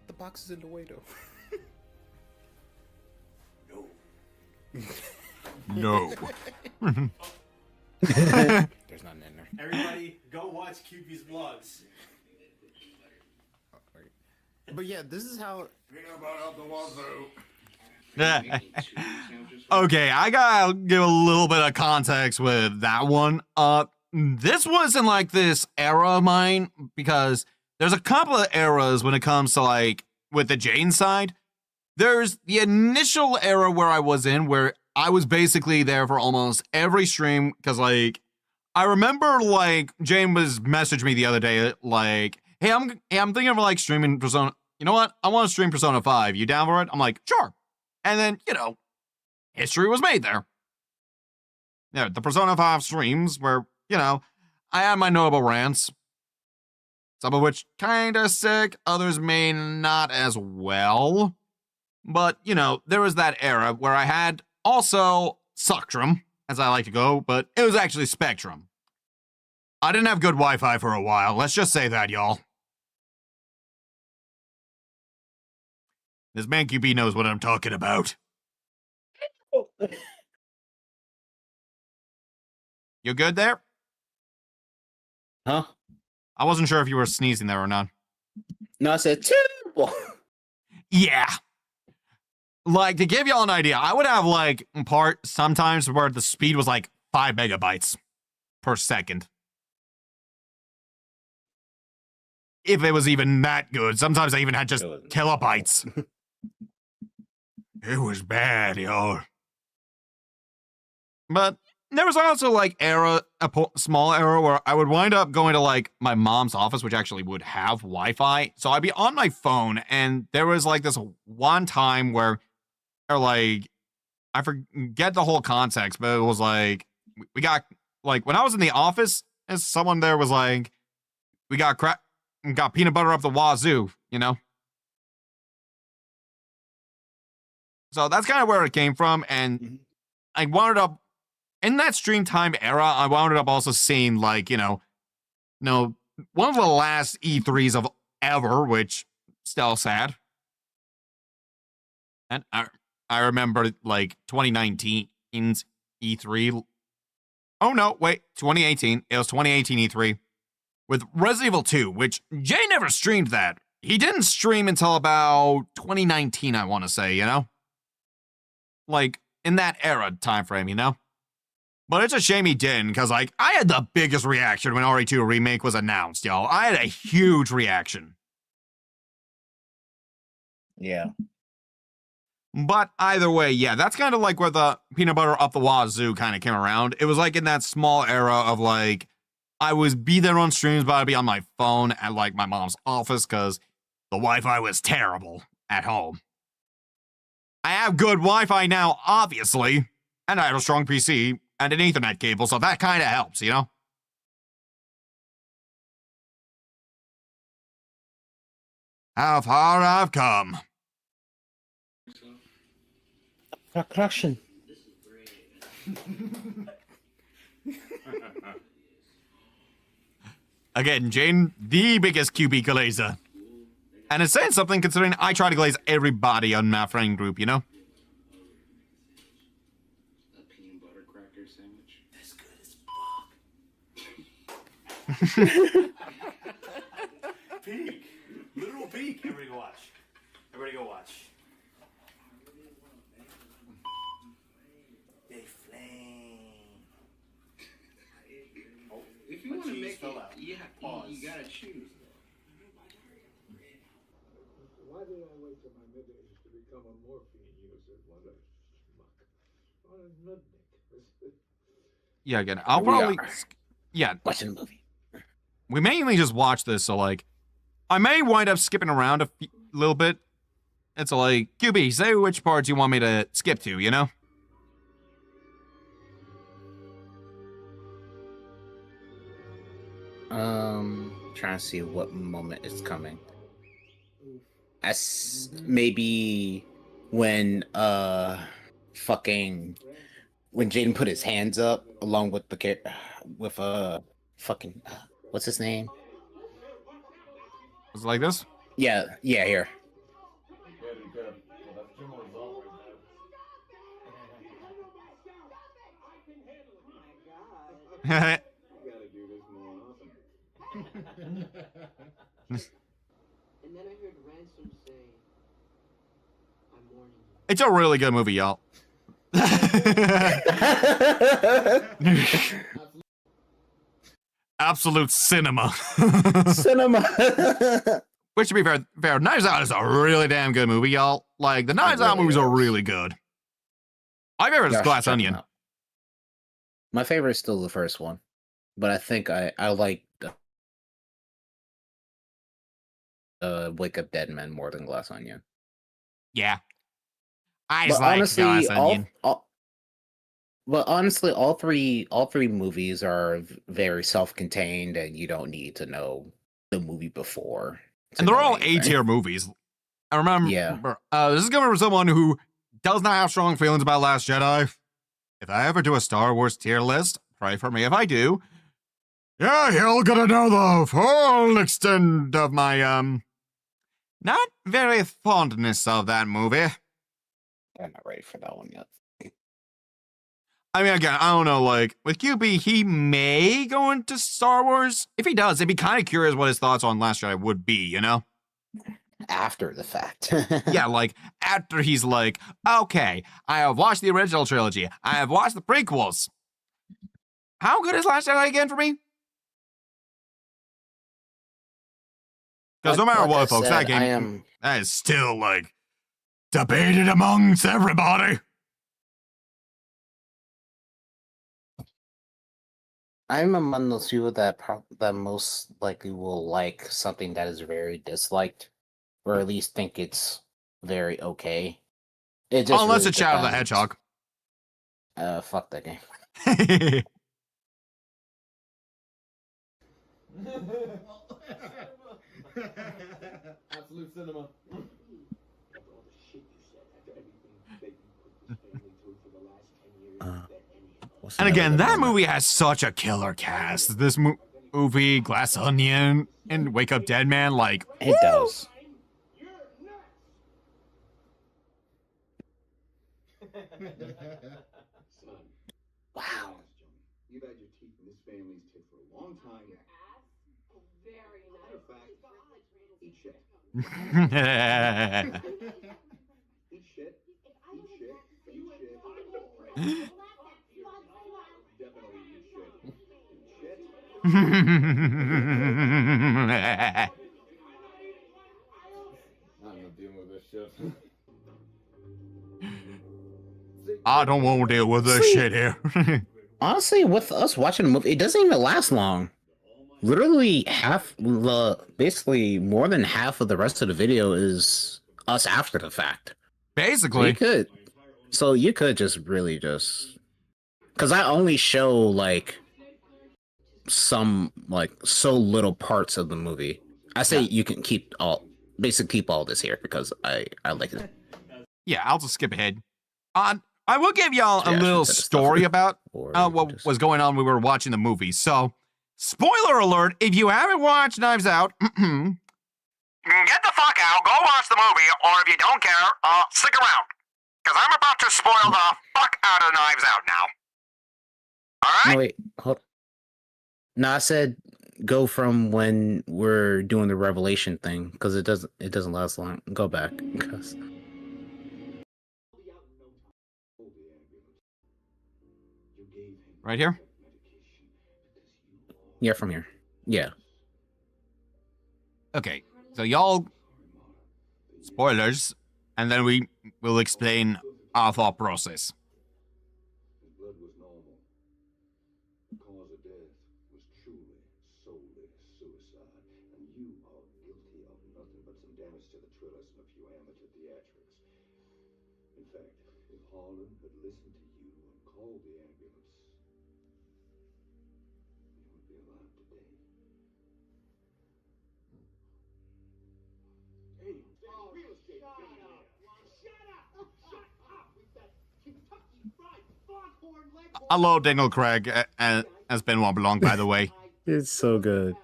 S6: The box is in the way, though.
S1: No.
S6: There's nothing in there.
S9: Everybody, go watch QB's vlogs.
S6: But yeah, this is how.
S1: Okay, I gotta give a little bit of context with that one. This wasn't like this era of mine because there's a couple of eras when it comes to like with the Jane side. There's the initial era where I was in where I was basically there for almost every stream because like I remember like Jane was messaged me the other day like, hey, I'm thinking of like streaming Persona. You know what? I want to stream Persona 5. You down for it? I'm like, sure. And then, history was made there. Yeah, the Persona 5 streams where, I had my notable rants. Some of which kinda sick, others may not as well. But, there was that era where I had also Suctrum, as I like to go, but it was actually Spectrum. I didn't have good Wi-Fi for a while, let's just say that, y'all. This man QB knows what I'm talking about. You good there?
S2: Huh?
S1: I wasn't sure if you were sneezing there or not.
S2: No, I said terrible.
S1: Yeah. Like, to give y'all an idea, I would have, like, part sometimes where the speed was, like, 5 megabytes per second. If it was even that good. Sometimes I even had just kilobytes. It was bad, y'all. But there was also, like, a small era where I would wind up going to, like, my mom's office, which actually would have Wi-Fi. So I'd be on my phone, and there was, like, this one time where, like, I forget the whole context, but it was, like, we got, like, when I was in the office, and someone there was, like, we got peanut butter up the wazoo, So that's kind of where it came from, and I wound up, in that stream time era, I wound up also seeing, like, one of the last E3s of ever, which, still sad. And I remember, like, 2019's E3, Oh no, wait, 2018. It was 2018 E3 with Resident Evil 2, which Jay never streamed that. He didn't stream until about 2019, I want to say, you know? Like, in that era time frame, you know? But it's a shame he didn't, because, like, I had the biggest reaction when RE2 Remake was announced, y'all. I had a huge reaction.
S2: Yeah.
S1: But either way, yeah, that's kind of like where the peanut butter up the wazoo kind of came around. It was like in that small era of, like, I would be there on streams, but I'd be on my phone at, like, my mom's office, because the Wi-Fi was terrible at home. I have good Wi-Fi now, obviously, and I have a strong PC and an Ethernet cable, so that kind of helps, you know? How far I've come.
S2: Correction.
S1: Again, Jane, the biggest QB glazer. And it's saying something considering I try to glaze everybody on my friend group, you know?
S4: A peanut butter cracker sandwich. That's good as fuck.
S5: Peak. Literal peak. Everybody go watch. Everybody go watch. They flame. Oh,
S4: If you want to make it, you gotta choose.
S3: Why did I wait till my mid-ages to become a morphine user? What a schmuck. What a nutnik.
S1: Yeah, again, I'll probably... Yeah.
S2: Watching the movie.
S1: We mainly just watch this, so, like, I may wind up skipping around a little bit. It's like, QB, say which parts you want me to skip to, you know?
S2: Trying to see what moment is coming. As maybe when when Jaden put his hands up along with the what's his name?
S1: Was it like this?
S2: Yeah, here.
S10: And then I heard Ransom say, I'm warning you.
S1: It's a really good movie, y'all. Absolute cinema.
S2: Cinema.
S1: Which, to be fair, Knives Out is a really damn good movie, y'all. Like, the Knives Out movies are really good. My favorite is Glass Onion.
S2: My favorite is still the first one. But I think I like Wake Up Dead Men more than Glass Onion.
S1: Yeah. I just like Glass Onion.
S2: But honestly, all three movies are very self-contained, and you don't need to know the movie before.
S1: And they're all A-tier movies. I remember, this is coming from someone who does not have strong feelings about Last Jedi. If I ever do a Star Wars tier list, pray for me if I do. Yeah, you're gonna know the full extent of my, not very fondness of that movie.
S2: I'm not ready for that one yet.
S1: I mean, again, I don't know, like, with QB, he may go into Star Wars. If he does, I'd be kind of curious what his thoughts on Last Jedi would be, you know?
S2: After the fact.
S1: Yeah, like, after he's like, okay, I have watched the original trilogy. I have watched the prequels. How good is Last Jedi again for me? Because no matter what, folks, that game that is still, like, debated amongst everybody.
S2: I'm among those people that most likely will like something that is very disliked, or at least think it's very okay. It just
S1: unless
S2: really
S1: it's Shadow the Hedgehog.
S2: Fuck that game.
S3: Absolute cinema.
S1: And again, that movie has such a killer cast. This movie, Glass Onion, and Wake Up Dead Man, like,
S2: it does. Wow.
S3: You've had your teeth in this family's tit for a long time.
S10: Your ass? Oh, very nice.
S3: Matter of fact, eat shit. Eat shit. Eat shit. Eat shit. Definitely eat shit. Eat shit. I'm not dealing with this shit.
S1: I don't want to deal with this shit here.
S2: Honestly, with us watching the movie, it doesn't even last long. Literally basically more than half of the rest of the video is us after the fact.
S1: Basically.
S2: So you could just really just... Because I only show, like, some, like, so little parts of the movie. I say you can keep all this here because I like it.
S1: Yeah, I'll just skip ahead. I will give y'all a little story about what was going on when we were watching the movie. So, spoiler alert, if you haven't watched Knives Out, get the fuck out, go watch the movie, or if you don't care, stick around. Because I'm about to spoil the fuck out of Knives Out now. Alright?
S2: No, wait, hold. No, I said go from when we're doing the revelation thing, because it doesn't last long. Go back. Cause...
S1: Right here?
S2: Yeah, from here. Yeah.
S1: Okay, so y'all... Spoilers, and then we will explain our thought process.
S3: His blood was normal. The cause of death was truly, solely suicide. And you are guilty of nothing but some damage to the trellis and a few amateur theatrics. In fact, if Harlan had listened to you and called the ambulance, you would be alive today. Hey, real estate billionaire.
S1: Hello, Dingle Craig, has been one belong, by the way.
S2: It's so good.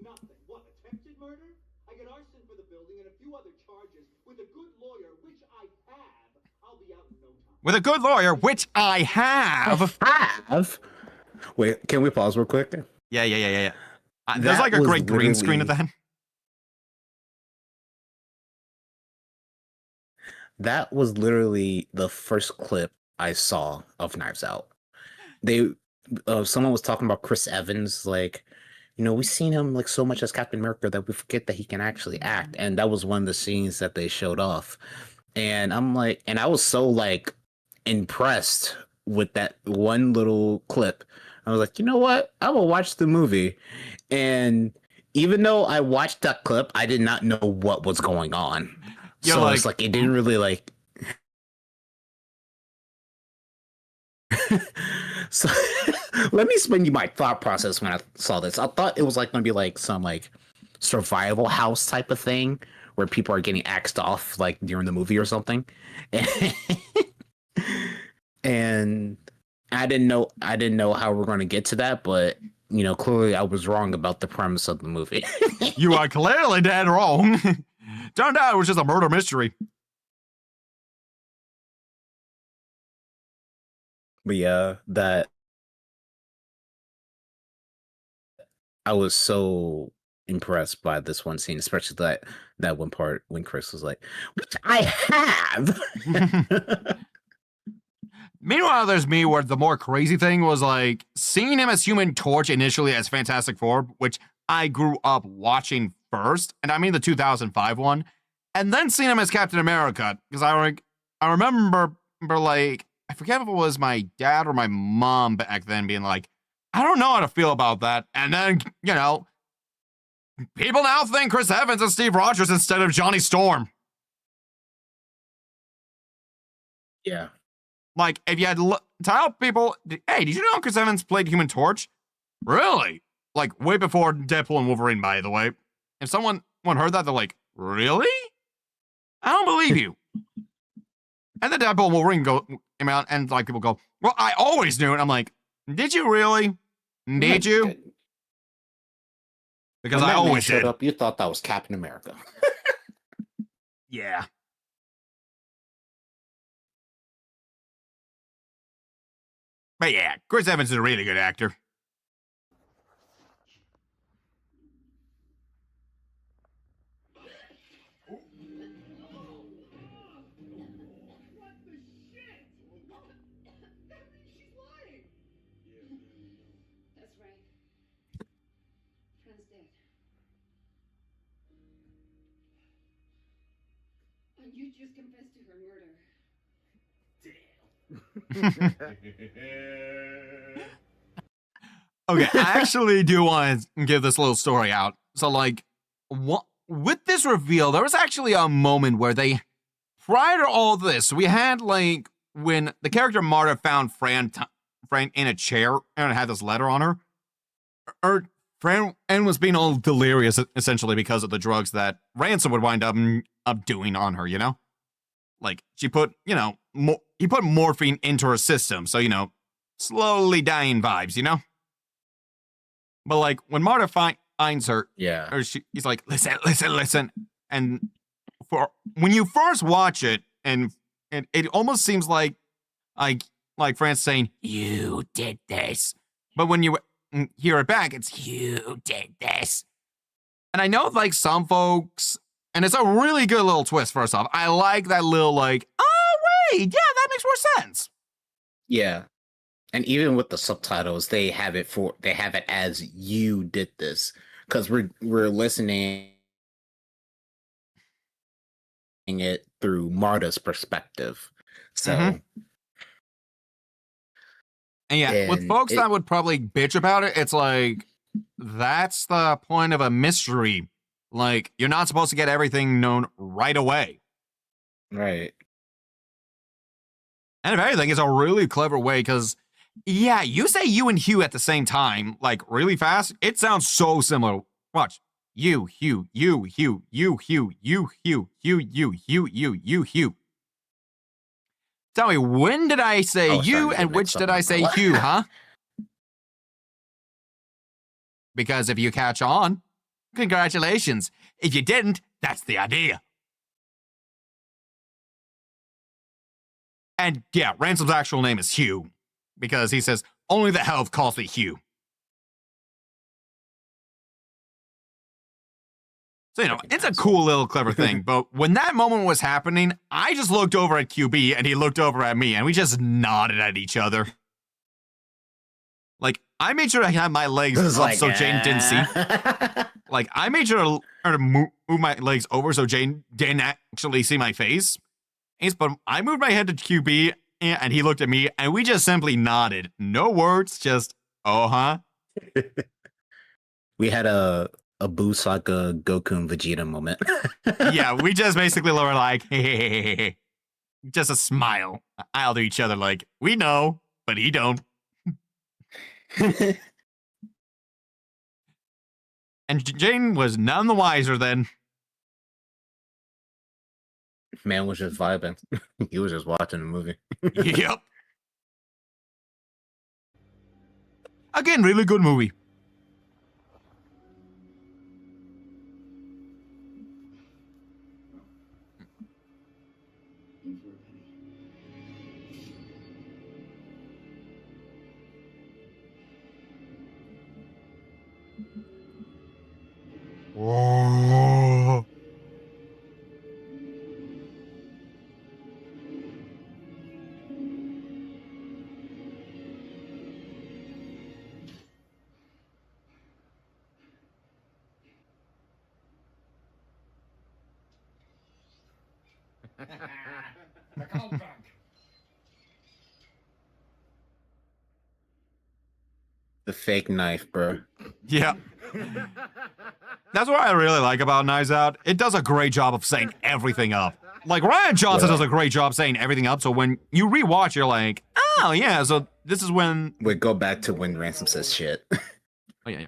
S10: Nothing. What, attempted murder? I get arson for the building and a few other charges. With a good lawyer, which I have, I'll be out in no time.
S1: With a good lawyer, which I have.
S2: Wait, can we pause real quick?
S1: Yeah. There's like a great green screen at the end.
S2: That was literally the first clip I saw of Knives Out. Someone was talking about Chris Evans, like, you know, we've seen him like so much as Captain America that we forget that he can actually act. And that was one of the scenes that they showed off. And I'm like, and I was so like impressed with that one little clip. I was like, you know what? I will watch the movie. And even though I watched that clip, I did not know what was going on.
S1: You're
S2: so
S1: like,
S2: it's like it didn't really like. So let me explain you my thought process when I saw this. I thought it was like gonna be like some like survival house type of thing where people are getting axed off like during the movie or something. And I didn't know how we're gonna get to that, but you know, clearly I was wrong about the premise of the movie.
S1: You are clearly dead wrong. Turned out it was just a murder mystery.
S2: But yeah, that I was so impressed by this one scene, especially that one part when Chris was like, "Which I have."
S1: Meanwhile, there's me where the more crazy thing was like seeing him as Human Torch initially as Fantastic Four, which I grew up watching first, and I mean the 2005 one, and then seeing him as Captain America because I remember like I forget if it was my dad or my mom back then being like, I don't know how to feel about that, and then you know, people now think Chris Evans is Steve Rogers instead of Johnny Storm.
S2: Yeah.
S1: Like, if you had tell people, hey, did you know Chris Evans played Human Torch? Really? Like, way before Deadpool and Wolverine, by the way. If someone heard that, they're like, really? I don't believe you. And then Deadpool and Wolverine came out, and like people go, well, I always knew it. I'm like, did you really? Did you? Because I always
S2: showed
S1: did.
S2: Up, you thought that was Captain America.
S1: Yeah. But yeah, Chris Evans is a really good actor.
S11: That's right. Friend's dead. And you just confessed to her murder.
S1: Okay, I actually do want to give this little story out. So, like, with this reveal, there was actually a moment where prior to all this, we had, like, when the character Marta found Fran in a chair and it had this letter on her, Fran was being all delirious, essentially, because of the drugs that Ransom would wind up doing on her, you know? Like, she put, he put morphine into her system, so, slowly dying vibes, you know? But, like, when Marta finds her,
S2: Yeah.
S1: or he's like, listen. And when you first watch it, and it almost seems like Fran's saying, you did this. But when you hear it back, it's, you did this. And I know, like, some folks, and it's a really good little twist, first off. I like that little, like, oh, wait, yeah, that makes more sense.
S2: Yeah. And even with the subtitles, they have it as you did this. Because we're listening it through Marta's perspective. So
S1: And yeah, with folks that would probably bitch about it, it's like, that's the point of a mystery. Like, you're not supposed to get everything known right away.
S2: Right.
S1: And if anything, it's a really clever way, because, yeah, you say you and Hugh at the same time, like, really fast, it sounds so similar. Watch. You, Hugh, you, Hugh, you, Hugh, you, Hugh, you, Hugh. Tell me, when did I say you and which did I say Hugh, huh? Because if you catch on, congratulations. If you didn't, that's the idea. And yeah, Ransom's actual name is Hugh, because he says, only the health calls me Hugh. So, it's a cool little clever thing, but when that moment was happening, I just looked over at QB and he looked over at me and we just nodded at each other. Like, I made sure I had my legs up so Jane didn't see. Like, I made sure to move my legs over so Jane didn't actually see my face. But I moved my head to QB and he looked at me and we just simply nodded. No words, just, oh, huh?
S2: We had a Busaka Goku and Vegeta moment.
S1: Yeah, we just basically were like, hey, just a smile. I'll do each other like, we know, but he don't. And Jane was none the wiser then.
S2: Man was just vibing. He was just watching the movie.
S1: Yep. Again, really good movie. Whoa.
S2: The fake knife, bro.
S1: Yeah. That's what I really like about Knives Out. It does a great job of saying everything up. Like, Ryan Johnson does a great job saying everything up, so when you rewatch, you're like, oh, yeah, so this is when...
S2: We go back to when Ransom says shit.
S1: Oh, yeah.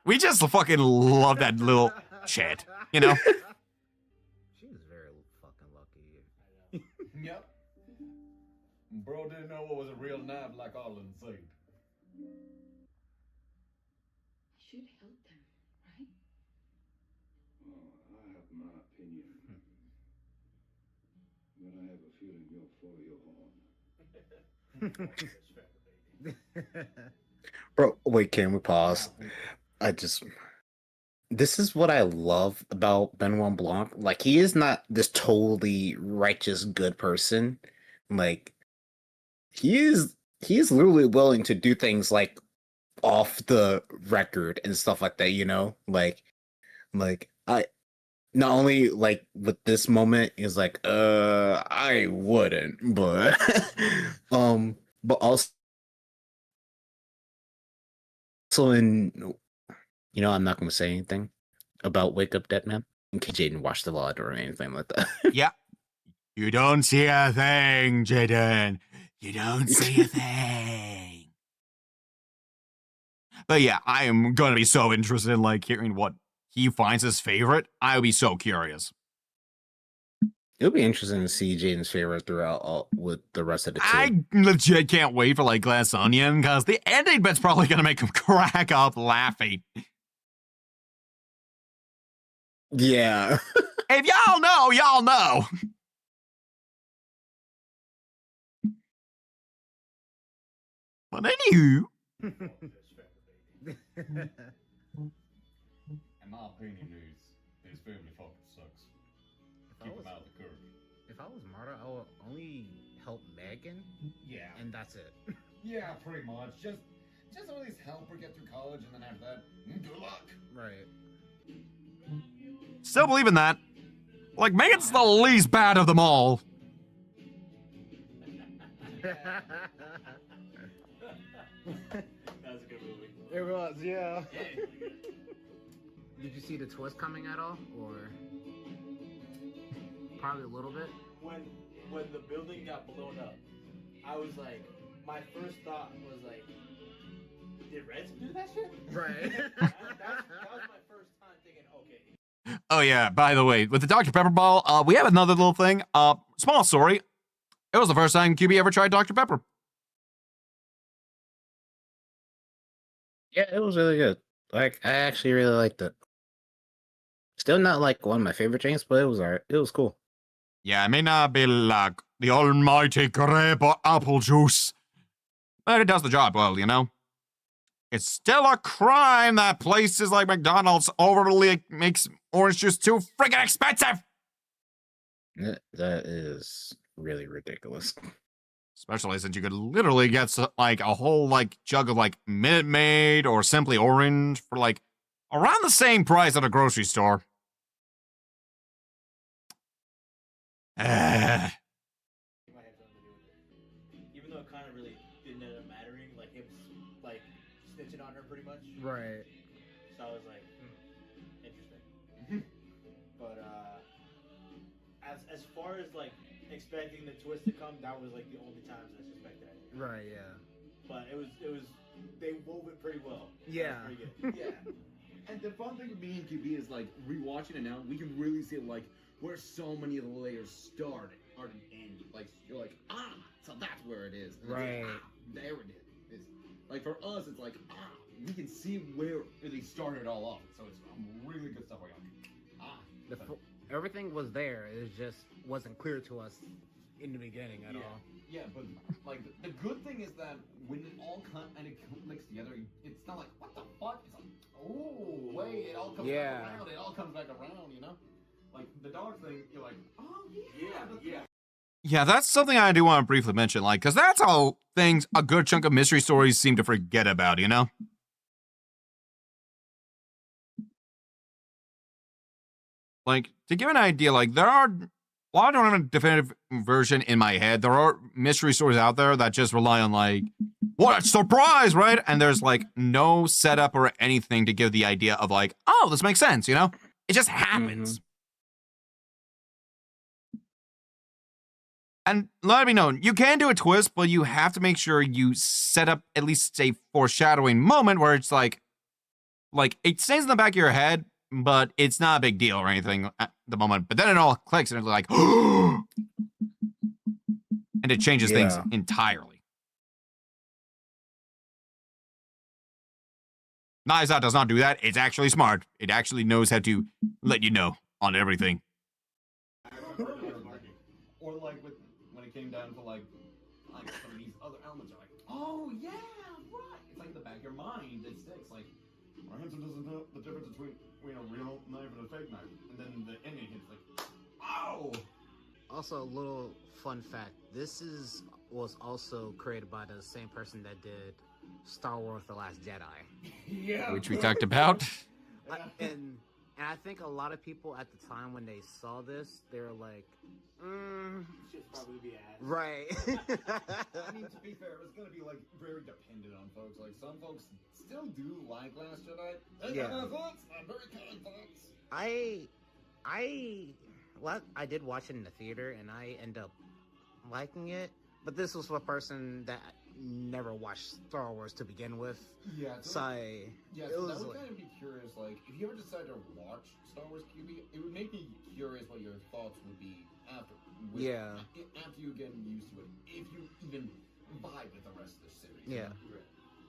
S1: We just fucking love that little shit, you know?
S7: She was very fucking lucky.
S3: Yep. Bro didn't know what was a real knife like Arlen said.
S11: I should help them, right?
S10: Oh, I have my opinion.
S2: Bro, wait, can we pause? This is what I love about Benoit Blanc. Like, he is not this totally righteous good person. Like, he is literally willing to do things like off the record and stuff like that, you know? Like I not only like with this moment is like, I wouldn't, but but also in, you know, I'm not gonna say anything about Wake Up Dead Man in case Jaden watched the VOD or anything like that.
S1: Yeah. You don't see a thing, Jaden. You don't see a thing. But yeah, I am gonna be so interested in like hearing what he finds his favorite. I'll be so curious.
S2: It'll be interesting to see Jaden's favorite throughout all with the rest of the two.
S1: I legit can't wait for like Glass Onion because the ending bit's probably gonna make him crack up laughing.
S2: Yeah.
S1: If y'all know, y'all know. But anywho.
S3: In my opinion, this family fucking sucks. Keep him out of the curb.
S7: If I was Marta, I would only help Megan.
S3: Yeah.
S7: And that's it.
S3: Yeah, pretty much. Just at least help her get through college, and then after that, good luck.
S7: Right.
S1: Still believe in that. Like, Megan's the least bad of them all.
S5: That was a good movie.
S7: It was, yeah. Did you see the twist coming at all, or probably a little bit?
S9: When the building got blown up, I was like, my first thought was like, did Reds do that shit?
S7: Right.
S9: that was my first time thinking, okay.
S1: Oh yeah, by the way, with the Dr. Pepper ball, we have another little thing. Small story. It was the first time QB ever tried Dr. Pepper.
S2: Yeah, it was really good. Like, I actually really liked it. Still not like one of my favorite drinks, but it was alright. It was cool.
S1: Yeah, it may not be like the almighty grape or apple juice, but it does the job well, you know? It's still a crime that places like McDonald's overly makes orange juice too freaking expensive!
S2: That is really ridiculous.
S1: Especially since you could literally get like a whole like jug of like Minute Maid or Simply Orange for like around the same price at a grocery store.
S9: Even though it kind of really didn't end up mattering, like him like snitching on her pretty much.
S7: Right.
S9: So I was like, interesting. But as far as like expecting the twist to come, that was like the only times I suspected it.
S7: Right. Yeah.
S9: But it was they wove it pretty well.
S7: Yeah.
S9: Pretty good.
S3: Yeah. And the fun thing with being QB is like rewatching it now, we can really see like where so many of the layers started and end. Like you're like, so that's where it is. And
S7: right.
S3: Like, there it is. It's, like for us, it's like, we can see where they started it all off. So it's really good stuff.
S7: Everything was there. It just wasn't clear to us in the beginning at all.
S3: Yeah, but like the good thing is that when it all clicks together, it's not like what the fuck. It's like, oh wait, it all comes back around. It all comes back around, you know. Like the dog thing, you're like, oh yeah.
S1: Yeah, that's something I do want to briefly mention, like, because that's how things a good chunk of mystery stories seem to forget about, you know? Like, to give an idea, like, there are, well, I don't have a definitive version in my head. There are mystery stories out there that just rely on, like, what a surprise, right? And there's, like, no setup or anything to give the idea of, like, oh, this makes sense, you know? It just happens. And let it be known, you can do a twist, but you have to make sure you set up at least a foreshadowing moment where it's like it stays in the back of your head, but it's not a big deal or anything at the moment. But then it all clicks and it's like, and it changes things entirely. Knives Out does not do that. It's actually smart. It actually knows how to let you know on everything.
S3: Or like with came down to like some of these other elements are like, oh yeah, right. It's like in the back of your mind it sticks. Like Ransom doesn't know the difference between a real knife and a fake knife, and then the ending hits like, oh.
S2: Also, a little fun fact: was also created by the same person that did Star Wars: The Last Jedi.
S3: Yeah.
S1: Which we talked about.
S2: And I think a lot of people at the time when they saw this, they were like,
S9: Should probably be asked.
S2: right.
S3: I mean, to be fair, it's gonna be like very dependent on folks. Like some folks still do like Last Jedi. They got their thoughts, not very kind thoughts.
S2: I did watch it in the theater, and I end up liking it. But this was for a person that never watched Star Wars to begin with.
S3: Yeah.
S2: So
S3: I would kind of be curious. Like, if you ever decide to watch Star Wars QB, it would make me curious what your thoughts would be after. After you get used to it, if you even vibe with the rest of the series.
S2: Yeah.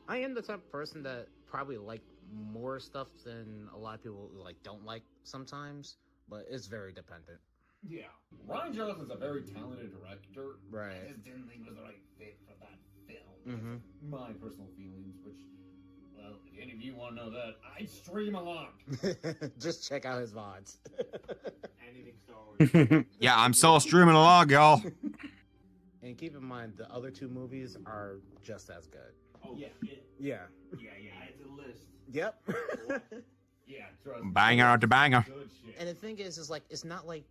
S2: I am the type of person that probably like more stuff than a lot of people like don't like sometimes, but it's very dependent.
S3: Yeah. Rian Johnson's a very talented director.
S2: Right.
S3: I just didn't think it was the right fit for that film.
S2: Mm-hmm.
S3: My personal feelings, which, well, if any of you want to know that, I'd stream a lot.
S2: Just check out his VODs.
S9: Anything Star Wars.
S1: Yeah, I'm still streaming along, y'all.
S2: And keep in mind, the other two movies are just as good.
S9: Oh,
S3: Yeah.
S9: shit.
S2: Yeah.
S3: Yeah.
S9: Add to the list.
S2: Yep.
S3: Yeah, trust me.
S1: Banger after banger.
S3: Good shit.
S2: And the thing is like, it's not like,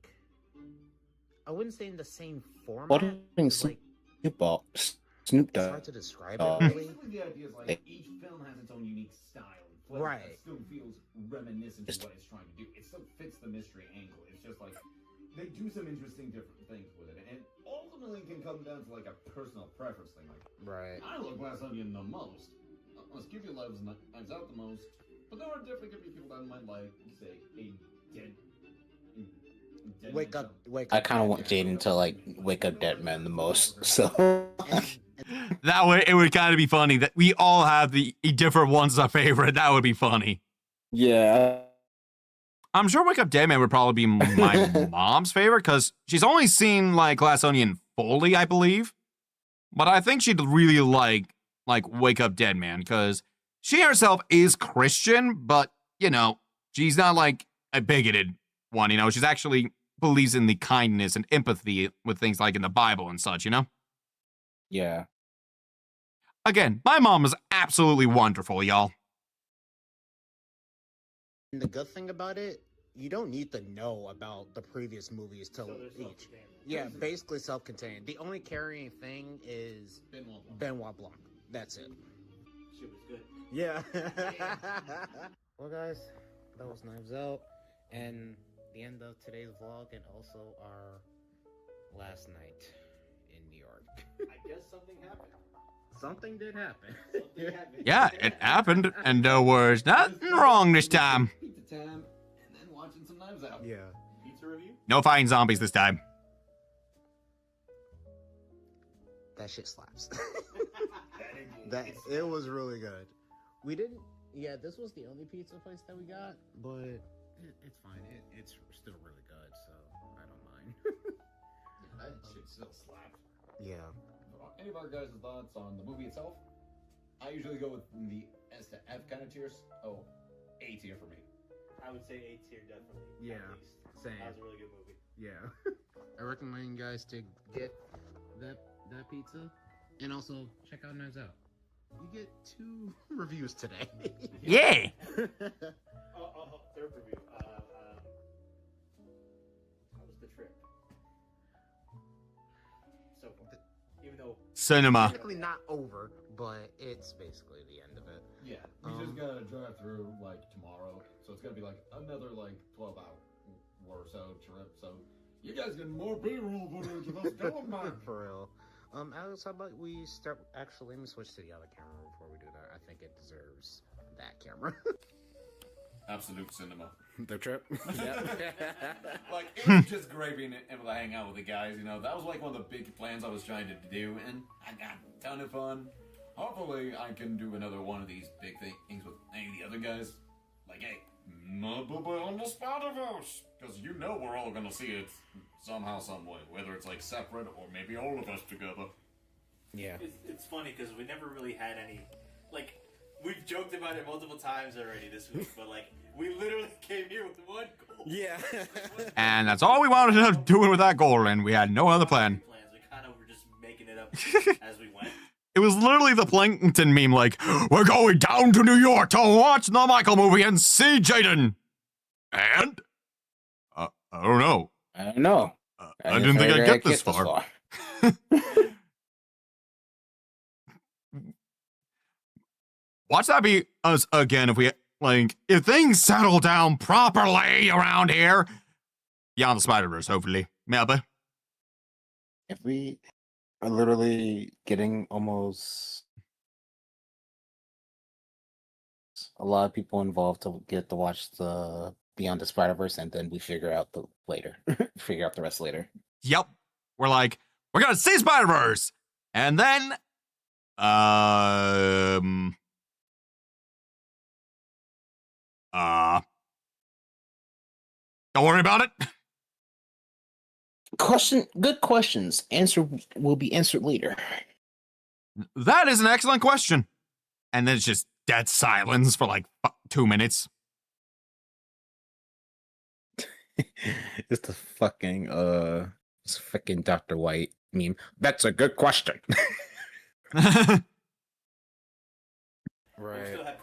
S2: I wouldn't say in the same format.
S12: Ordering
S2: It's like,
S12: Snoop
S2: it's
S12: Dogg.
S2: hard to describe
S12: Dogg.
S2: it, really.
S3: Basically, the idea is like each film has its own unique style and flavor
S2: Right.
S3: that still feels reminiscent of what it's trying to do. It still fits the mystery angle. It's just like they do some interesting different things with it, and ultimately it can come down to like a personal preference thing. Like,
S2: Right.
S3: I love Glass Onion the most. Let's give you Knives Out the most, but there are definitely gonna be people that might like, say, a dead
S2: Wake
S3: Man
S2: up.
S12: I kind of want Jaden to like wake up Dead Man the most. So
S1: That way, it would kind of be funny that we all have the different ones our favorite. That would be funny.
S12: yeah,
S1: I'm sure Wake Up Dead Man would probably be my mom's favorite because she's only seen like Glass Onion fully, I believe. But I think she'd really like Wake Up Dead Man because she herself is Christian, but you know, she's not like a bigoted one. You know, she's actually believes in the kindness and empathy with things like in the Bible and such. You know.
S12: yeah.
S1: Again, my mom is absolutely wonderful, y'all.
S2: And the good thing about it, you don't need to know about the previous movies to
S9: So they're
S2: each.
S9: self-contained.
S2: Yeah, basically self-contained. The only carrying thing is Benoit Blanc. That's it.
S9: Shit was good.
S2: Yeah. Well, guys, that was Knives Out, and the end of today's vlog, and also our last night in New York.
S9: I guess something happened.
S2: Something did happen.
S9: Something happened.
S1: Yeah, it happened, and there was nothing wrong this time.
S3: Pizza time, and then watching some Knives Out.
S2: Yeah.
S9: Pizza review?
S1: No fighting zombies this time.
S2: That shit slaps. It was really good. We didn't. Yeah, this was the only pizza place that we got, but it's fine. It's still really good, so I don't mind.
S3: That shit still slaps.
S2: Yeah.
S3: Any of our guys' thoughts on the movie itself? I usually go with the S to F kind of tiers. Oh, A tier for me.
S9: I would say A tier, definitely.
S2: Yeah,
S9: At least.
S2: same.
S9: That was a really good movie.
S2: Yeah. I recommend you guys to get that pizza, and also check out Knives Out. You get 2 reviews today.
S1: Yeah.
S9: Oh, third review. How was the trip? So far. Even though
S1: Cinema.
S2: Technically not over, but it's basically the end of it.
S3: Yeah, we just gotta drive through like tomorrow, so it's gonna be like another like 12-hour or so trip. So you guys get more B-roll footage of us going back.
S2: For real. Alex, how about we start? Actually, let me switch to the other camera before we do that. I think it deserves that camera.
S3: Absolute cinema.
S2: The trip.
S3: Like, it was just great being able to hang out with the guys, you know. That was like one of the big plans I was trying to do, and I got a ton of fun. Hopefully, I can do another one of these big things with any of the other guys. Like, hey, no boo-boo on the Spider-Verse, because you know we're all gonna see it somehow, some way, whether it's like separate or maybe all of us together.
S2: Yeah.
S5: It's funny because we never really had any, like, we've joked about it multiple times already this week, but like, we literally came here with one goal.
S2: Yeah.
S1: And that's all we wanted to do with that goal, and we had no other plan.
S5: We kind of were just making it up as we went.
S1: It was literally the Plankton meme, like, we're going down to New York to watch the Michael movie and see Jaden. And? I don't know.
S2: I don't know.
S1: I didn't think I'd get this far. Watch that be us again if we, like, if things settle down properly around here. Beyond the Spider-Verse, hopefully. Maybe.
S2: If we are literally getting almost a lot of people involved to get to watch the Beyond the Spider-Verse, and then we figure out the rest later.
S1: Yep. We're like, we're gonna see Spider-Verse! And then, don't worry about it.
S2: Good questions. Answer will be answered later.
S1: That is an excellent question. And then it's just dead silence for like 2 minutes.
S2: It's the fucking Dr. White meme. That's a good question.
S5: Right. We still had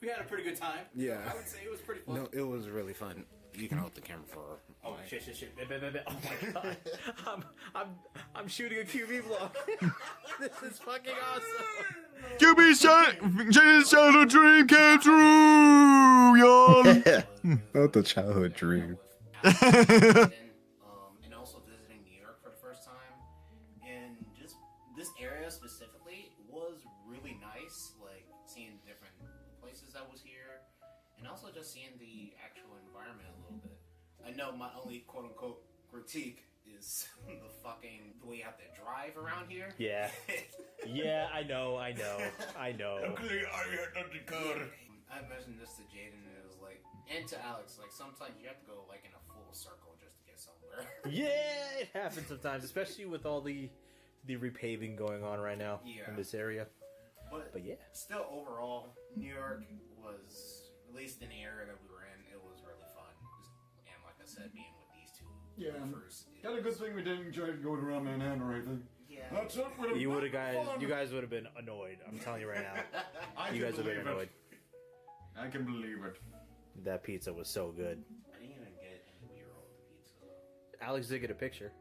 S5: we had a pretty good time.
S2: Yeah.
S5: I would say it was pretty fun.
S2: No, it was really fun. You can hold the camera for.
S5: Oh shit! Oh my god! I'm shooting a QB vlog. This is fucking awesome.
S1: QB's childhood dream came true, y'all.
S2: Not the childhood dream.
S6: And also visiting New York for the first time, and just this area specifically was really nice. Like seeing different places that was here, and also just seeing the actual environment a little bit. I know my only quote-unquote critique is the way you have to drive around here.
S5: Yeah. Yeah, I know.
S3: Luckily, I had nothing car.
S6: I mentioned this to Jaden, and it was like, and to Alex, like sometimes you have to go like in a full circle just to get somewhere.
S5: Yeah, it happens sometimes, especially with all the repaving going on right now in this area. But yeah.
S6: Still, overall, New York was, at least in the area that we were in, it was really fun. And like I said, being with these two first.
S3: Got a good thing we didn't try going around Manhattan or anything.
S6: Yeah.
S3: That's it.
S5: You guys would have been annoyed. I'm telling you right now. You guys would have been annoyed.
S3: I can believe it.
S5: That pizza was so good.
S6: I didn't even get any B-roll of the pizza.
S5: Alex did get a picture.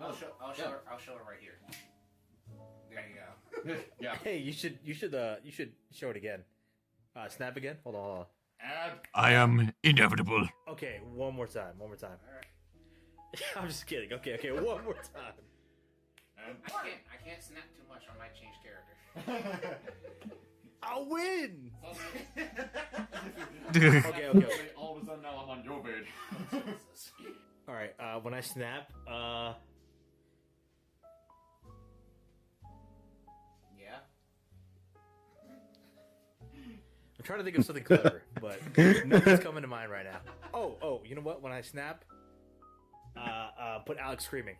S6: I'll show it right here. There you go.
S3: Yeah.
S5: Hey, you should show it again. Snap again. Hold on.
S1: I am inevitable.
S5: Okay, one more time. All right. I'm just kidding. Okay, one more time.
S6: I can't snap too much. I might change character.
S5: I'll win.
S3: Okay. All of a sudden now I'm on your bed.
S5: All right. When I snap,
S6: Yeah.
S5: I'm trying to think of something clever, but nothing's coming to mind right now. Oh, you know what? When I snap, put Alex screaming.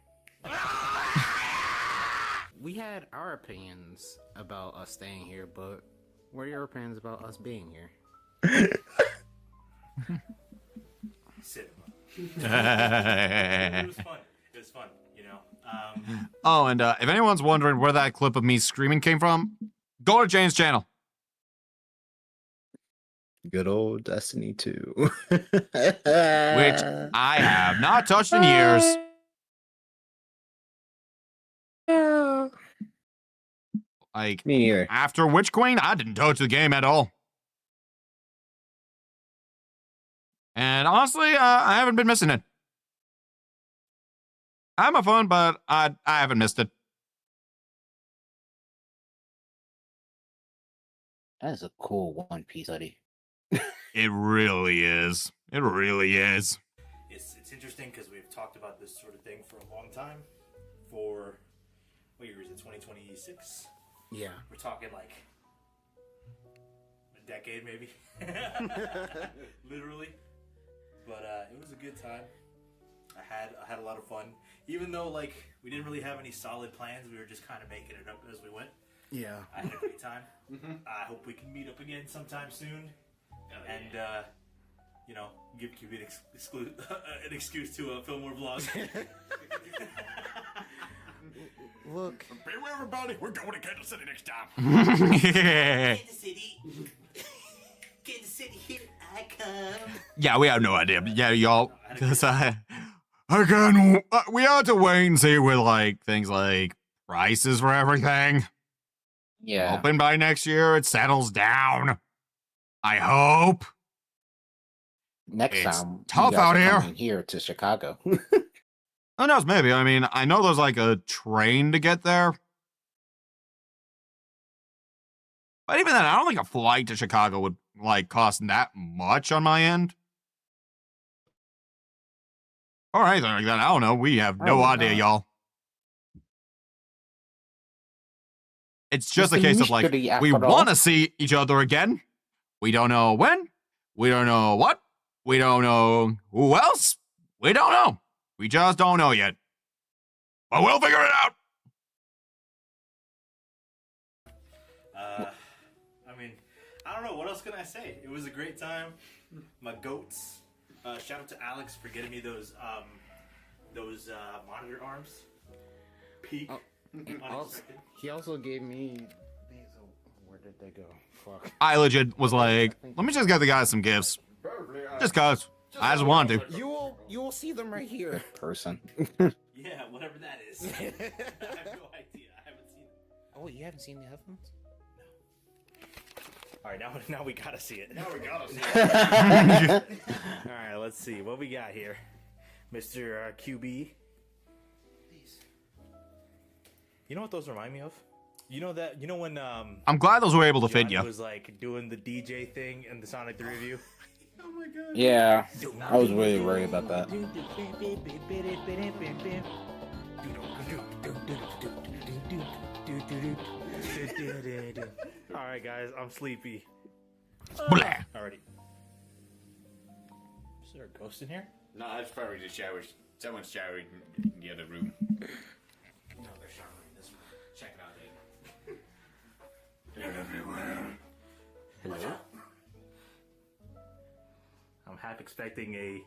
S2: We had our opinions about us staying here, but what are your opinions about us being here?
S5: It was fun, you know.
S1: Oh, and if anyone's wondering where that clip of me screaming came from, go to Jane's channel.
S2: Good old Destiny 2.
S1: Which I have not touched in years. Like,
S2: me neither.
S1: After Witch Queen, I didn't touch the game at all. And honestly, I haven't been missing it. I have my fun, but I haven't missed it.
S2: That is a cool One Piece hoodie.
S1: It really is. It really is.
S5: It's interesting because we've talked about this sort of thing for a long time. For what year is it? 2026.
S2: Yeah.
S5: We're talking like decade, maybe. Literally. But it was a good time. I had a lot of fun. Even though like we didn't really have any solid plans, we were just kind of making it up as we went.
S2: Yeah.
S5: I had a great time. I hope we can meet up again sometime soon. And you know, give QB an excuse to film more vlogs.
S2: Look.
S1: Beware, everybody. We're going to Kansas City next time.
S5: Kansas City. Kansas City, here I come.
S1: Yeah, we have no idea. But yeah, y'all. Again, we have to wait and see with like things like prices for everything.
S2: Yeah.
S1: Hoping by next year it settles down. I hope.
S2: Next
S1: It's
S2: time,
S1: tough
S2: you guys
S1: out
S2: are
S1: here.
S2: coming here to Chicago.
S1: Who knows? Maybe. I mean, I know there's like a train to get there. But even then, I don't think a flight to Chicago would like cost that much on my end. Or anything like that. I don't know. We have no idea, y'all. It's just a case of like, we want to see each other again. We don't know when. We don't know what. We don't know who else. We don't know. We just don't know yet. But we'll figure it out.
S5: I mean, I don't know. What else can I say? It was a great time. My goats. Shout out to Alex for getting me those monitor arms. Peak. Unexpected.
S2: He also gave me. Where did they go? Fuck.
S1: I legit was like, let me just get the guys some gifts. Just cause. I just wanted to.
S2: You will see them right here. Person.
S5: Yeah, whatever that is. I have no idea. I haven't seen it.
S2: Oh, you haven't seen the headphones?
S5: All right, now we gotta see it.
S3: Now we gotta see it.
S5: All right, let's see what we got here, Mr. QB. You know what those remind me of? You know when
S1: I'm glad those were able to fit
S5: Johnny
S1: you.
S5: was like doing the DJ thing in the Sonic 3 review.
S3: Oh my god.
S2: Yeah, I was really worried about that.
S5: All right, guys, I'm sleepy.
S1: Blah.
S5: Alrighty. Is there a ghost in here?
S3: No, that's probably just showers. Someone's showering in the other room.
S6: No, they're showering in this room. Check it out, Dave.
S3: They're everywhere.
S5: Hello? I'm half expecting a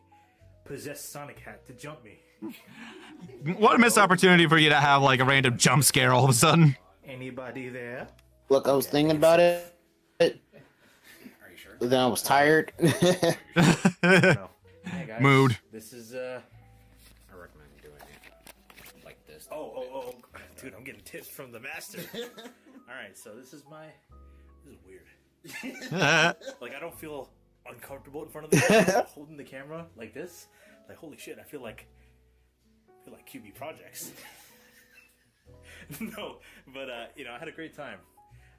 S5: possessed Sonic hat to jump me.
S1: What a missed opportunity for you to have like a random jump scare all of a sudden.
S5: Anybody there?
S2: Look, I was thinking about it.
S6: Are you sure?
S2: But then I was tired.
S5: No. Hey guys,
S1: Mood.
S5: This is
S6: I recommend doing it like this.
S5: Oh, dude, I'm getting tips from the master. All right, so this is weird. Like I don't feel uncomfortable in front of the camera, holding the camera like this. Like holy shit, I feel like QB projects. No, but I had a great time.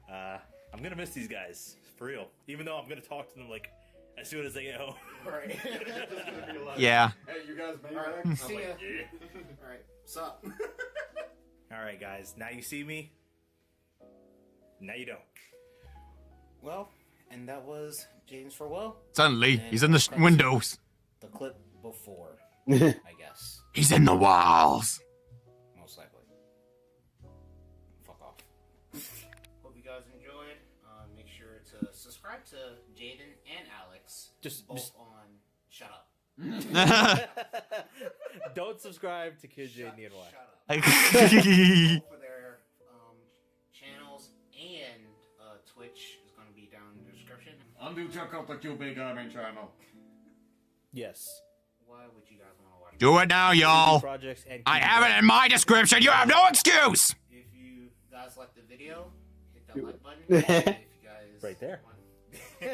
S5: I'm gonna miss these guys for real. Even though I'm gonna talk to them like as soon as they get home.
S6: Right.
S1: Yeah.
S3: Hey, you guys made
S6: Alright,
S3: back?
S6: see
S3: I'm
S6: ya.
S3: like, yeah.
S6: Alright, sup?
S5: All right, guys. Now you see me. Now you don't.
S6: Well, and that was James Farwell.
S1: Suddenly, he's in the windows.
S6: The clip before, I guess.
S1: He's in the walls.
S6: Most likely. Fuck off. Hope you guys enjoyed. Make sure to subscribe to Jaden and Alex.
S5: Just
S6: on Shut Up.
S5: don't subscribe to Kid J and Y.
S6: Shut up. For their channels and Twitch is going to be down in the description.
S3: And do check out the QB Gaming channel.
S5: Yes.
S6: Why would you guys want to watch?
S1: Do it now, y'all.
S5: Projects and
S1: I have it in my description. You have no excuse.
S6: If you guys like the video, hit that like button. If you guys
S5: Right there.
S6: If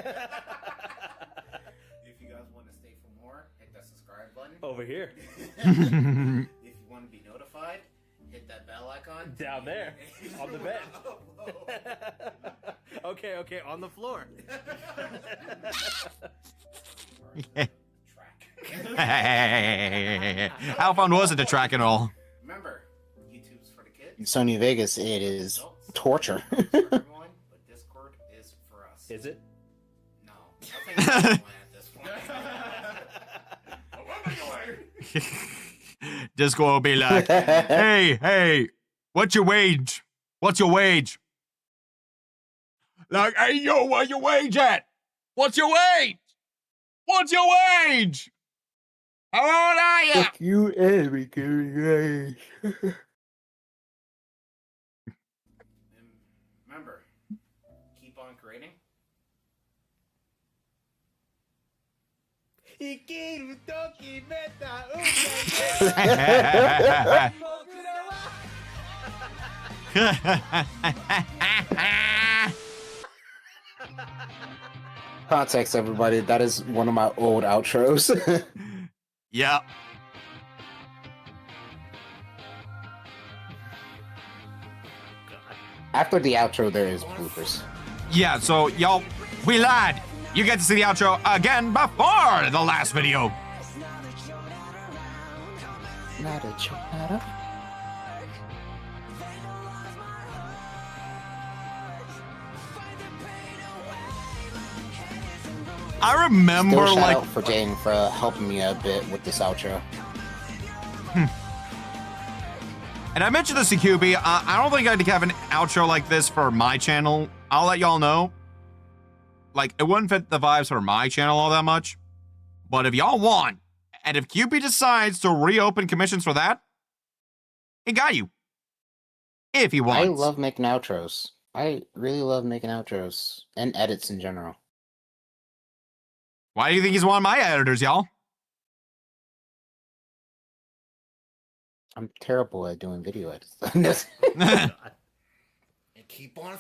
S6: you guys want to stay for more, hit that subscribe button.
S5: Over here.
S6: If you want to be notified, hit that bell icon.
S5: Down there. On the bed. Okay, on the floor.
S1: How fun was it to track it all?
S6: Remember, YouTube's for the kids.
S2: In Sony Vegas, it is torture.
S6: It's for everyone, but Discord is for us.
S5: Is it?
S1: Disco will be like, hey, what's your wage? What's your wage? Like, hey, yo, what's your wage at? What's your wage? What's your wage? How old are you?
S2: Fuck you, Eric.
S6: Remember, keep on creating.
S2: Context, everybody. That is one of my old outros.
S1: Yeah.
S2: After the outro, there is bloopers.
S1: Yeah, so y'all, we lied. You get to see the outro again before the last video. I remember,
S2: Still shout
S1: like,
S2: out for Jane for helping me a bit with this outro.
S1: and I mentioned this to QB. I don't think I'd have an outro like this for my channel. I'll let y'all know. Like, it wouldn't fit the vibes for my channel all that much. But if y'all want, and if QB decides to reopen commissions for that, he got you. If he wants.
S2: I love making outros. I really love making outros and edits in general.
S1: Why do you think he's one of my editors, y'all?
S2: I'm terrible at doing video edits.
S6: And keep on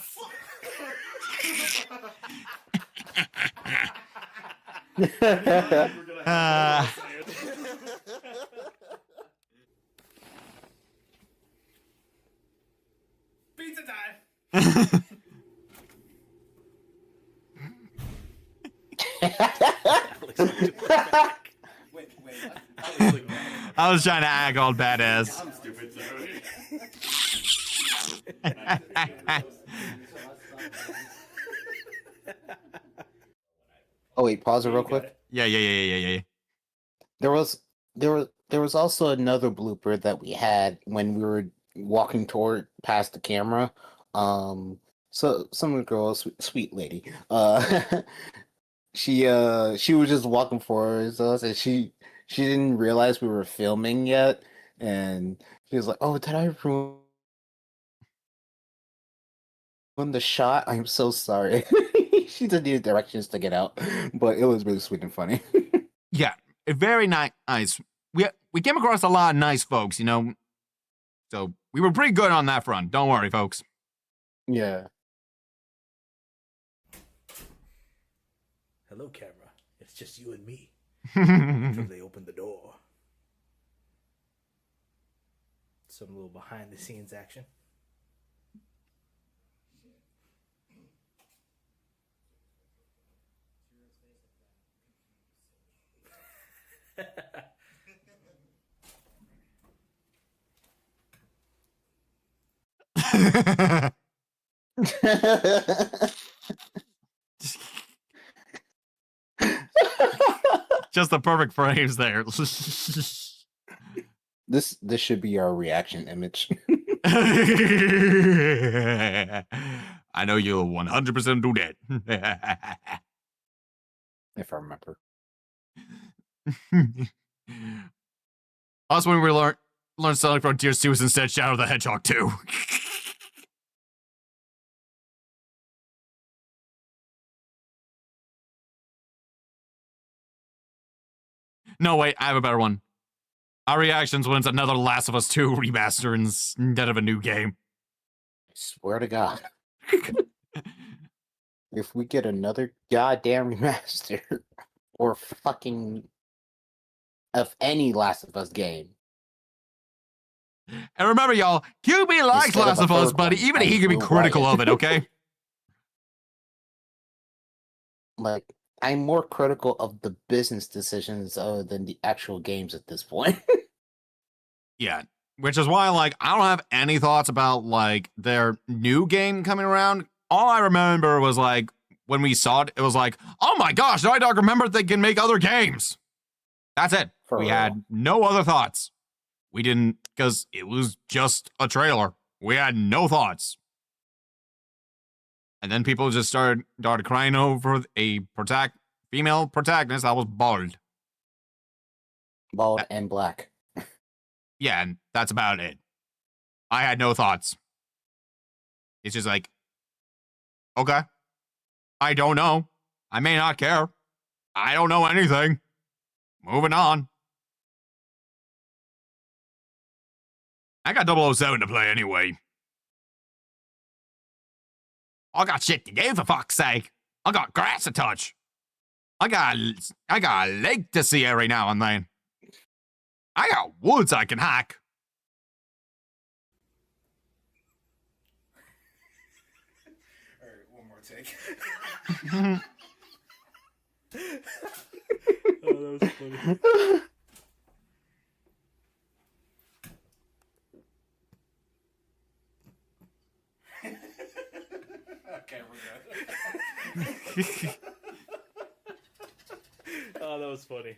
S5: Pizza time.
S6: Wait, what?
S1: I was trying to act all badass.
S5: I'm stupid, so.
S2: Oh wait, pause it real quick.
S1: Yeah.
S2: There was also another blooper that we had when we were walking toward past the camera. So some of the girls, sweet lady, she was just walking forward us, and she didn't realize we were filming yet, and she was like, "Oh, did I ruin the shot? I'm so sorry." She just needed directions to get out, but it was really sweet and funny.
S1: Yeah, very nice. We came across a lot of nice folks, you know. So we were pretty good on that front. Don't worry, folks.
S2: Yeah.
S5: Hello, camera. It's just you and me. Until they open the door. Some little behind the scenes action.
S1: Just the perfect frames there.
S2: This should be our reaction image.
S1: I know you'll 100% do that.
S2: If I remember.
S1: Us when we learn Sonic Frontiers 2 is instead Shadow the Hedgehog 2. No, wait, I have a better one. Our reactions when it's another Last of Us 2 remaster instead of a new game.
S2: I swear to God. If we get another goddamn remaster or fucking of any Last of Us game.
S1: And remember, y'all, QB likes
S2: Instead of
S1: Last
S2: a
S1: of Us,
S2: third
S1: but
S2: one,
S1: even
S2: I
S1: he can be
S2: will
S1: critical
S2: riot.
S1: of it, okay?
S2: Like, I'm more critical of the business decisions than the actual games at this point.
S1: Yeah, which is why, like, I don't have any thoughts about, like, their new game coming around. All I remember was, like, when we saw it, it was like, oh my gosh, Naughty Dog remembered they can make other games. That's it.
S2: For
S1: we
S2: real.
S1: had no other thoughts. We didn't, because it was just a trailer. We had no thoughts. And then people just started crying over a female protagonist that was bald.
S12: Bald and black.
S1: Yeah, and that's about it. I had no thoughts. It's just like, okay. I don't know. I may not care. I don't know anything. Moving on. I got 007 to play anyway. I got shit to do, for fuck's sake. I got grass to touch. I got a lake to see every now and then. I got woods I can hack.
S4: All right, one more take.
S5: Oh, that was funny.
S4: Okay, we're good.
S5: Oh, that was funny.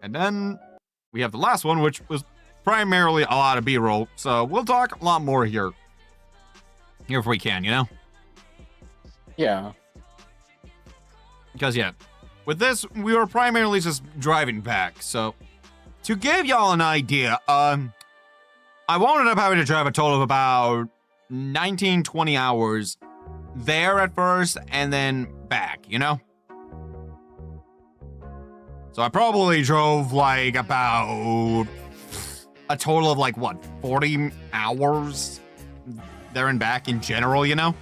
S1: And then we have the last one, which was primarily a lot of B-roll. So we'll talk a lot more here. Here if we can, you know?
S12: Yeah.
S1: Because, yeah, with this, we were primarily just driving back. So to give y'all an idea, I wound up having to drive a total of about 19, 20 hours there at first and then back, you know? So I probably drove like about a total of like, what, 40 hours there and back in general, you know?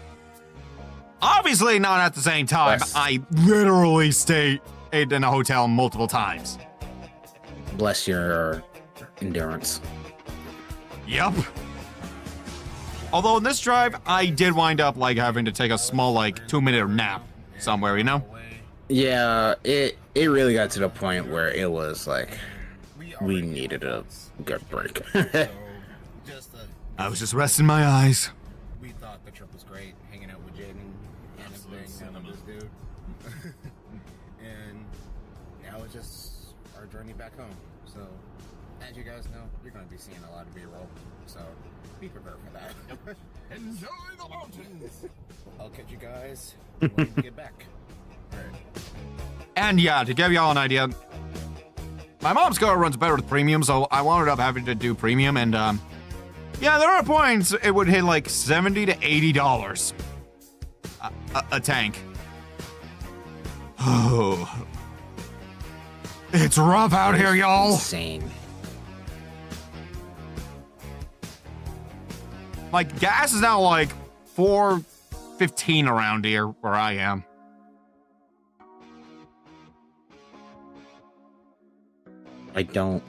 S1: Obviously not at the same time.
S2: Yes.
S1: I literally stayed in a hotel multiple times.
S2: Bless your endurance.
S1: Yep. Although in this drive, I did wind up like having to take a small like 2-minute nap somewhere, you know?
S2: Yeah, it really got to the point where it was like we needed a good break.
S1: I was just resting my eyes.
S4: We thought the trip was great, hanging out with Jaden and everything, and this dude. And now it's just our journey back home. So, as you guys know, you're going to be seeing a lot of B-roll. So, be prepared for that. Enjoy the mountains! I'll catch you guys when we get back. Alright.
S1: And yeah, to give y'all an idea, my mom's car runs better with premium, so I wound up having to do premium, and yeah, there are points it would hit like $70 to $80 a tank. Oh, it's rough out here, y'all.
S2: Insane.
S1: Like gas is now like $4.15 around here where I am.
S2: I don't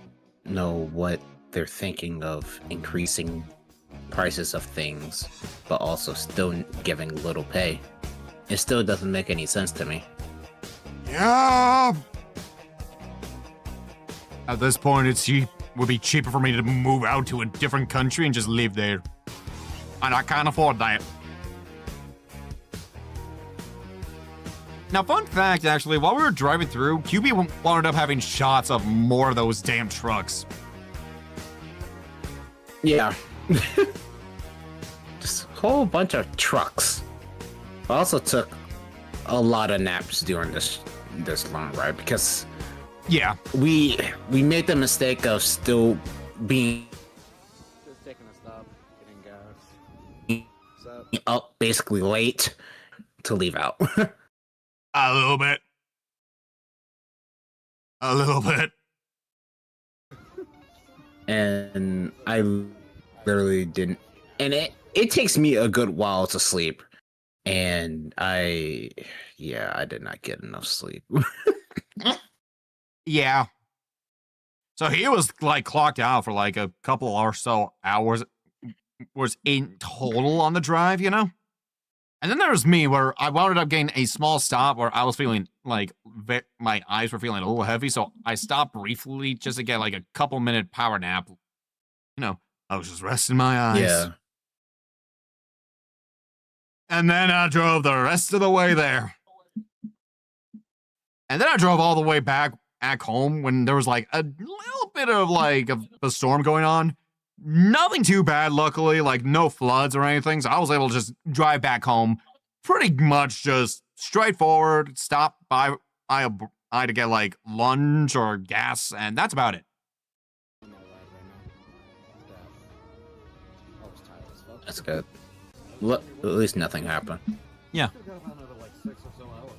S2: know what they're thinking of increasing prices of things, but also still giving little pay. It still doesn't make any sense to me.
S1: Yeah. At this point, would be cheaper for me to move out to a different country and just live there. And I can't afford that. Now, fun fact, actually, while we were driving through, QB wound up having shots of more of those damn trucks.
S2: Yeah. Just a whole bunch of trucks. I also took a lot of naps during this long ride because
S1: yeah,
S2: we made the mistake of still being
S6: Just taking a stop, getting gas. What's up?
S2: up basically late to leave out.
S1: A little bit. A little bit.
S2: And I literally didn't. And it takes me a good while to sleep. And I did not get enough sleep.
S1: Yeah. So he was like clocked out for like a couple or so hours, was in total on the drive, you know? And then there was me where I wound up getting a small stop where I was feeling like my eyes were feeling a little heavy. So I stopped briefly just to get like a couple minute power nap. You know, I was just resting my eyes.
S2: Yeah.
S1: And then I drove the rest of the way there. And then I drove all the way back home when there was like a little bit of like a storm going on. Nothing too bad, luckily, like no floods or anything. So I was able to just drive back home pretty much just straightforward, stop by I to get like lunch or gas, and that's about it.
S2: That's good. At least nothing happened.
S1: Yeah.
S3: Still got about another like 6 or so hours.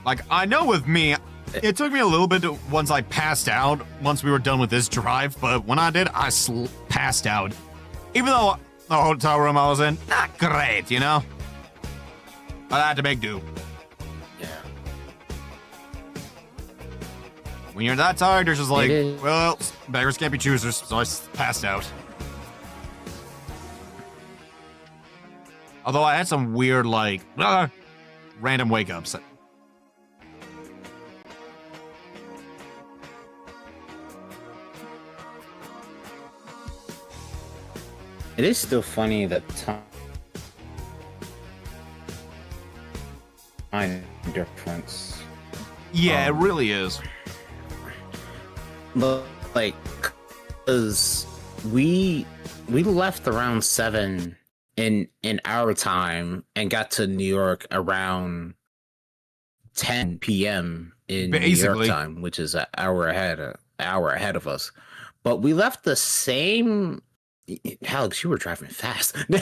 S1: Like, I know with me, it took me a little bit once I passed out, once we were done with this drive, but when I did, I passed out. Even though the hotel room I was in, not great, you know? But I had to make do.
S2: Yeah.
S1: When you're that tired, you're just like, well, beggars can't be choosers, so I passed out. Although I had some weird, like, random wake-ups.
S2: It is still funny that time difference.
S1: Yeah, it really is.
S2: But like, cause we left around 7 in our time and got to New York around 10 p.m. in New York time, which is an hour ahead of us. But we left the same. Alex, you were driving fast. We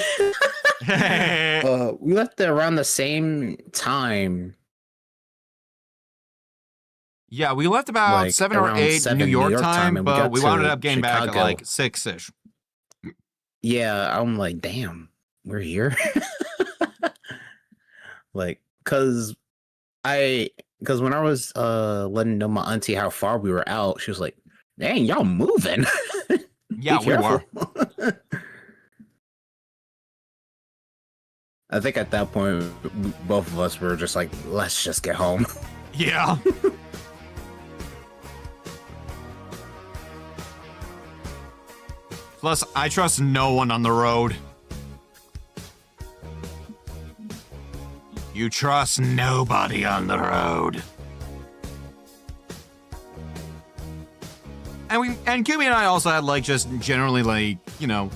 S2: left there around the same time.
S1: Yeah, we left about
S2: like
S1: 7 or 8 New York time, but we wound up getting back at like 6-ish.
S2: Yeah, I'm like, damn, we're here. Like, cause when I was letting know my auntie how far we were out, she was like, dang, y'all moving.
S1: Yeah, we were.
S2: I think at that point, both of us were just like, let's just get home.
S1: Yeah. Plus, I trust no one on the road. You trust nobody on the road. And Kubi and I also had like just generally like, you know,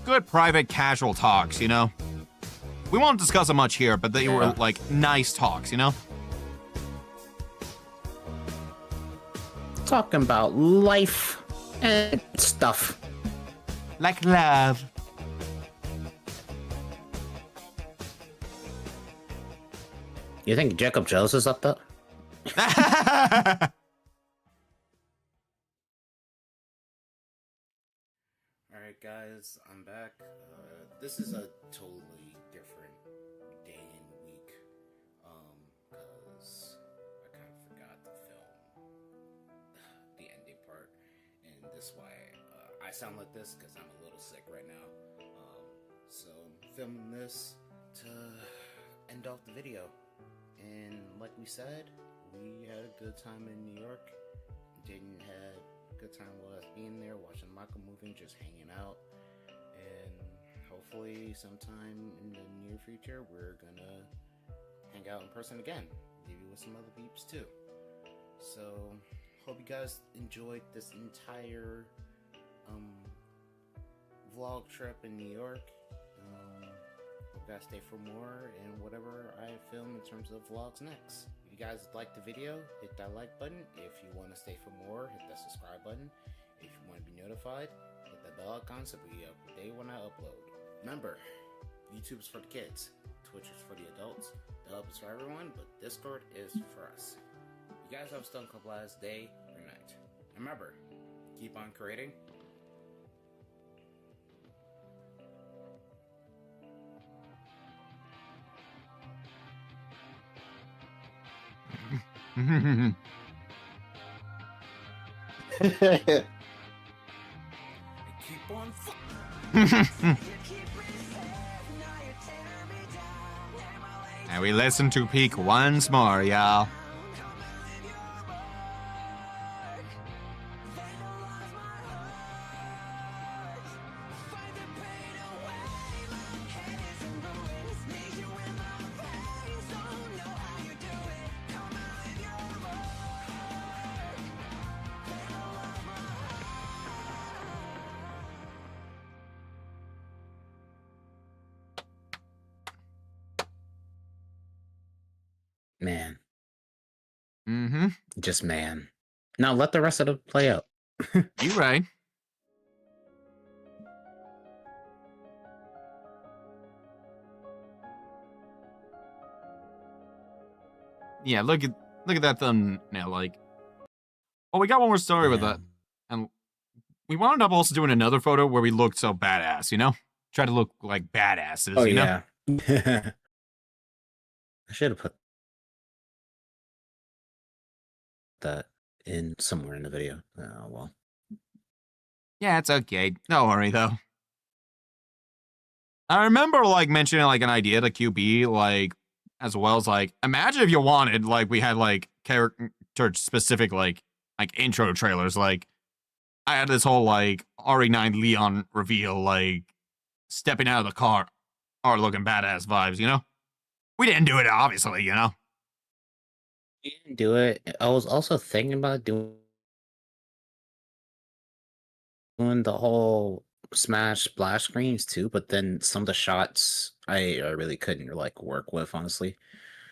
S1: good private casual talks, you know? We won't discuss it much here, but they were like nice talks, you know?
S2: Talking about life and stuff.
S1: Like love.
S2: You think Jacob Jones is up there?
S4: Alright guys, I'm back. This is a totally different day and week. Cause I kind of forgot to film the ending part. And this why I sound like this, because I'm a little sick right now. So I'm filming this to end off the video. And like we said, we had a good time in New York. Didn't have a good time while I was being there, watching Michael moving, just hanging out. And hopefully sometime in the near future, we're gonna hang out in person again. Maybe with some other peeps too. So, hope you guys enjoyed this entire vlog trip in New York. Hope you guys stay for more and whatever I film in terms of vlogs next. If you guys like the video, hit that like button. If you want to stay for more, hit that subscribe button. If you want to be notified, hit that bell icon so we get up the day when I upload. Remember, YouTube's for the kids, Twitch is for the adults, the hub is for everyone, but Discord is for us. You guys have a stone couple last day or night. Remember, keep on creating. Keep on
S1: And we listen to Peak once more, y'all.
S2: Man.
S1: Mm-hmm.
S2: Just man. Now let the rest of it play out.
S1: You right. Yeah, look at that thumbnail. Like, oh, we got one more story with that, and we wound up also doing another photo where we looked so badass. You know, try to look like badasses.
S2: Oh,
S1: you
S2: yeah.
S1: know?
S2: I should have put that in somewhere in the video. Oh, well.
S1: Yeah, it's okay. Don't worry though. I remember like mentioning like an idea to QB, like as well as like imagine if you wanted, like we had like character specific like intro trailers. Like I had this whole like RE9 Leon reveal, like stepping out of the car or looking badass vibes, you know? We didn't do it, obviously, you know?
S2: You didn't do it. I was also thinking about doing the whole smash splash screens too, but then some of the shots I really couldn't like work with, honestly.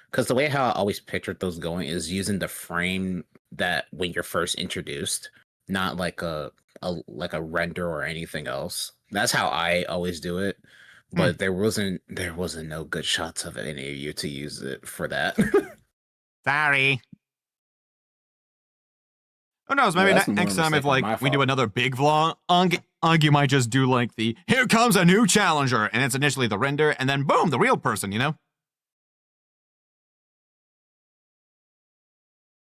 S2: Because the way how I always pictured those going is using the frame that when you're first introduced, not like a render or anything else. That's how I always do it. But there wasn't no good shots of any of you to use it for that.
S1: Sorry. Who knows? Maybe next time, if like we do another big vlog, you might just do like the "here comes a new challenger," and it's initially the render, and then boom, the real person. You know?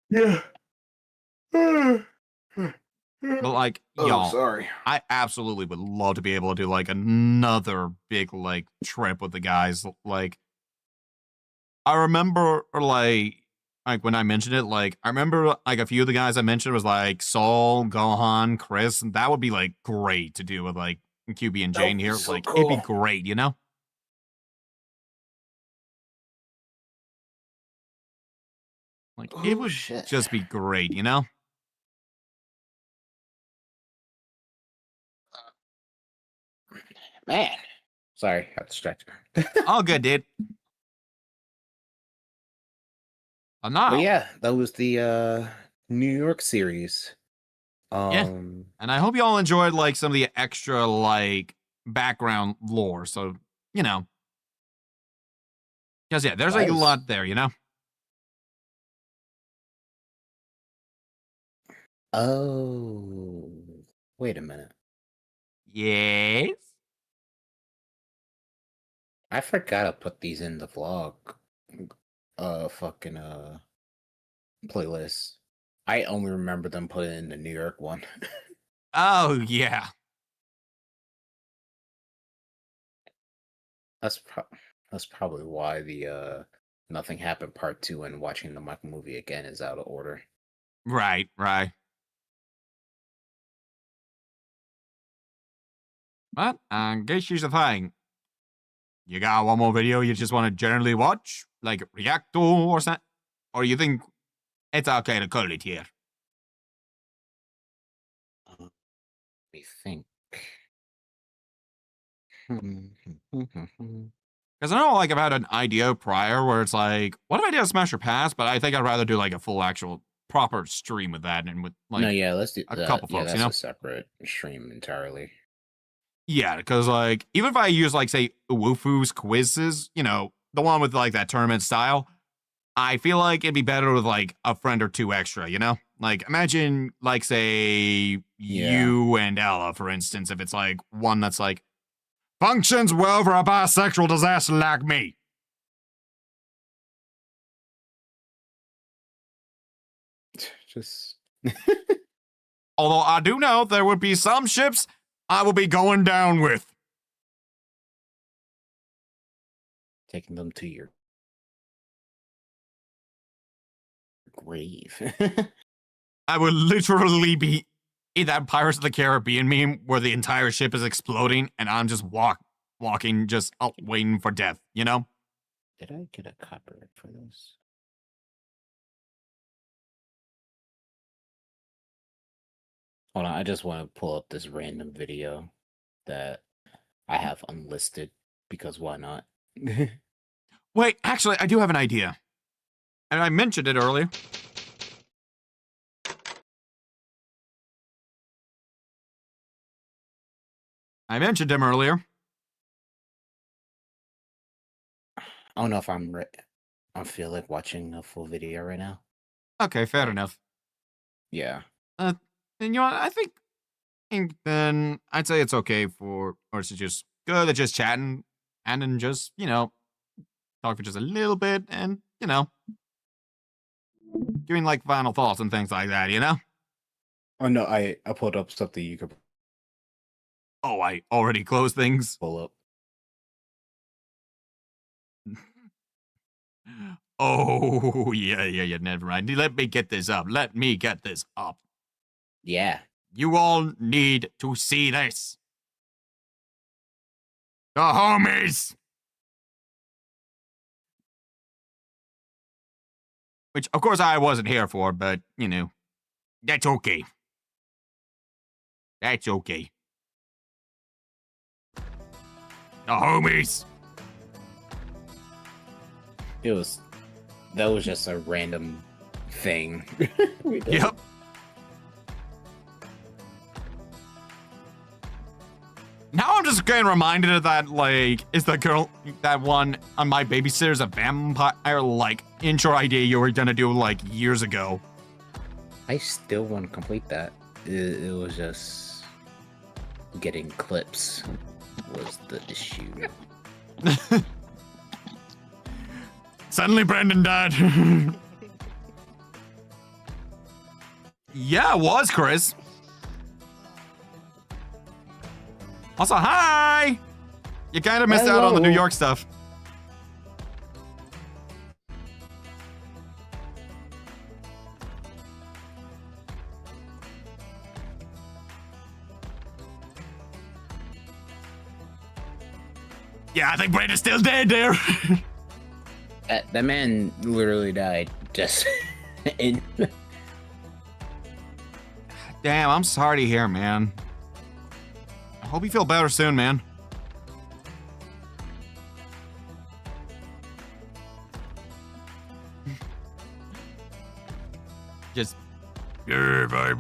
S2: Yeah.
S1: But like, y'all, sorry. I absolutely would love to be able to do like another big like trip with the guys. Like, I remember like when I mentioned it, like I remember like a few of the guys I mentioned was like Saul, Gohan, Chris. And that would be like great to do with like QB and Jane here.
S2: So
S1: like,
S2: cool.
S1: It'd be great, you know? Like, it would just be great, you know?
S2: Man. Sorry, got distracted.
S1: All good, dude.
S2: But yeah, that was the New York series.
S1: Yeah. And I hope you all enjoyed like some of the extra like background lore. So, you know. Because yeah, there's like a lot there, you know?
S2: Oh. Wait a minute.
S1: Yes.
S2: I forgot to put these in the vlog. Playlist. I only remember them putting in the New York one.
S1: Oh yeah.
S2: That's probably why the Nothing Happened Part 2 and watching the Michael movie again is out of order.
S1: Right. But I guess here's the thing. You got one more video you just want to generally watch? Like react to or something? Or you think it's okay to call it here?
S2: Let me think.
S1: Because I know, like, I've had an idea prior where it's like, what if I did a Smash or Pass? But I think I'd rather do like a full actual proper stream with that and with like
S2: no, yeah, let's do
S1: a
S2: that.
S1: couple
S2: Yeah,
S1: folks,
S2: that's
S1: you know?
S2: a separate stream entirely.
S1: Yeah, because like even if I use like say WOOOOO's quizzes, you know, the one with like that tournament style, I feel like it'd be better with like a friend or two extra, you know? Like imagine like say you and Ella, for instance, if it's like one that's like functions well for a bisexual disaster like me.
S2: Just
S1: Although I do know there would be some ships I will be going down with.
S2: taking them to your grave.
S1: I would literally be in that Pirates of the Caribbean meme where the entire ship is exploding and I'm just walking, just waiting for death, you know?
S2: Did I get a copyright for this? Hold on, I just want to pull up this random video that I have unlisted because why not?
S1: Wait, actually, I do have an idea. And I mentioned it earlier. I mentioned him earlier.
S2: I don't know if I feel like watching a full video right now.
S1: Okay, fair enough.
S2: Yeah.
S1: And you know what? I think then I'd say it's okay for us to just good at just chatting and then just, you know, talk for just a little bit and, you know, giving like final thoughts and things like that, you know?
S2: Oh no, I pulled up something you could.
S1: Oh, I already closed things.
S2: Pull up.
S1: Oh, yeah, never mind. Let me get this up. Let me get this up.
S2: Yeah.
S1: You all need to see this. The homies! Which, of course, I wasn't here for, but, you know, that's okay. That's okay. The homies!
S2: That was just a random thing.
S1: Yep. Now I'm just getting reminded of that, like, is the girl, that one on My Babysitter's a Vampire, like, intro idea you were gonna do, like, years ago.
S2: I still want to complete that. It was just getting clips was the issue.
S1: Suddenly Brandon died. Yeah, it was, Chris. Also, hi! You kind of missed out on the New York stuff. Yeah, I think Brandon's still dead there.
S2: That man literally died just in.
S1: Damn, I'm sorry to hear, man. I hope you feel better soon, man. Just, yeah, babe.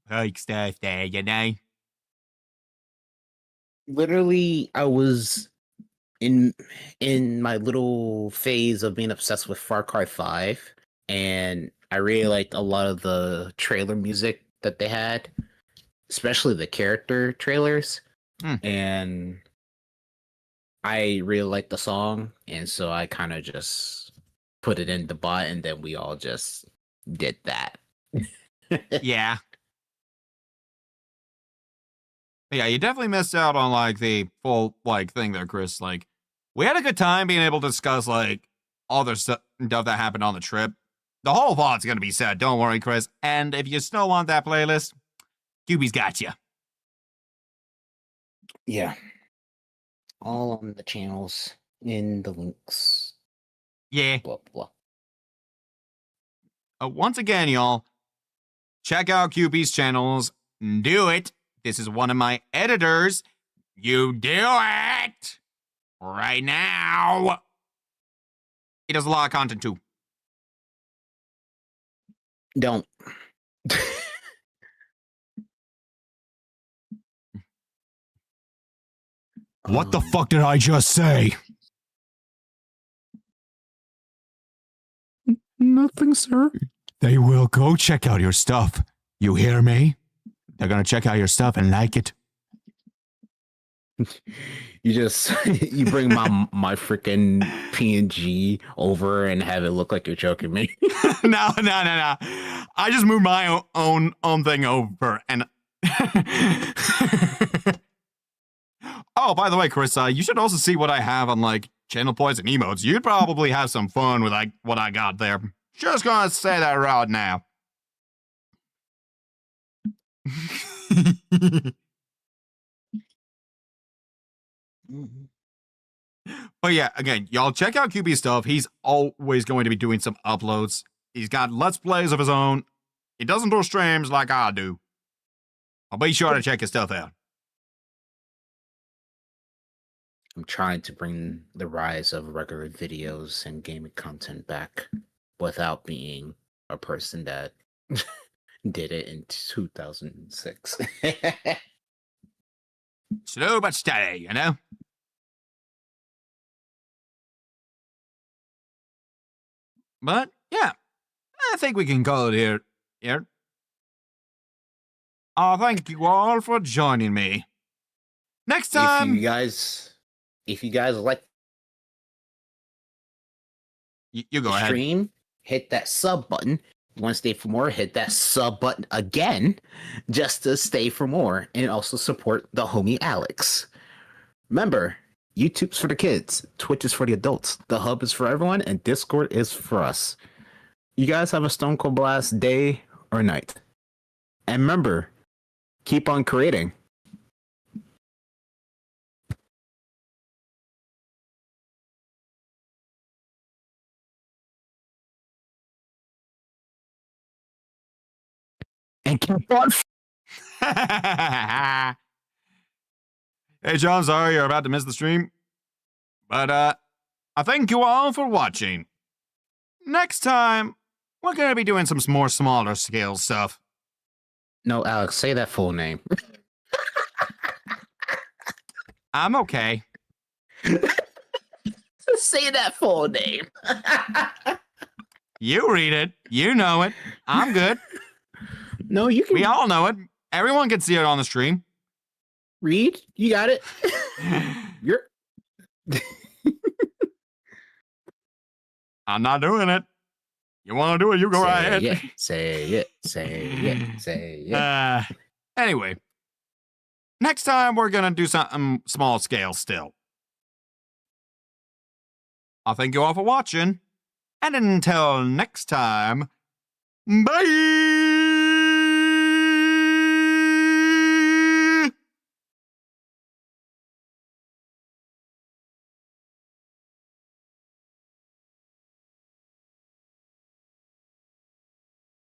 S1: Like stuff there, you know?
S2: Literally, I was in my little phase of being obsessed with Far Cry 5, and I really liked a lot of the trailer music that they had, especially the character trailers. And I really liked the song, and so I kind of just put it in the bot, and then we all just did that.
S1: Yeah. Yeah, you definitely missed out on, like, the full, like, thing there, Chris. Like, we had a good time being able to discuss, like, all the stuff that happened on the trip. The whole VOD's gonna be set, don't worry, Chris. And if you still want that playlist, QB's got you.
S2: Yeah. All on the channels, in the links.
S1: Yeah.
S2: Blah, blah.
S1: Once again, y'all, check out QB's channels. Do it. This is one of my editors. You do it right now. He does a lot of content too.
S2: Don't.
S1: What the fuck did I just say? Nothing, sir. They will go check out your stuff. You hear me? They're gonna check out your stuff and like it.
S2: You just you bring my freaking PNG over and have it look like you're joking me.
S1: No. I just moved my own thing over and. Oh, by the way, Chris, you should also see what I have on like channel points and emotes. You'd probably have some fun with like what I got there. Just gonna say that right now. But yeah, again, y'all check out QB's stuff. He's always going to be doing some uploads. He's got Let's Plays of his own. He doesn't do streams like I do. I'll be sure to check his stuff out.
S2: I'm trying to bring the rise of regular videos and gaming content back without being a person that did it in 2006.
S1: Slow but steady, you know? But, yeah. I think we can call it here. Thank you all for joining me. Next time...
S2: If you guys like
S1: you go ahead.
S2: Stream, hit that sub button. You want to stay for more, hit that sub button again just to stay for more and also support the homie Alex. Remember, YouTube's for the kids, Twitch is for the adults, the hub is for everyone, and Discord is for us. You guys have a Stone Cold Blast day or night. And remember, keep on creating. And keep on.
S1: Hey, John, sorry you're about to miss the stream. But, I thank you all for watching. Next time, we're going to be doing some more smaller scale stuff.
S2: No, Alex, say that full name.
S1: I'm okay.
S2: Say that full name.
S1: You read it. You know it. I'm good.
S2: No, you can.
S1: We all know it. Everyone can see it on the stream.
S2: Read, you got it. You're.
S1: I'm not doing it. You want to do it? You go right ahead.
S2: Say it.
S1: Anyway, next time we're gonna do something small scale still. I'll thank you all for watching, and until next time, bye.